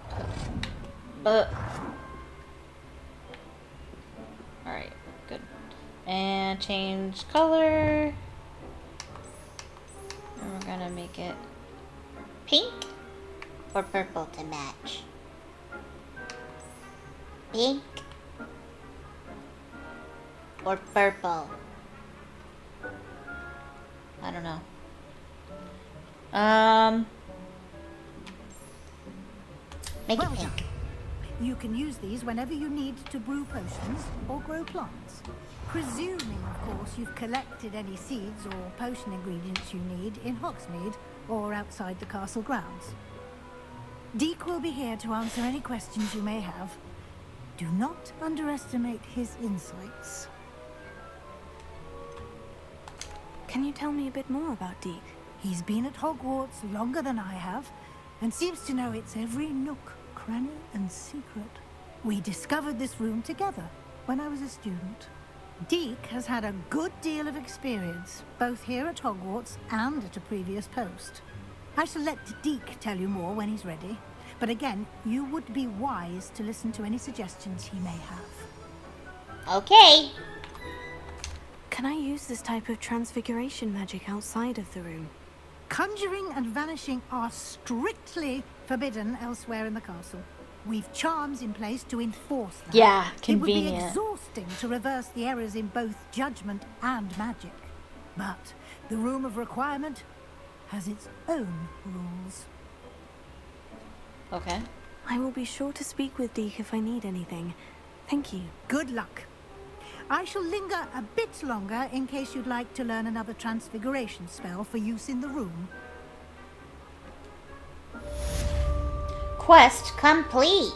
Speaker 1: put. Alright, good. And change color. And we're gonna make it pink or purple to match. Pink or purple. I don't know. Make it pink.
Speaker 6: You can use these whenever you need to brew potions or grow plants. Presuming, of course, you've collected any seeds or potion ingredients you need in Hogsmeade or outside the castle grounds. Deek will be here to answer any questions you may have. Do not underestimate his insights.
Speaker 5: Can you tell me a bit more about Deek?
Speaker 6: He's been at Hogwarts longer than I have, and seems to know its every nook, cranny, and secret. We discovered this room together when I was a student. Deek has had a good deal of experience, both here at Hogwarts and at a previous post. I shall let Deek tell you more when he's ready, but again, you would be wise to listen to any suggestions he may have.
Speaker 1: Okay.
Speaker 5: Can I use this type of transfiguration magic outside of the room?
Speaker 6: Conjuring and vanishing are strictly forbidden elsewhere in the castle. We've charms in place to enforce that.
Speaker 1: Yeah,
Speaker 6: It would be
Speaker 1: convenient.
Speaker 6: exhausting to reverse the errors in both judgment and magic. But the Room of Requirement has its own rules.
Speaker 1: Okay.
Speaker 5: I will be sure to speak with Deek if I need anything. Thank you.
Speaker 6: Good luck. I shall linger a bit longer in case you'd like to learn another transfiguration spell for use in the room.
Speaker 1: Quest complete.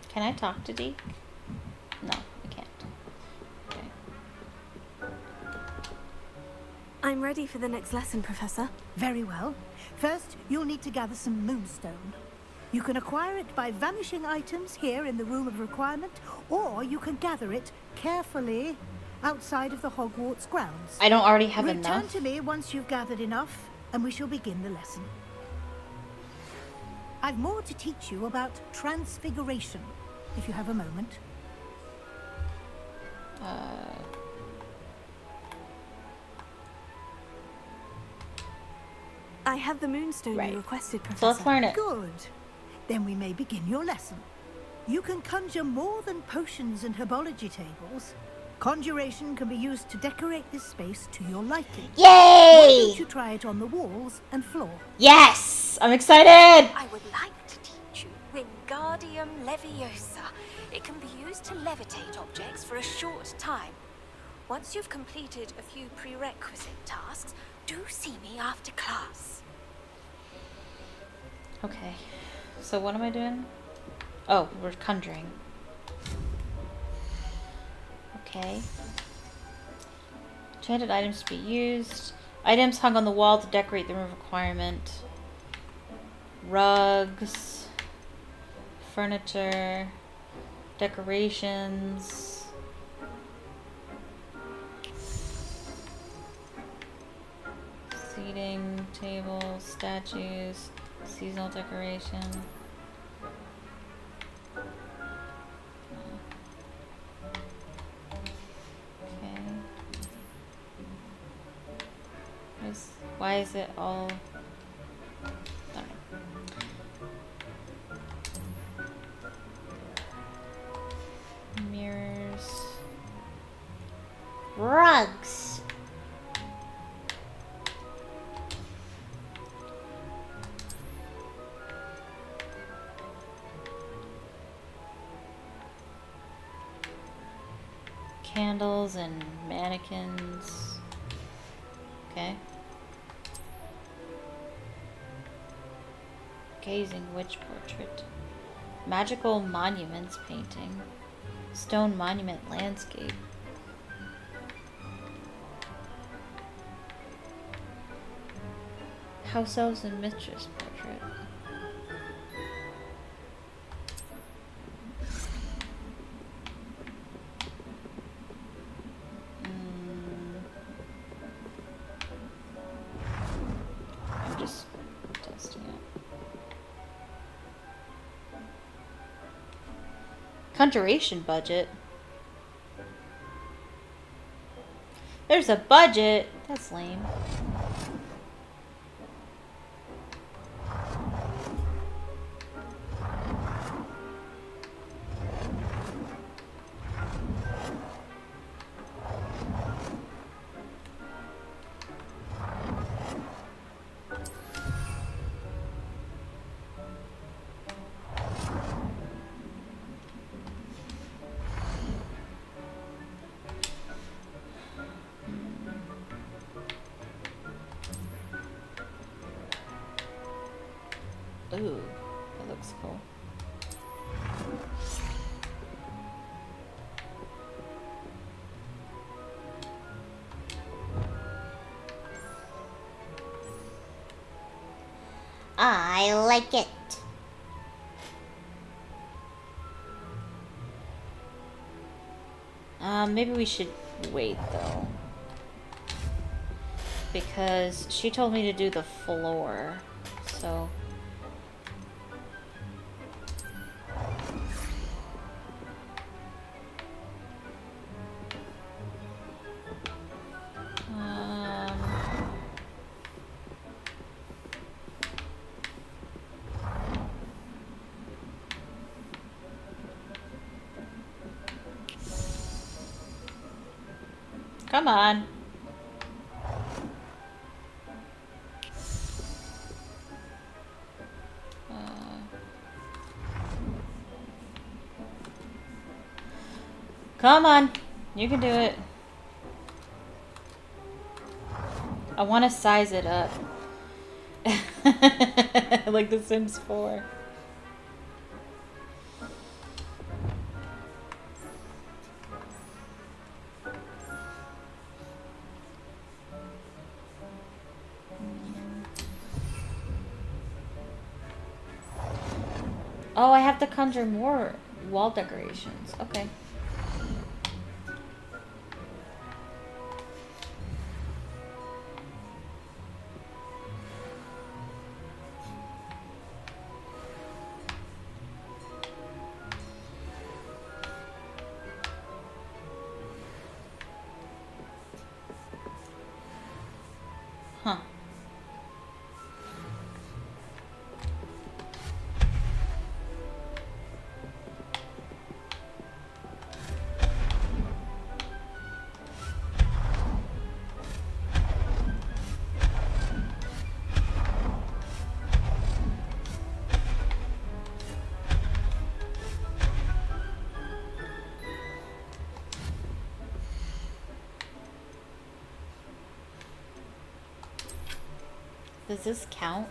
Speaker 1: Can I talk to Deke? No, I can't. Okay.
Speaker 5: I'm ready for the next lesson, Professor.
Speaker 6: Very well. First, you'll need to gather some moonstone. You can acquire it by vanishing items here in the Room of Requirement, or you can gather it carefully outside of the Hogwarts grounds.
Speaker 1: I don't already have
Speaker 6: Return
Speaker 1: enough.
Speaker 6: to me once you've gathered enough, and we shall begin the lesson. I've more to teach you about transfiguration, if you have a moment.
Speaker 5: I have the moonstone
Speaker 1: Right.
Speaker 5: you requested, Professor.
Speaker 1: So let's learn it.
Speaker 6: Good. Then we may begin your lesson. You can conjure more than potions and herbology tables. Conjuration can be used to decorate this space to your liking. Why
Speaker 1: Yay!
Speaker 6: don't you try it on the walls and floor?
Speaker 1: Yes! I'm excited!
Speaker 10: I would like to teach you Wingardium Leviosa. It can be used to levitate objects for a short time. Once you've completed a few prerequisite tasks, do see me after class.
Speaker 1: Okay. So what am I doing? Oh, we're conjuring. Okay. Enchanted items to be used. Items hung on the wall to decorate the room requirement. Rugs. Furniture. Decorations. Seating, tables, statues, seasonal decoration. Okay. Why is it all... I don't know. Mirrors. Rugs. Candles and mannequins. Okay. Gazing witch portrait. Magical monuments painting. Stone monument landscape. House elves and mistress portrait. I'm just testing it. Conjuration budget. There's a budget. That's lame. Ooh, that looks cool.
Speaker 2: I like it.
Speaker 1: Maybe we should wait though. Because she told me to do the floor. So come on. Come on. You can do it. I want to size it up. Like The Sims 4. Oh, I have to conjure more wall decorations. Okay. Huh. Does this count?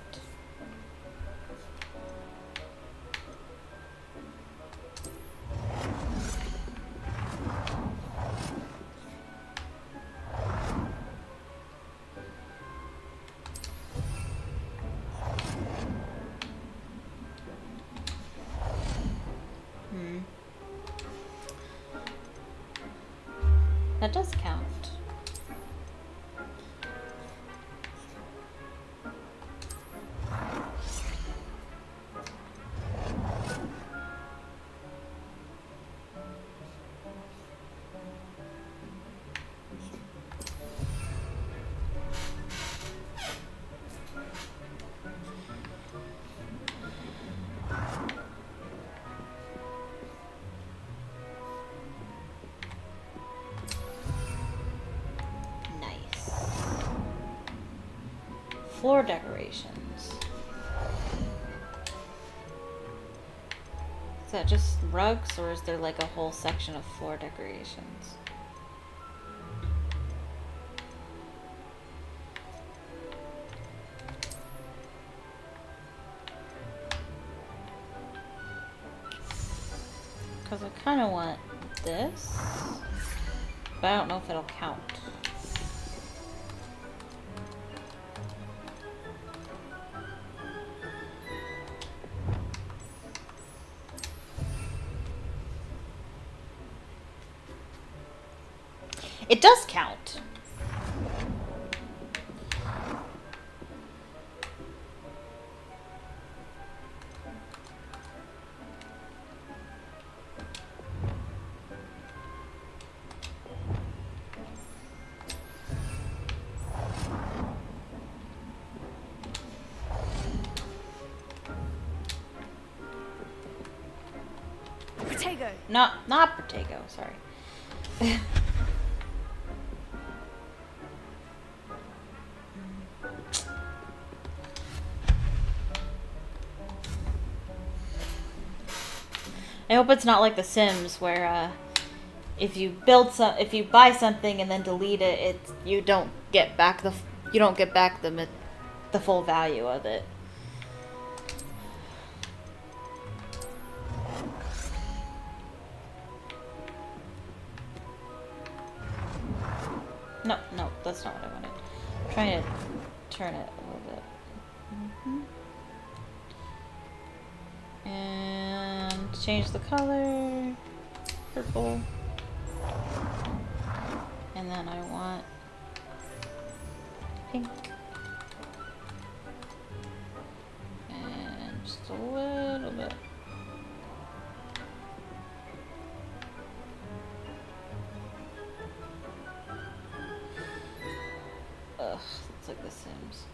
Speaker 1: That does count. Floor decorations. Is that just rugs, or is there like a whole section of floor decorations? Because I kind of want this, but I don't know if it'll count. It does count.
Speaker 5: Protego.
Speaker 1: Not Protego, sorry. I hope it's not like The Sims where if you buy something and then delete it, you don't get back the full value of it. No, that's not what I wanted. I'm trying to turn it a little bit. And change the color, purple. And then I want pink. And just a little bit. Ugh, it's like The Sims.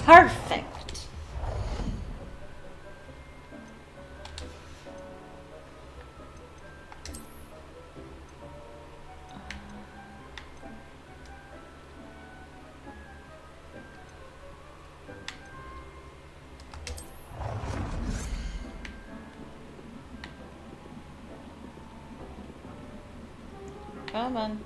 Speaker 1: Perfect. Come on.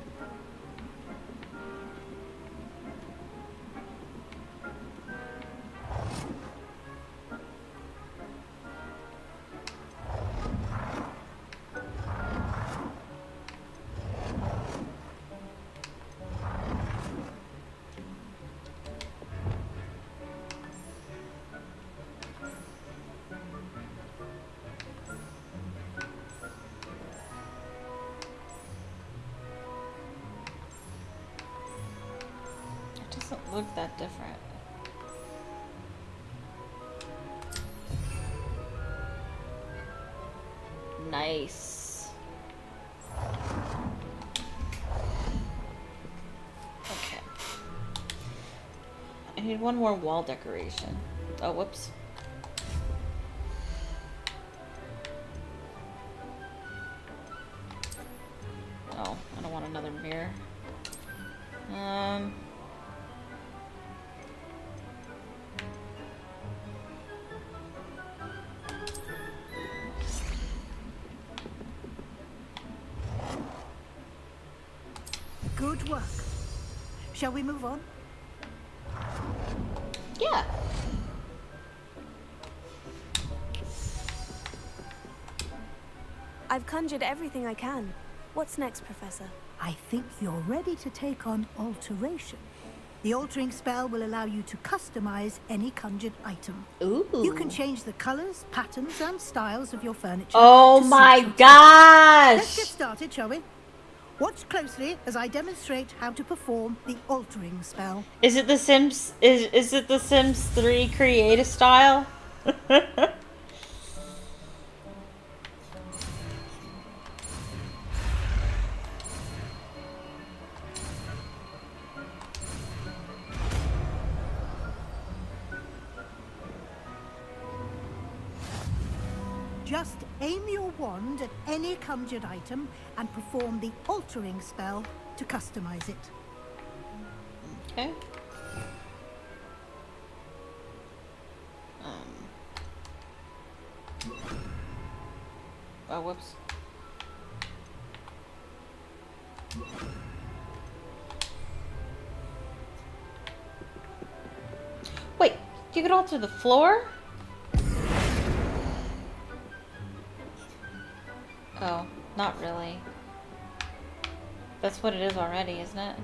Speaker 1: Doesn't look that different. Nice. Okay. I need one more wall decoration. Oh, whoops. Oh, I don't want another mirror.
Speaker 6: Good work. Shall we move on?
Speaker 1: Yeah.
Speaker 5: I've conjured everything I can. What's next, Professor?
Speaker 6: I think you're ready to take on alteration. The altering spell will allow you to customize any conjured item.
Speaker 1: Ooh.
Speaker 6: You can change the colors, patterns, and styles of your furniture.
Speaker 1: Oh
Speaker 6: to
Speaker 1: my
Speaker 6: suit your
Speaker 1: gosh!
Speaker 6: Let's get started, shall we? Watch closely as I demonstrate how to perform the altering spell.
Speaker 1: Is it The Sims? Is it The Sims 3 creative style?
Speaker 6: Just aim your wand at any conjured item and perform the altering spell to customize it.
Speaker 1: Okay. Oh, whoops. Wait, you could alter the floor? Oh, not really. That's what it is already, isn't it?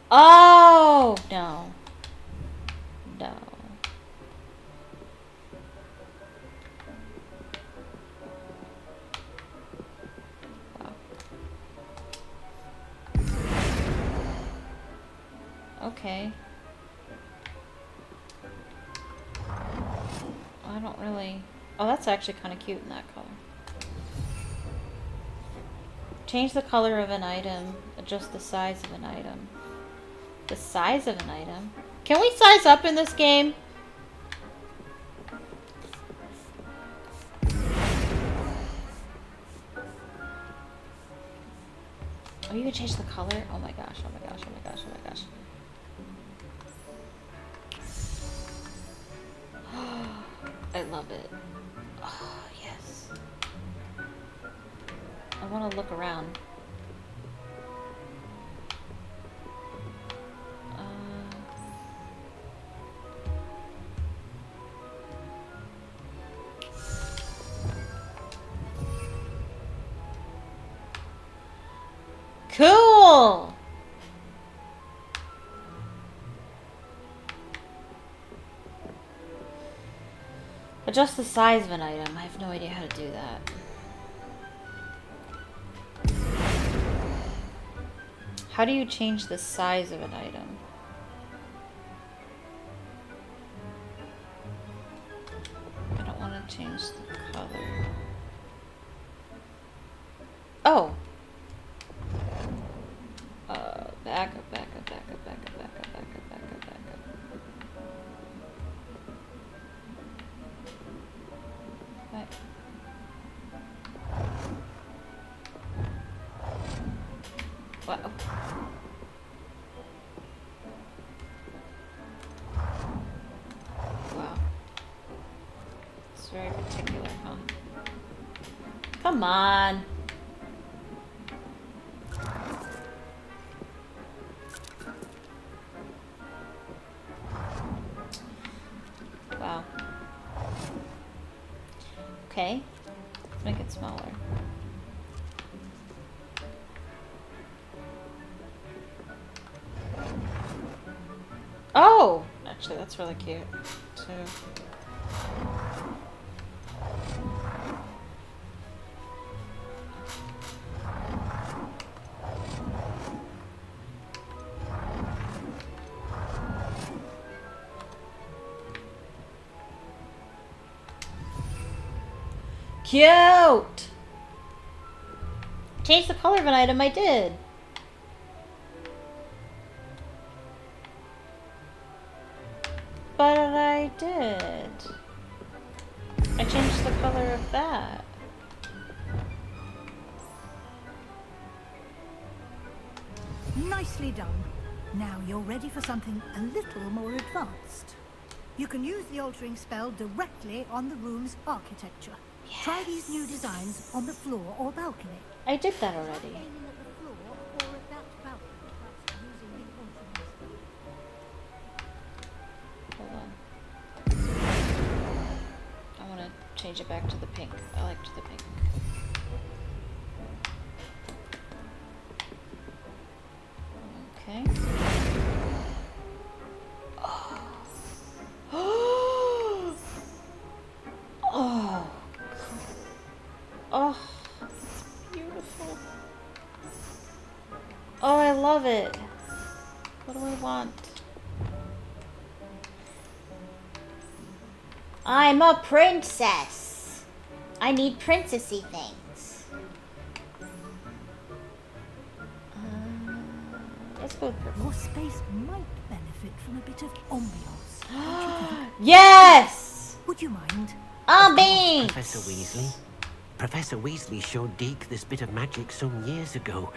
Speaker 1: Oh! No. No. Wow. Okay. I don't really... Oh, that's actually kind of cute in that color. Change the color of an item. Adjust the size of an item. The size of an item? Can we size up in this game? Oh, you can change the color? Oh my gosh, oh my gosh, oh my gosh, oh my gosh. I love it. Oh, yes. I want to look around. Cool! Adjust the size of an item. I have no idea how to do that. How do you change the size of an item? I don't want to change the color. Oh! Back up, back up, back up, back up, back up, back up, back up, back up. What? What? Wow. It's very particular, huh? Come on. Wow. Okay. Let's make it smaller. Oh! Actually, that's really cute, too. Cute! Change the color of an item, I did. But I did. I changed the color of that.
Speaker 6: Nicely done. Now you're ready for something a little more advanced. You can use the altering spell directly on the room's architecture. Yes. Try these new designs on the floor or balcony.
Speaker 1: I did that already. Hold on. I want to change it back to the pink. I liked the pink. Okay. Oh. Oh. Oh. It's beautiful. Oh, I love it. What do I want? I'm a princess. I need princessy things. Let's go with purple.
Speaker 6: Your space might benefit from a bit of ambiance.
Speaker 1: Yes!
Speaker 6: Would you mind?
Speaker 1: Ambiance!
Speaker 9: Professor Weasley. Professor Weasley showed Deke this bit of magic some years ago.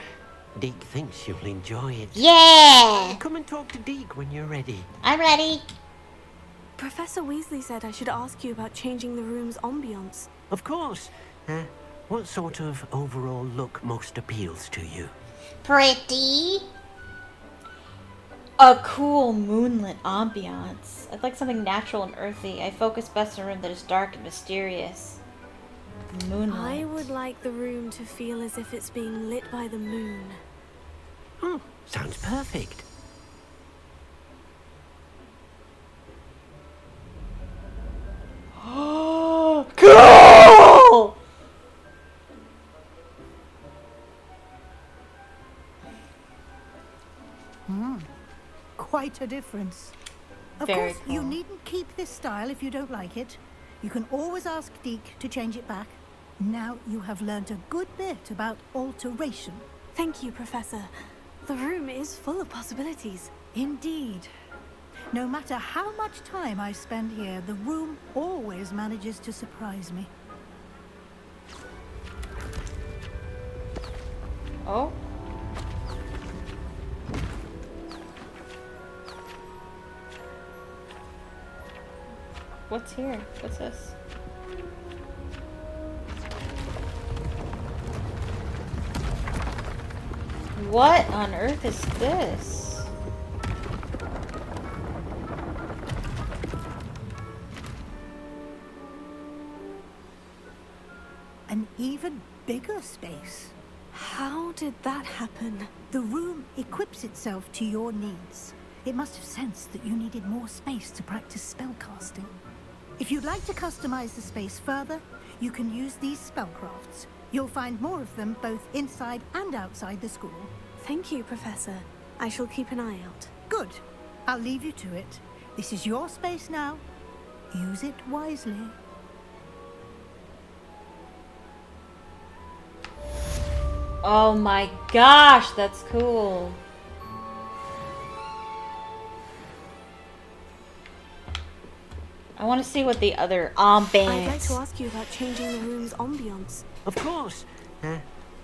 Speaker 9: Deke thinks you'll enjoy it.
Speaker 1: Yeah!
Speaker 9: Come and talk to Deke when you're ready.
Speaker 1: I'm ready.
Speaker 5: Professor Weasley said I should ask you about changing the room's ambiance.
Speaker 9: Of course. What sort of overall look most appeals to you?
Speaker 1: Pretty. A cool moonlit ambiance. I'd like something natural and earthy. I focus best in a room that is dark and mysterious. Moonlight.
Speaker 5: I would like the room to feel as if it's being lit by the moon.
Speaker 9: Sounds perfect.
Speaker 1: Cool!
Speaker 6: Quite a difference. Of
Speaker 1: Very
Speaker 6: course, you
Speaker 1: cool.
Speaker 6: needn't keep this style if you don't like it. You can always ask Deke to change it back. Now you have learned a good bit about alteration.
Speaker 5: Thank you, Professor. The room is full of possibilities.
Speaker 6: Indeed. No matter how much time I spend here, the room always manages to surprise me.
Speaker 1: Oh. What's here? What's this? What on earth is this?
Speaker 6: An even bigger space.
Speaker 5: How did that happen?
Speaker 6: The room equips itself to your needs. It must have sensed that you needed more space to practice spellcasting. If you'd like to customize the space further, you can use these spellcrafts. You'll find more of them both inside and outside the school.
Speaker 5: Thank you, Professor. I shall keep an eye out.
Speaker 6: Good. I'll leave you to it. This is your space now. Use it wisely.
Speaker 1: Oh my gosh, that's cool. I want to see what the other ambience.
Speaker 5: I'd like to ask you about changing the room's ambiance.
Speaker 9: Of course.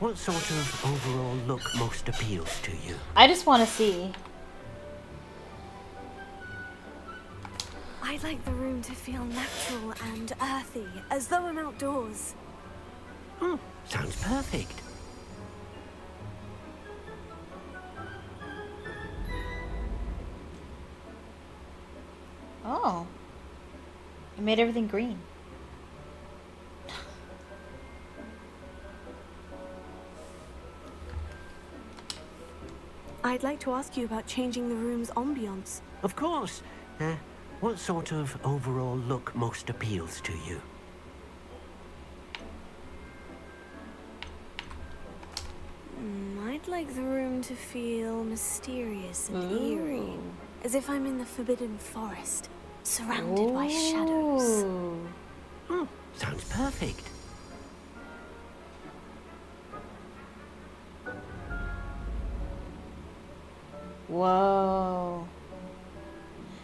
Speaker 9: What sort of overall look most appeals to you?
Speaker 1: I just want to see.
Speaker 5: I'd like the room to feel natural and earthy, as though I'm outdoors.
Speaker 9: Sounds perfect.
Speaker 1: Oh. You made everything green.
Speaker 5: I'd like to ask you about changing the room's ambiance.
Speaker 9: Of course. What sort of overall look most appeals to you?
Speaker 5: I'd like the room to feel mysterious and eerie, as if I'm in the Forbidden Forest, surrounded by shadows.
Speaker 9: Sounds perfect.
Speaker 1: Whoa.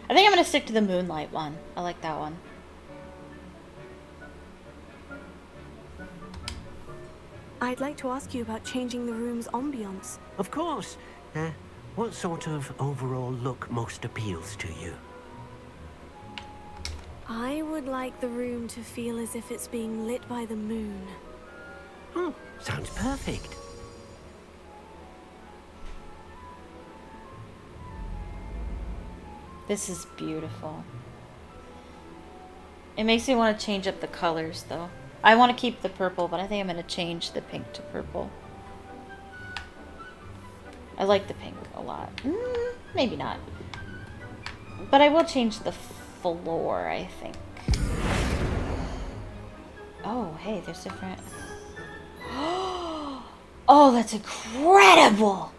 Speaker 1: I think I'm going to stick to the moonlight one. I like that one.
Speaker 5: I'd like to ask you about changing the room's ambiance.
Speaker 9: Of course. What sort of overall look most appeals to you?
Speaker 5: I would like the room to feel as if it's being lit by the moon.
Speaker 9: Sounds perfect.
Speaker 1: This is beautiful. It makes me want to change up the colors, though. I want to keep the purple, but I think I'm going to change the pink to purple. I like the pink a lot. Maybe not. But I will change the floor, I think. Oh, hey, there's different... Oh, that's incredible!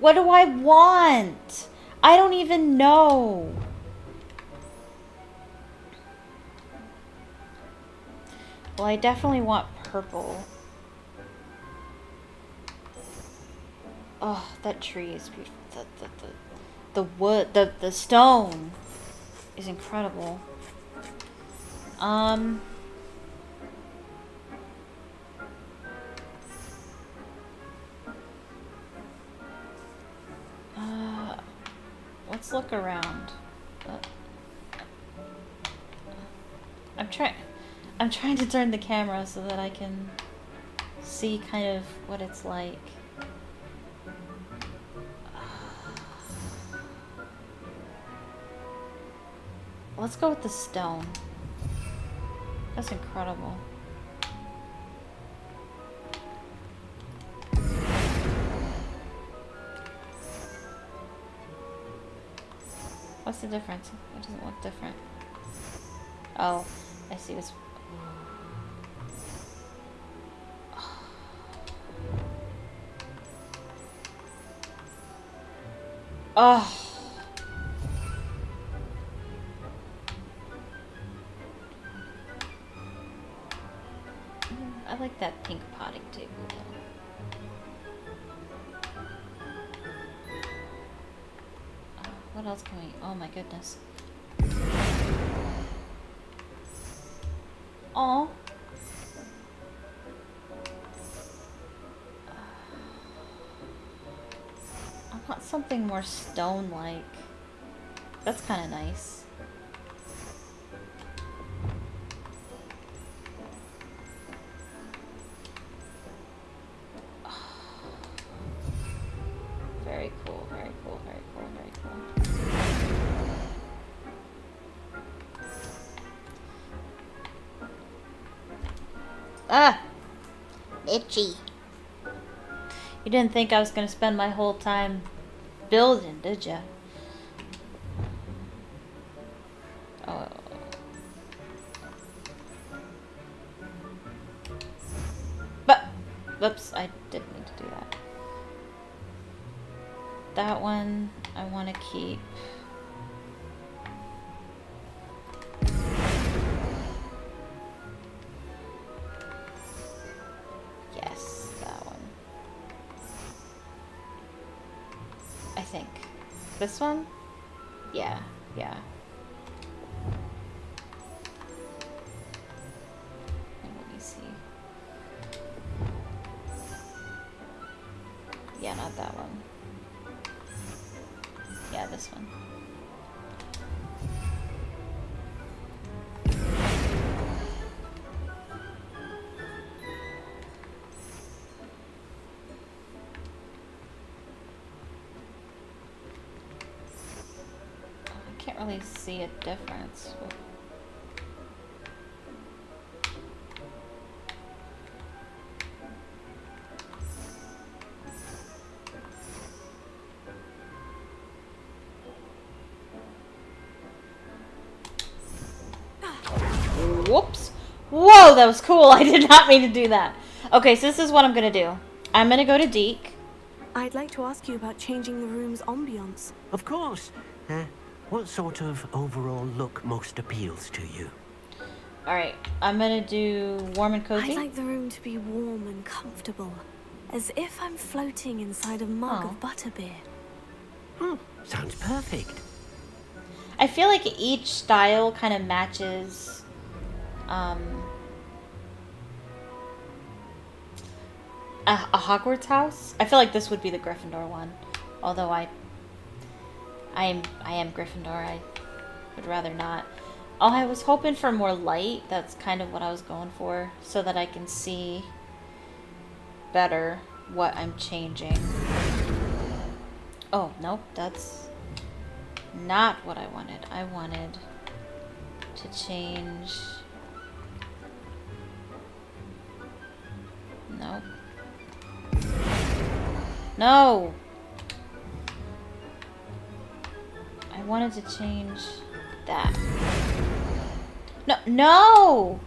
Speaker 1: What do I want? I don't even know. Well, I definitely want purple. Oh, that tree is beautiful. The wood, the stone is incredible. Let's look around. I'm trying to turn the camera so that I can see kind of what it's like. Let's go with the stone. That's incredible. What's the difference? It doesn't look different. Oh, I see what's... Oh. I like that pink potting table though. What else can we... Oh my goodness. Oh. I want something more stone-like. That's kind of nice. Very cool, very cool, very cool, very cool. Ah! Itchy. You didn't think I was gonna spend my whole time building, did ya? Oh. But, whoops, I didn't mean to do that. That one I want to keep. Yes, that one. I think. This one? Yeah, yeah. And let me see. Yeah, not that one. Yeah, this one. I can't really see a difference. Whoops. Whoa, that was cool. I did not mean to do that. Okay, so this is what I'm going to do. I'm going to go to Deke.
Speaker 5: I'd like to ask you about changing the room's ambiance.
Speaker 9: Of course. What sort of overall look most appeals to you?
Speaker 1: Alright, I'm going to do warm and cozy.
Speaker 5: I'd like the room to be warm and comfortable, as if I'm floating inside a mug of butterbeer.
Speaker 9: Sounds perfect.
Speaker 1: I feel like each style kind of matches a Hogwarts house. I feel like this would be the Gryffindor one, although I am Gryffindor. I would rather not. Oh, I was hoping for more light. That's kind of what I was going for, so that I can see better what I'm changing. Oh, nope, that's not what I wanted. I wanted to change... Nope. No! I wanted to change that. No, no!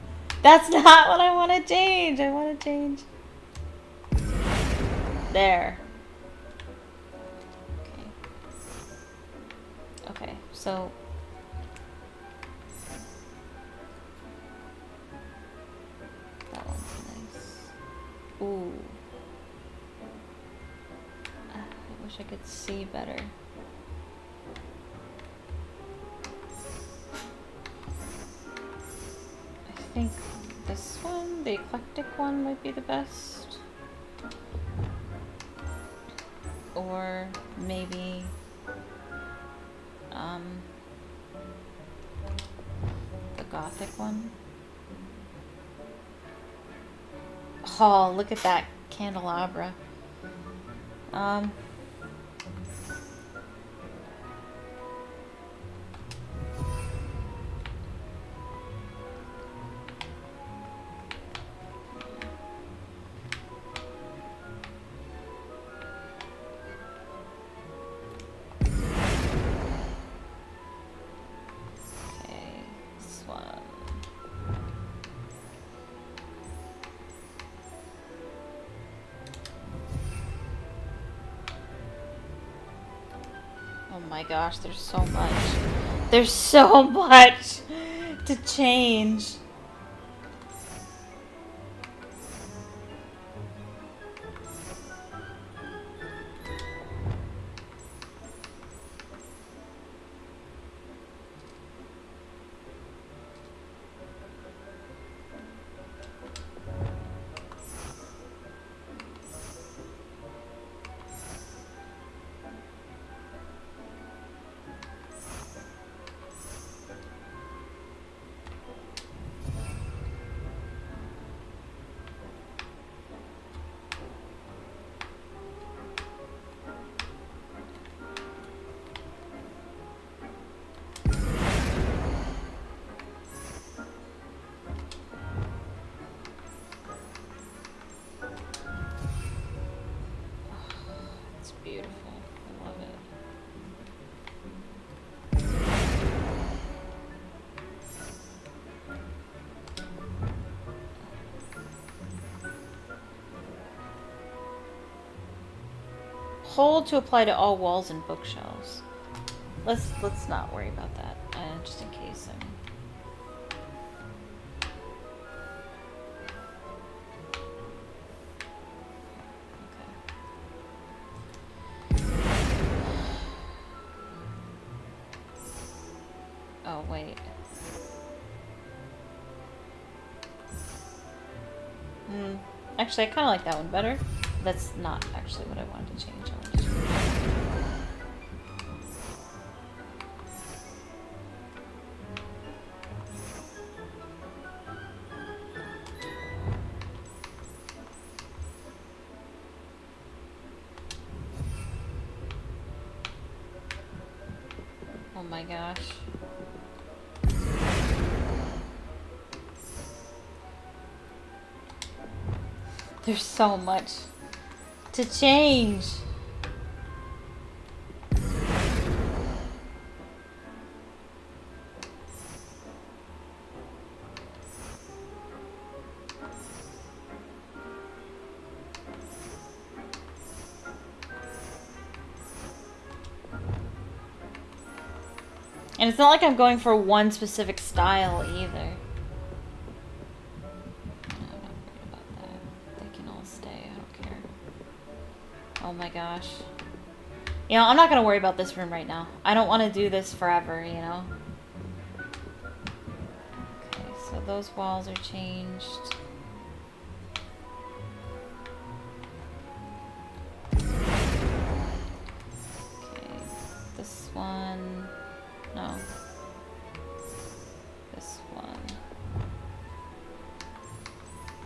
Speaker 1: That's not what I want to change. I want to change... There. Okay, so that one's nice. Ooh. I wish I could see better. I think this one, the eclectic one, might be the best. Or maybe the gothic one. Oh, Oh, look at that candelabra. Okay, this one. Oh my gosh, there's so much. There's so much to change. It's beautiful. I love it. Hold to apply to all walls and bookshelves. Let's not worry about that. Just in case. I mean. Oh, wait. Actually, I kind of like that one better. That's not actually what I wanted to change. I wanted to change. Oh my gosh. There's so much to change. And it's not like I'm going for one specific style either. Oh my gosh. You know, I'm not going to worry about this room right now. I don't want to do this forever, you know? Okay, so those walls are changed. Okay, this one... No. This one.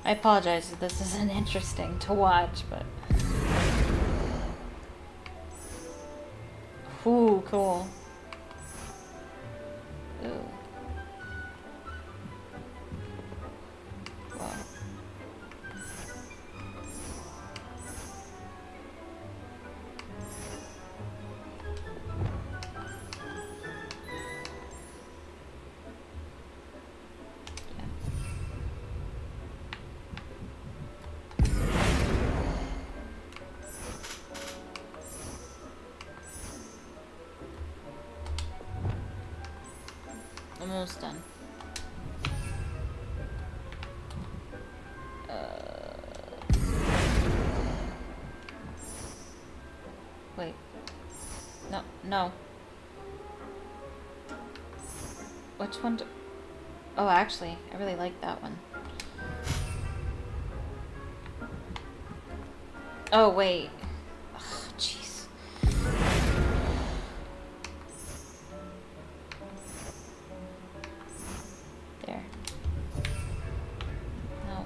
Speaker 1: I apologize if this isn't interesting to watch, but... Ooh, cool. Ooh. Wow. Almost done. Wait. No, no. Which one do... Oh, actually, I really like that one. Oh, wait. Ugh, jeez. There. No.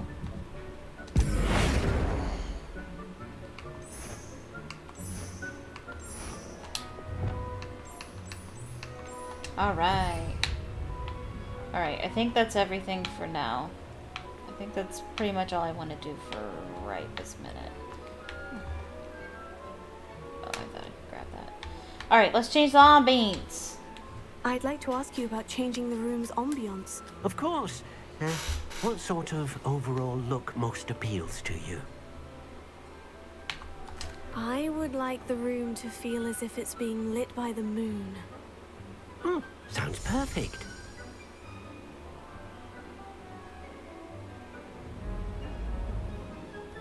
Speaker 1: Alright. Alright, I think that's everything for now. I think that's pretty much all I want to do for right this minute. Oh, I thought I could grab that. Alright, let's change the ambience.
Speaker 5: I'd like to ask you about changing the room's ambiance.
Speaker 9: Of course. What sort of overall look most appeals to you?
Speaker 5: I would like the room to feel as if it's being lit by the moon.
Speaker 9: Sounds perfect.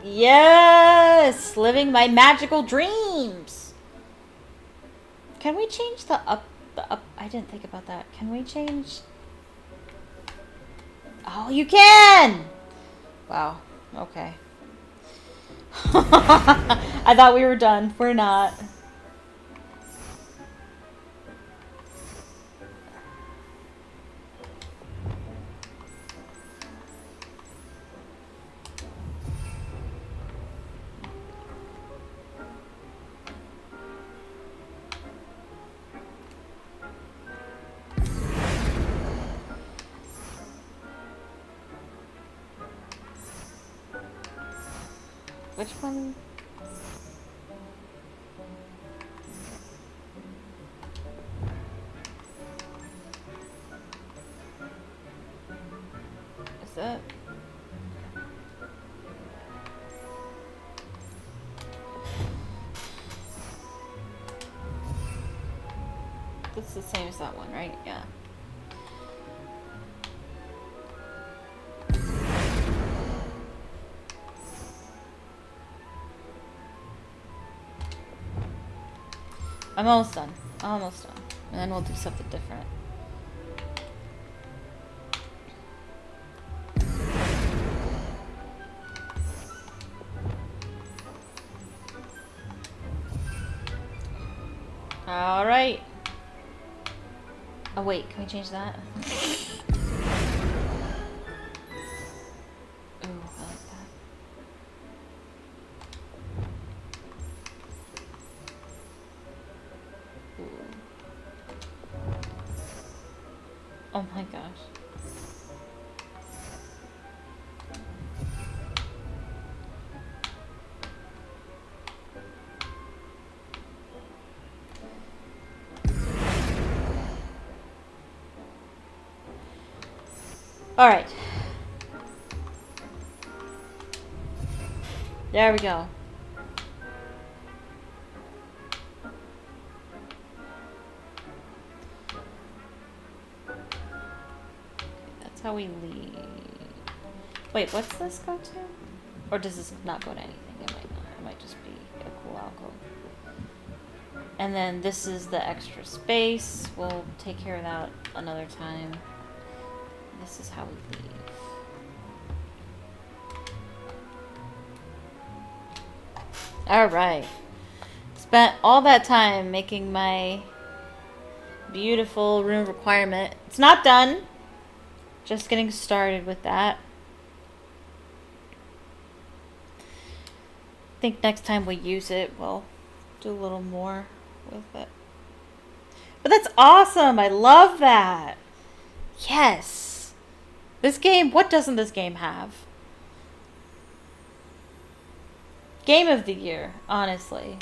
Speaker 1: Yes! Living my magical dreams! Can we change the up? I didn't think about that. Can we change? Oh, you can! Wow. Okay. I thought we were done. We're not. Which one? Is that? That's the same as that one, right? Yeah. I'm almost done. Almost done. And then we'll do something different. Alright. Oh wait, can we change that? Ooh, I like that. Oh my gosh. All right. There we go. That's how we leave. Wait, what's this go to? Or does this not go to anything? It might not. It might just be a cool alcove. And then this is the extra space. We'll take care of that another time. This is how we leave. Alright. Spent all that time making my beautiful room requirement. It's not done. Just getting started with that. I think next time we use it, we'll do a little more with it. But that's awesome! I love that! Yes! This game, what doesn't this game have? Game of the year, honestly.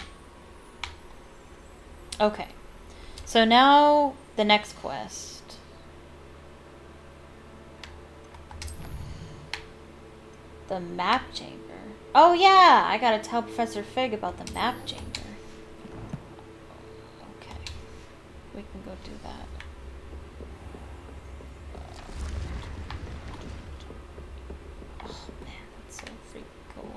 Speaker 1: Okay. So now, the next quest. The map chamber. Oh yeah! I gotta tell Professor Fig about the map chamber. Okay. We can go do that. Oh man, that's so freaking cool.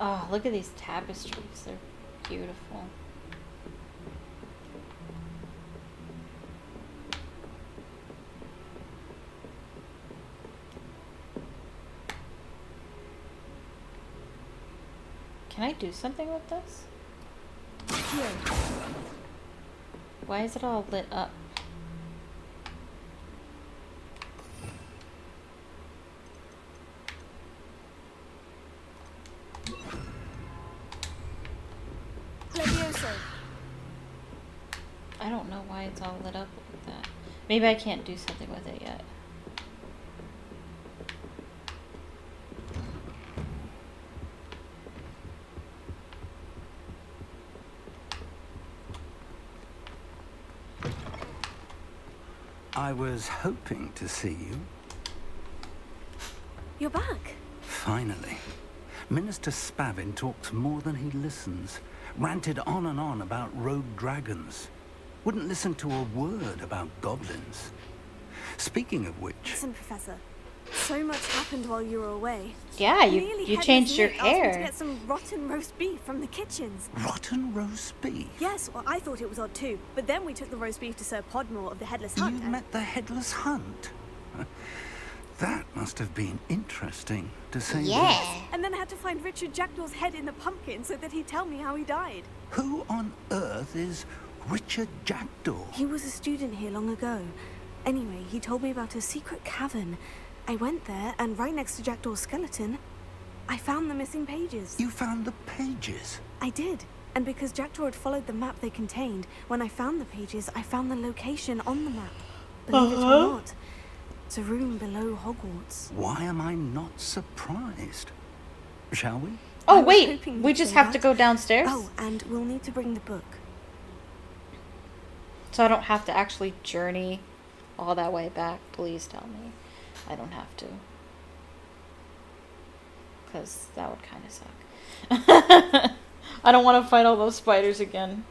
Speaker 1: Oh, look at these tapestries. They're beautiful. Can I do something with this?
Speaker 5: Here.
Speaker 1: Why is it all lit up?
Speaker 5: Levioso.
Speaker 1: I don't know why it's all lit up like that. Maybe I can't do something with it yet.
Speaker 3: I was hoping to see you.
Speaker 5: You're back.
Speaker 3: Finally. Minister Spavin talks more than he listens. Ranted on and on about rogue dragons. Wouldn't listen to a word about goblins. Speaking of which...
Speaker 5: Listen, Professor. So much happened while you were away.
Speaker 1: Yeah,
Speaker 5: Nearly
Speaker 1: you
Speaker 5: Headless
Speaker 1: changed your
Speaker 5: Nick asked me to
Speaker 1: hair.
Speaker 5: get some rotten roast beef from the kitchens.
Speaker 3: Rotten roast beef?
Speaker 5: Yes, well, I thought it was odd too. But then we took the roast beef to Sir Podmore of the Headless Hunt.
Speaker 3: You met the Headless Hunt? That must have been interesting, to say the least.
Speaker 5: And then I had to find Richard Jackdaw's head in the pumpkin so that he'd tell me how he died.
Speaker 3: Who on earth is Richard Jackdaw?
Speaker 5: He was a student here long ago. Anyway, he told me about a secret cavern. I went there, and right next to Jackdaw's skeleton, I found the missing pages.
Speaker 3: You found the pages?
Speaker 5: I did. And because Jackdaw had followed the map they contained, when I found the pages, I found the location on the map. Believe it or not, it's a room below Hogwarts.
Speaker 3: Why am I not surprised? Shall we?
Speaker 1: Oh,
Speaker 5: I was
Speaker 1: wait.
Speaker 5: hoping
Speaker 1: We
Speaker 5: you'd
Speaker 1: just
Speaker 5: say
Speaker 1: have to
Speaker 5: that.
Speaker 1: go downstairs?
Speaker 5: Oh, and we'll need to bring the book.
Speaker 1: So I don't have to actually journey all that way back. Please tell me I don't have to. Because that would kind of suck. I don't want to fight all those spiders again.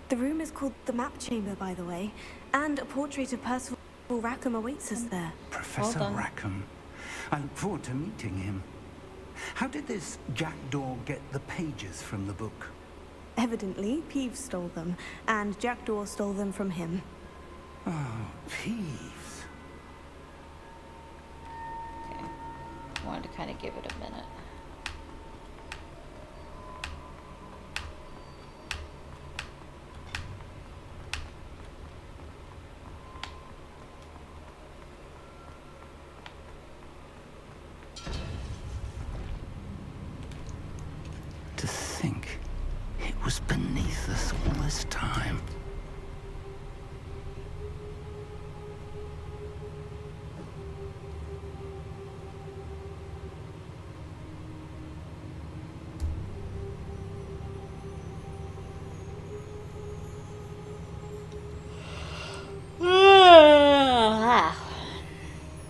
Speaker 5: The room is called the Map Chamber, by the way, and a portrait of Percival Rackham awaits us there.
Speaker 3: Professor
Speaker 1: Well done.
Speaker 3: Rackham. I look forward to meeting him. How did this Jackdaw get the pages from the book?
Speaker 5: Evidently, Peeves stole them, and Jackdaw stole them from him.
Speaker 3: Oh, Peeves.
Speaker 1: Okay. I wanted to kind of give it a minute.
Speaker 3: To think it was beneath us all this time.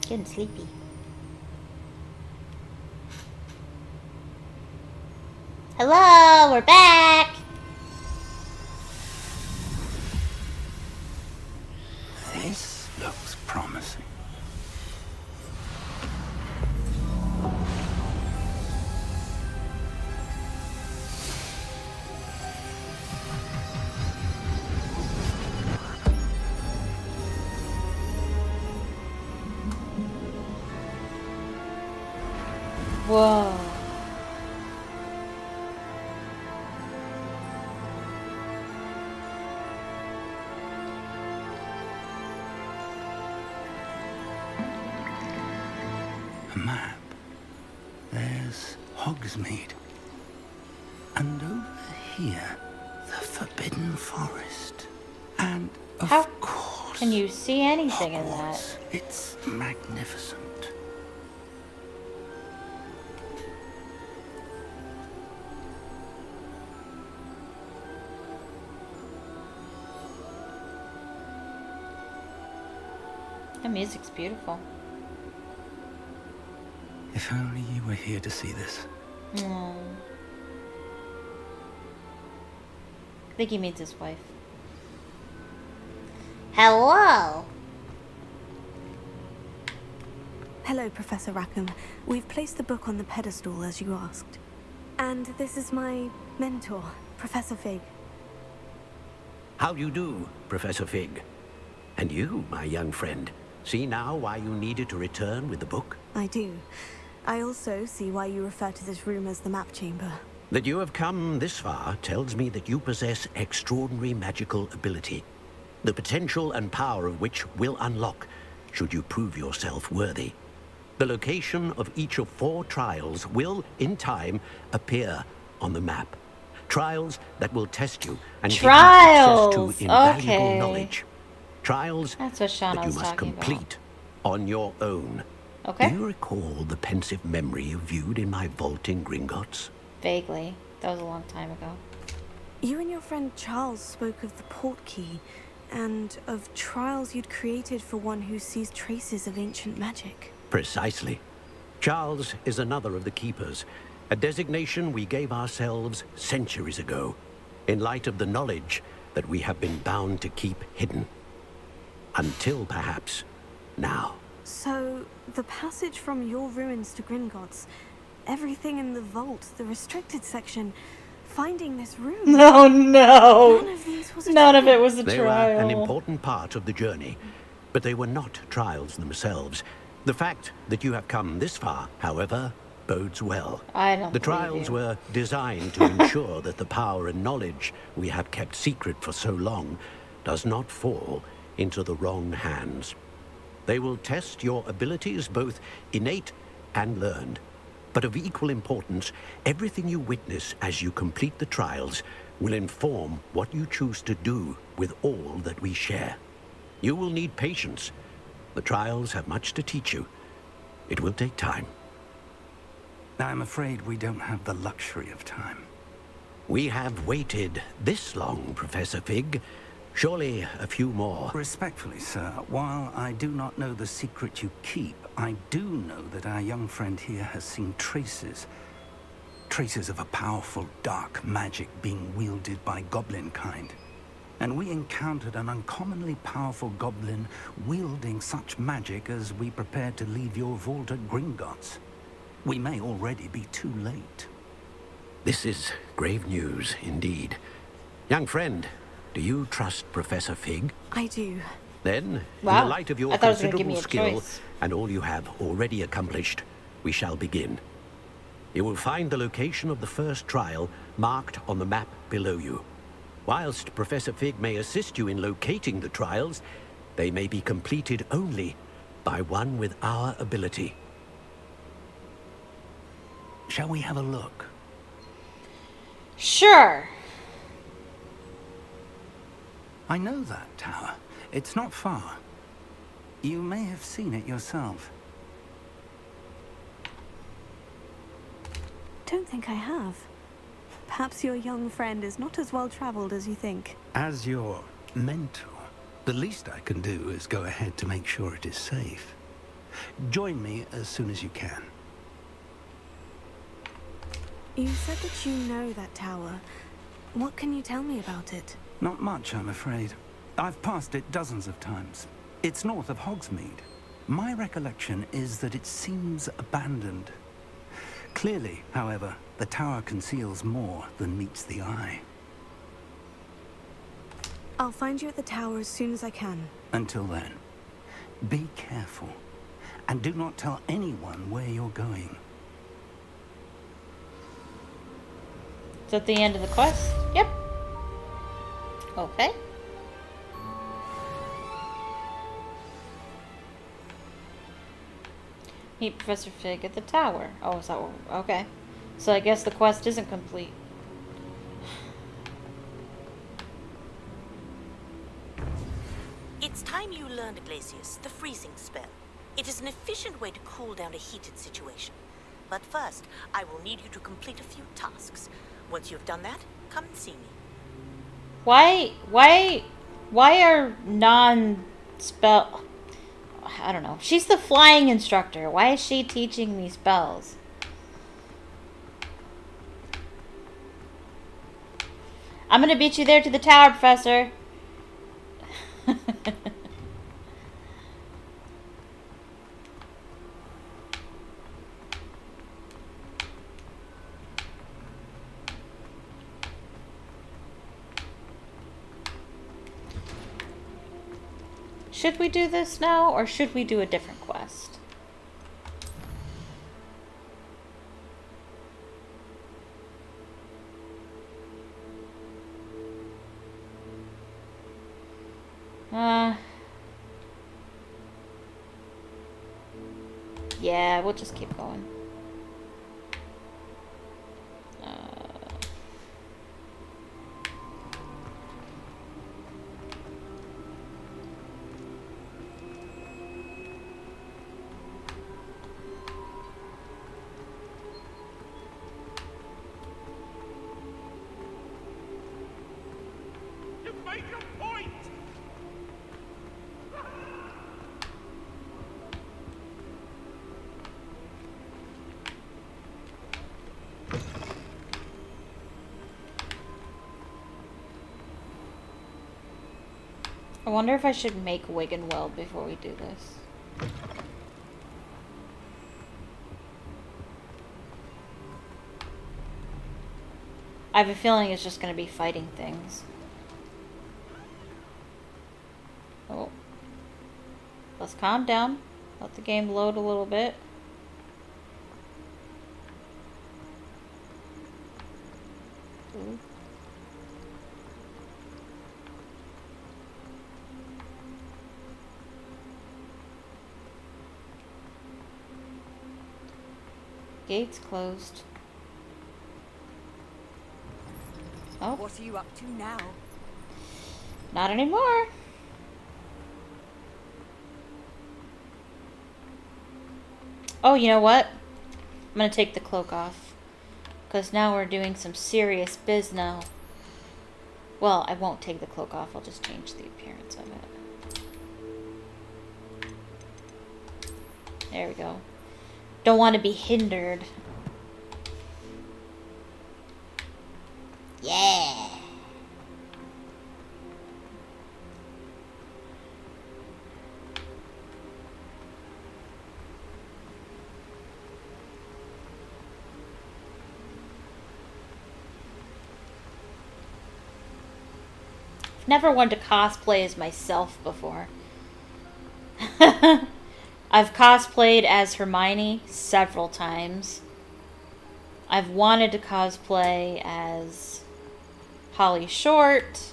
Speaker 1: Getting sleepy. Hello, we're back.
Speaker 3: This looks promising.
Speaker 1: Whoa.
Speaker 3: A map. There's Hogsmeade. And over here, the Forbidden Forest. And of
Speaker 1: How
Speaker 3: course,
Speaker 1: can you see anything in that?
Speaker 3: Hogwarts. It's magnificent.
Speaker 1: The music's beautiful.
Speaker 3: If only you were here to see this.
Speaker 1: I think he means his wife. Hello.
Speaker 5: Hello, Professor Rackham. We've placed the book on the pedestal, as you asked. And this is my mentor, Professor Fig.
Speaker 9: How do you do, Professor Fig? And you, my young friend, see now why you needed to return with the book?
Speaker 5: I do. I also see why you refer to this room as the map chamber.
Speaker 9: That you have come this far tells me that you possess extraordinary magical ability, the potential and power of which will unlock should you prove yourself worthy. The location of each of 4 trials will, in time, appear on the map. Trials that will test you and give you access to invaluable knowledge. Trials
Speaker 1: That's what Shauna
Speaker 9: that you
Speaker 1: was
Speaker 9: must
Speaker 1: talking
Speaker 9: complete on your own.
Speaker 1: Okay.
Speaker 9: Do you recall the pensive memory you viewed in my vault in Gringotts?
Speaker 1: Vaguely. That was a long time ago.
Speaker 5: You and your friend Charles spoke of the port key, and of trials you'd created for one who sees traces of ancient magic.
Speaker 9: Precisely. Charles is another of the Keepers, a designation we gave ourselves centuries ago, in light of the knowledge that we have been bound to keep hidden. Until, perhaps, now.
Speaker 5: So, the passage from your ruins to Gringotts, everything in the vault, the restricted section, finding this room...
Speaker 1: No, no!
Speaker 5: None of these was a
Speaker 1: None of
Speaker 5: trial.
Speaker 1: it was a
Speaker 9: They
Speaker 1: trial.
Speaker 9: were an important part of the journey, but they were not trials themselves. The fact that you have come this far, however, bodes well.
Speaker 1: I don't
Speaker 9: The
Speaker 1: believe
Speaker 9: trials
Speaker 1: you.
Speaker 9: were designed to ensure that the power and knowledge we have kept secret for so long does not fall into the wrong hands. They will test your abilities, both innate and learned. But of equal importance, everything you witness as you complete the trials will inform what you choose to do with all that we share. You will need patience. The trials have much to teach you. It will take time.
Speaker 3: I'm afraid we don't have the luxury of time.
Speaker 9: We have waited this long, Professor Fig. Surely a few more.
Speaker 3: Respectfully, sir, while I do not know the secret you keep, I do know that our young friend here has seen traces. Traces of a powerful dark magic being wielded by goblin kind. And we encountered an uncommonly powerful goblin wielding such magic as we prepared to leave your vault at Gringotts. We may already be too late.
Speaker 9: This is grave news indeed. Young friend, do you trust Professor Fig?
Speaker 5: I do.
Speaker 9: Then,
Speaker 1: Wow.
Speaker 9: in the light of your
Speaker 1: I thought it was gonna give me
Speaker 9: considerable
Speaker 1: a
Speaker 9: skill
Speaker 1: choice.
Speaker 9: and all you have already accomplished, we shall begin. You will find the location of the first trial marked on the map below you. Whilst Professor Fig may assist you in locating the trials, they may be completed only by one with our ability.
Speaker 3: Shall we have a look?
Speaker 1: Sure.
Speaker 3: I know that tower. It's not far. You may have seen it yourself.
Speaker 5: Don't think I have. Perhaps your young friend is not as well traveled as you think.
Speaker 3: As your mentor, the least I can do is go ahead to make sure it is safe. Join me as soon as you can.
Speaker 5: You said that you know that tower. What can you tell me about it?
Speaker 3: Not much, I'm afraid. I've passed it dozens of times. It's north of Hogsmeade. My recollection is that it seems abandoned. Clearly, however, the tower conceals more than meets the eye.
Speaker 5: I'll find you at the tower as soon as I can.
Speaker 3: Until then, be careful. And do not tell anyone where you're going.
Speaker 1: Is that the end of the quest? Yep. Okay. Meet Professor Fig at the tower. Oh, is that what? Okay. So I guess the quest isn't complete.
Speaker 11: It's time you learned, Glacius, the freezing spell. It is an efficient way to cool down a heated situation. But first, I will need you to complete a few tasks. Once you've done that, come and see me.
Speaker 1: Why are non-spell... I don't know. She's the flying instructor. Why is she teaching me spells? I'm gonna beat you there to the tower, Professor. Should we do this now, or should we do a different quest? Yeah, we'll just keep going.
Speaker 8: You made your point!
Speaker 1: I wonder if I should make Wiggenweld before we do this. I have a feeling it's just going to be fighting things. Oh. Let's calm down. Let the game load a little bit. Ooh. Gates closed. Oh.
Speaker 7: What are you up to now?
Speaker 1: Not anymore. Oh, you know what? I'm gonna take the cloak off. Because now we're doing some serious biz now. Well, I won't take the cloak off. I'll just change the appearance of it. There we go. Don't want to be hindered. Yeah. I've never wanted to cosplay as myself before. I've cosplayed as Hermione several times. I've wanted to cosplay as Holly Short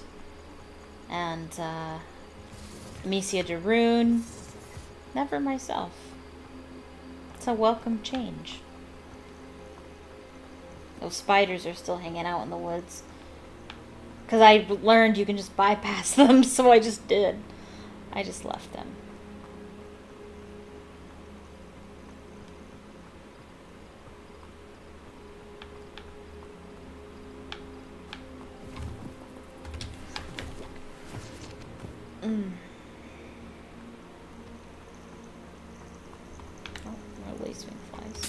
Speaker 1: and Amicia de Rune. Never myself. It's a welcome change. Those spiders are still hanging out in the woods. Because I learned you can just bypass them, so I just did. I just left them. Oh, more lacewing flies.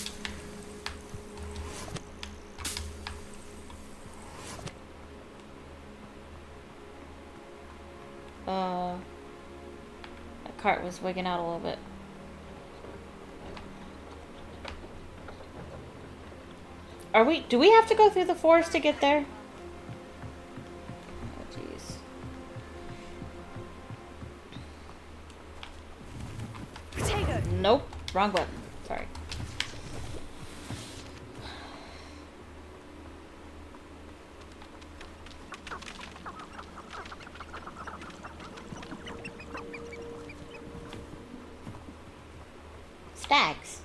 Speaker 1: That cart was wigging out a little bit. Do we have to go through the forest to get there? Oh, jeez.
Speaker 7: Potato!
Speaker 1: Nope. Wrong button. Sorry. Stags.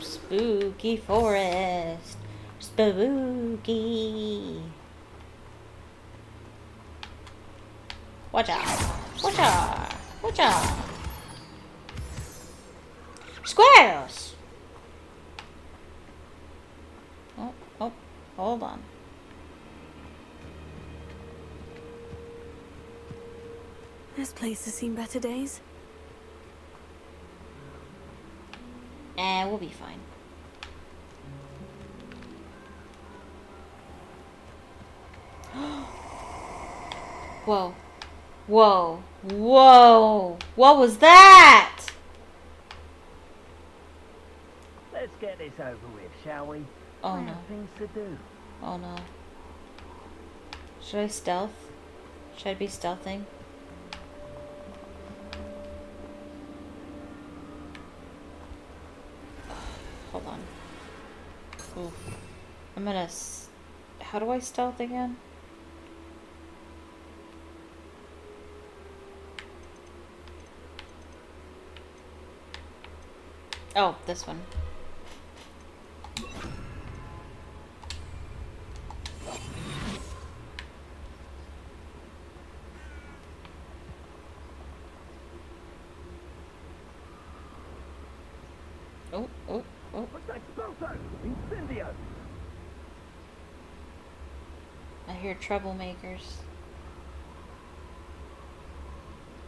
Speaker 1: Spooky forest. Spooky. Watch out. Watch out. Watch out. Squirrels. Oh, hold on.
Speaker 5: This place has seen better days.
Speaker 1: We'll be fine. Whoa. Whoa. Whoa. What was that?
Speaker 8: Let's get this over with, shall we?
Speaker 1: Oh
Speaker 8: I
Speaker 1: no.
Speaker 8: have things to do.
Speaker 1: Oh no. Should I stealth? Should I be stealthing? Hold on. Oof. I'm gonna... How do I stealth again? Oh, this one. Oh, oh, oh.
Speaker 8: Incendio!
Speaker 1: I hear troublemakers.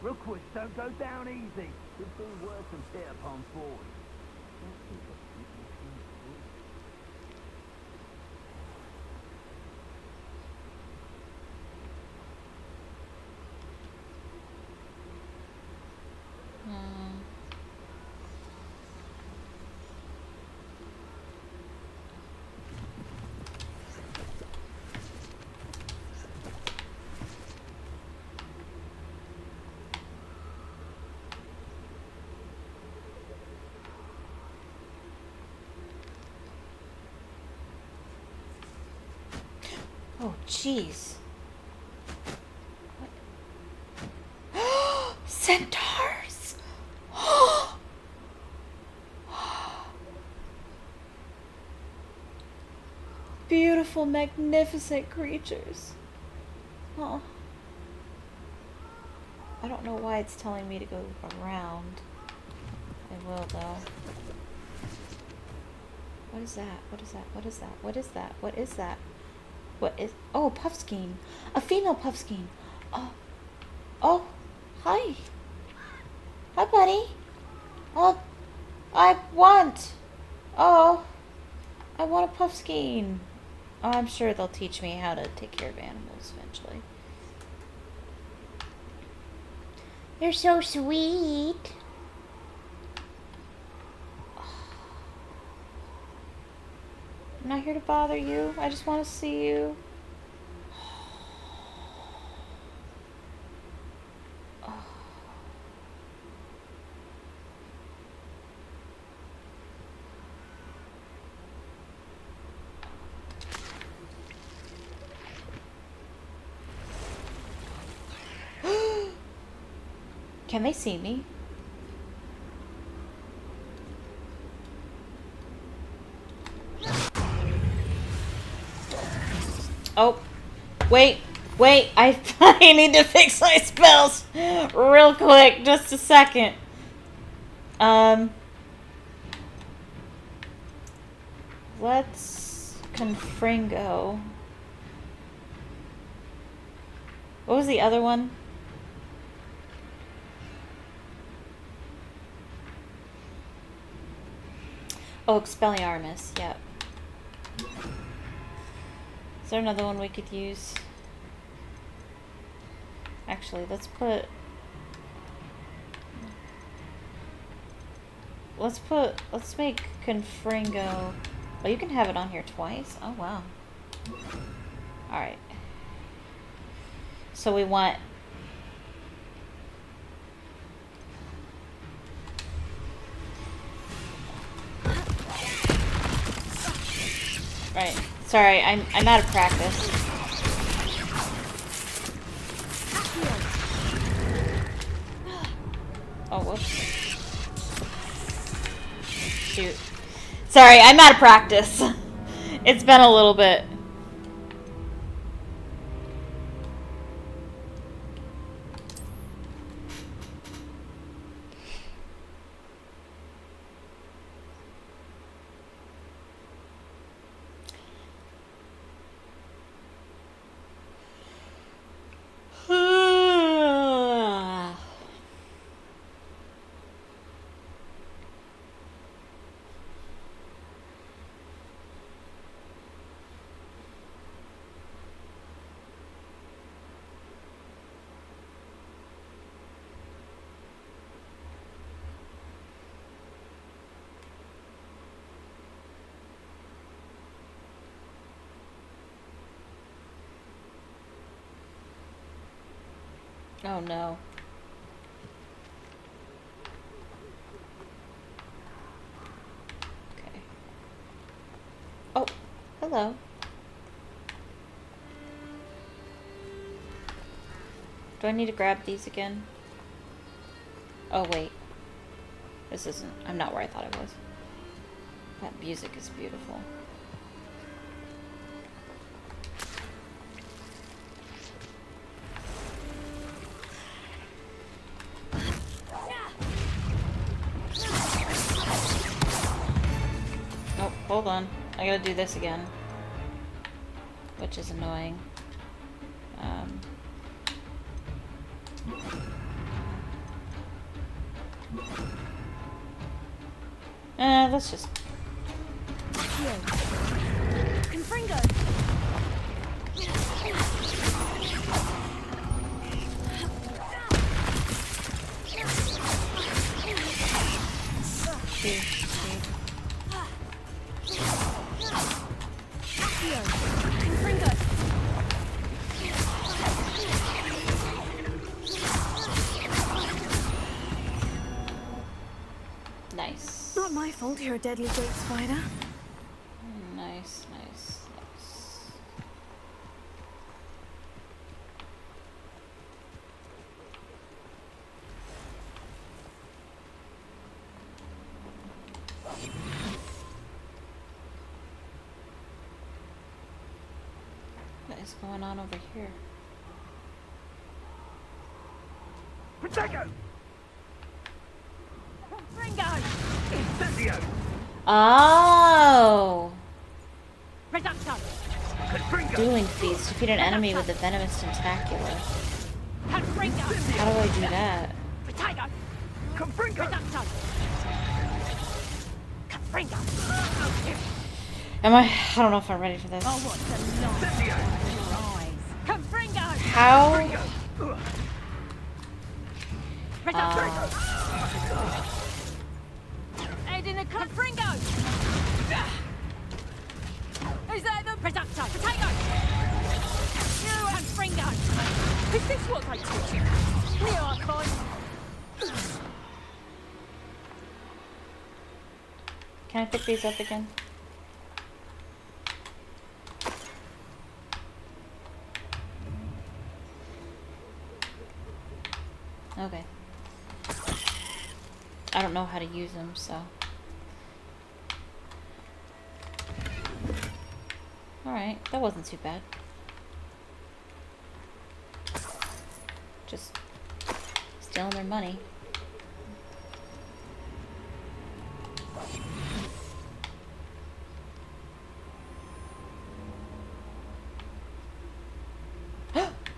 Speaker 8: Rookwoods don't go down easy. Could be worse than Peter Pan Ford.
Speaker 1: Oh, jeez. Centaurs! Beautiful, magnificent creatures. Oh. I don't know why it's telling me to go around. I will, though. What is that? What is that? What is that? What is that? What is that? What is... Oh, Puffskein. A female Puffskein. Oh. Oh. Hi. Hi, buddy. Oh. I want... Oh. I want a Puffskein. Oh, I'm sure they'll teach me how to take care of animals eventually. They're so sweet. I'm not here to bother you. I just want to see you. Can they see me? Oh, wait, I need to fix my spells real quick, just a second. Let's Confringo. What was the other one? Oh, Expelliarmus, yep. Is there another one we could use? Actually, let's make Confringo. Oh, you can have it on here twice? Oh, wow. Alright. So we want... Right. Sorry, I'm out of practice. Oh, whoops. Shoot. Sorry, I'm out of practice. It's been a little bit. Oh no. Okay. Hello. Do I need to grab these again? Oh, wait. This isn't... I'm not where I thought I was. That music is beautiful. Oh, hold on. I gotta do this again. Which is annoying. Let's just...
Speaker 5: Confringo!
Speaker 1: Nice.
Speaker 5: Not my fault you're a deadly great spider.
Speaker 1: Nice, nice, nice. What is going on over here?
Speaker 8: Protego! Incendio!
Speaker 1: Oh!
Speaker 7: Reducto!
Speaker 8: Confringo!
Speaker 1: Dueling feats. Defeat an enemy with the venomous tentacula.
Speaker 7: Confringo!
Speaker 1: How do I do that?
Speaker 7: Protego!
Speaker 8: Confringo!
Speaker 7: Reducto! Confringo!
Speaker 1: Am I don't know if I'm ready for this.
Speaker 7: Oh, what a nice eyes! Confringo!
Speaker 1: How?
Speaker 7: Reducto! Head in a confringo! Is that the Reducto? Potato! You confringo! Is this what I taught you? Here I come!
Speaker 1: Can I pick these up again? Okay. I don't know how to use them, so. Alright, that wasn't too bad. Just stealing their money.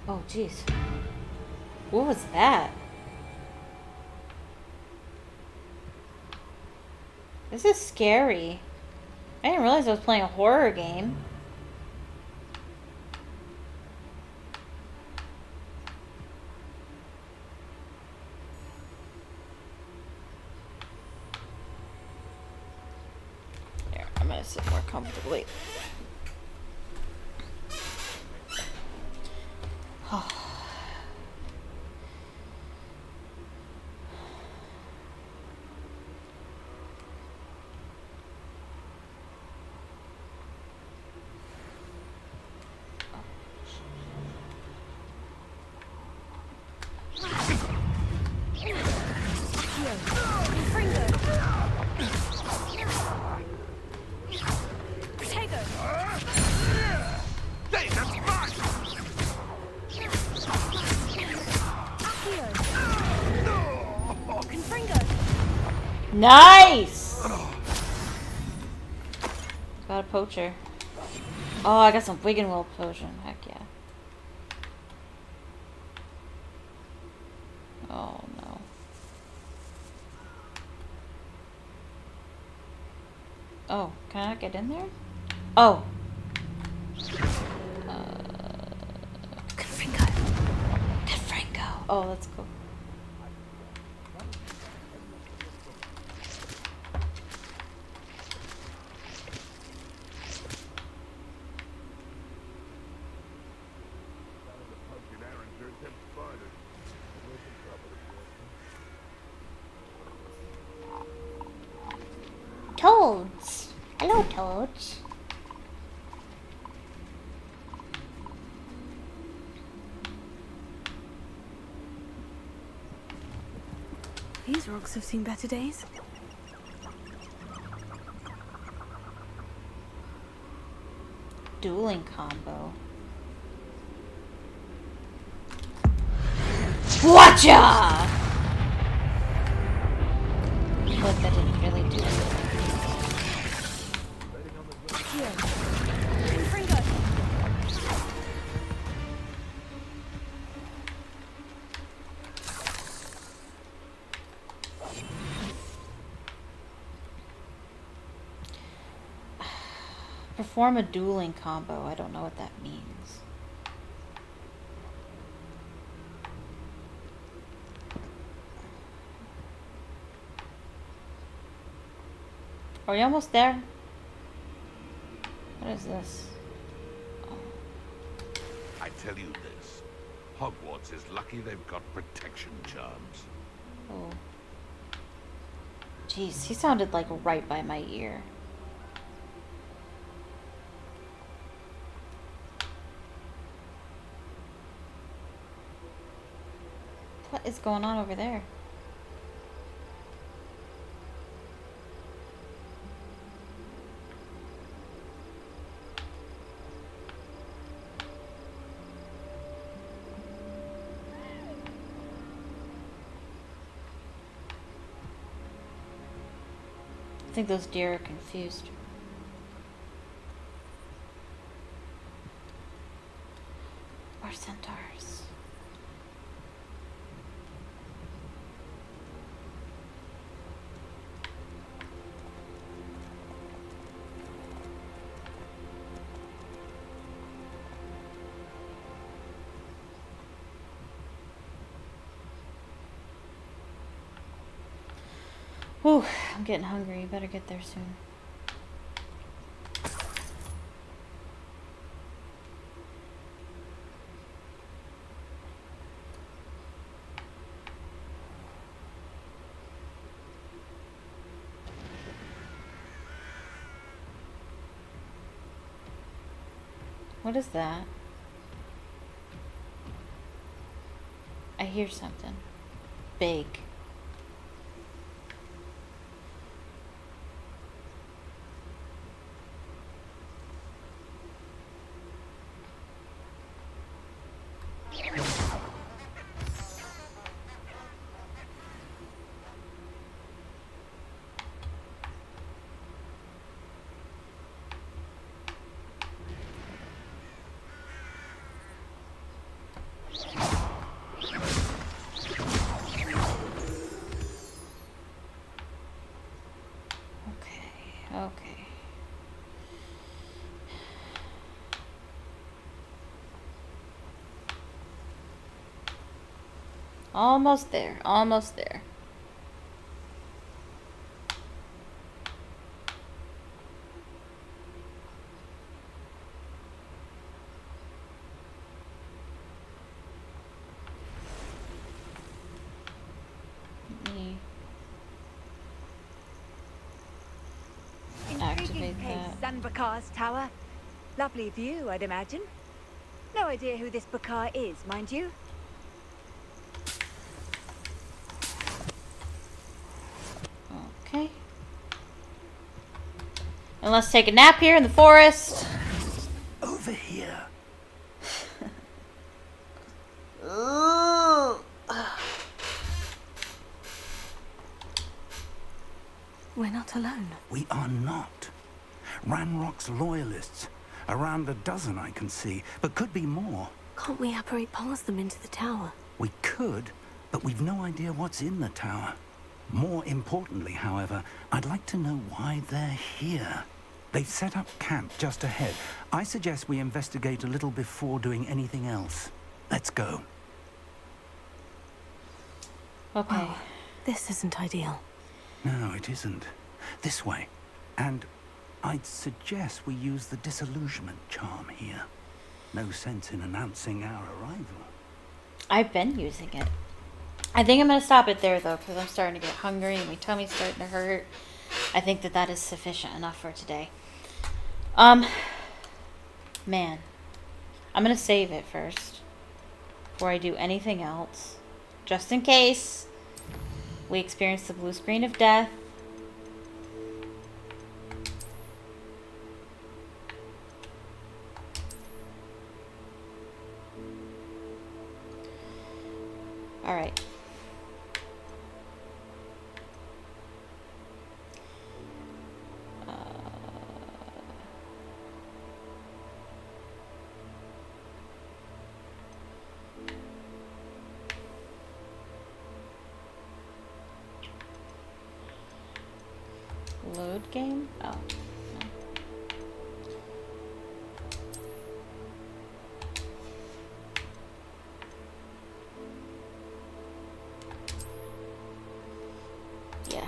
Speaker 1: Oh, jeez. What was that? This is scary. I didn't realize I was playing a horror game. There, I'm gonna sit more comfortably. Nice! Got a poacher. Oh, I got some Wig and Will potion. Heck yeah. Oh no. Oh, can I get in there? Oh. Confringo. Confringo. Oh, that's cool. Toads. Hello, Toads.
Speaker 5: These rocks have seen better days.
Speaker 1: Dueling combo. Watcha! Look, that didn't really do it.
Speaker 5: Here. Fringo.
Speaker 1: Perform a dueling combo. I don't know what that means. Are we almost there? What is this?
Speaker 12: I tell you this, Hogwarts is lucky they've got protection charms.
Speaker 1: Oh. Jeez, he sounded like right by my ear. What is going on over there? I think those deer are confused. Or centaurs. Whew, I'm getting hungry. You better get there soon. What is that? I hear something big. Okay. Almost there. Almost there. Activate that.
Speaker 7: Zanbakar's tower. Lovely view, I'd imagine. No idea who this Bakar is, mind you.
Speaker 1: Okay. And let's take a nap here in the forest.
Speaker 3: Over here.
Speaker 5: We're not alone.
Speaker 3: We are not. Ranrock's loyalists. Around a dozen I can see, but could be more.
Speaker 5: Can't we apparate past them into the tower?
Speaker 3: We could, but we've no idea what's in the tower. More importantly, however, I'd like to know why they're here. They've set up camp just ahead. I suggest we investigate a little before doing anything else. Let's go.
Speaker 1: Okay.
Speaker 5: Oh, this isn't ideal.
Speaker 3: No, it isn't. This way. And I'd suggest we use the disillusionment charm here. No sense in announcing our arrival.
Speaker 1: I've been using it. I think I'm going to stop it there, though, because I'm starting to get hungry and my tummy's starting to hurt. I think that is sufficient enough for today. Man. I'm going to save it first before I do anything else. Just in case We experienced the blue screen of death. All right. Load game? Oh. No. Yeah.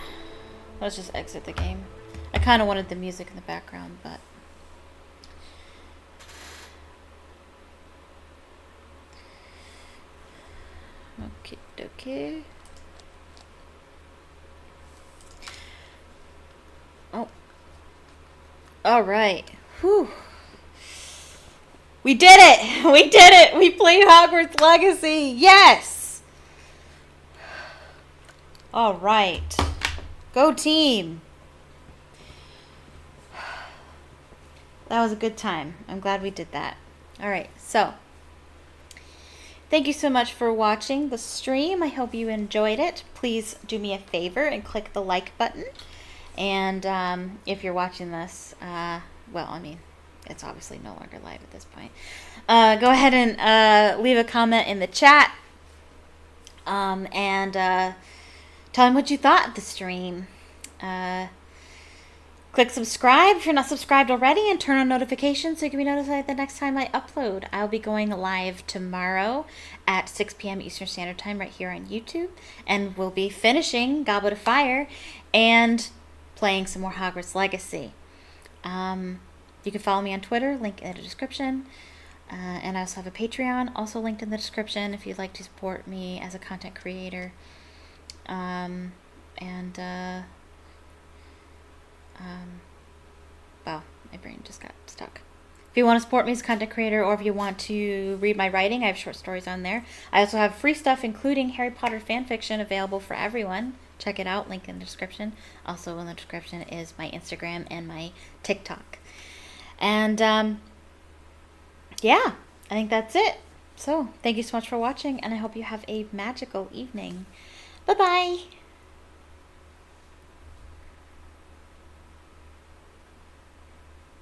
Speaker 1: Let's just exit the game. I kind of wanted the music in the background, but... Okay, okay. Oh. All right. Whew. We did it! We did it! We played Hogwarts Legacy! Yes! All right. Go team! That was a good time. I'm glad we did that. All right, so... Thank you so much for watching the stream. I hope you enjoyed it. Please do me a favor and click the like button. And if you're watching this, well, I mean, it's obviously no longer live at this point. Go ahead and leave a comment in the chat. And tell me what you thought of the stream. Click subscribe if you're not subscribed already, and turn on notifications so you can be notified the next time I upload. I'll be going live tomorrow at 6 p.m. Eastern Standard Time right here on YouTube. And we'll be finishing Goblet of Fire and playing some more Hogwarts Legacy. You can follow me on Twitter, link in the description. And I also have a Patreon, also linked in the description if you'd like to support me as a content creator. Wow, my brain just got stuck. If you want to support me as a content creator, or if you want to read my writing, I have short stories on there. I also have free stuff, including Harry Potter fanfiction, available for everyone. Check it out, link in the description. Also in the description is my Instagram and my TikTok. And yeah, I think that's it. So thank you so much for watching, and I hope you have a magical evening. Bye-bye.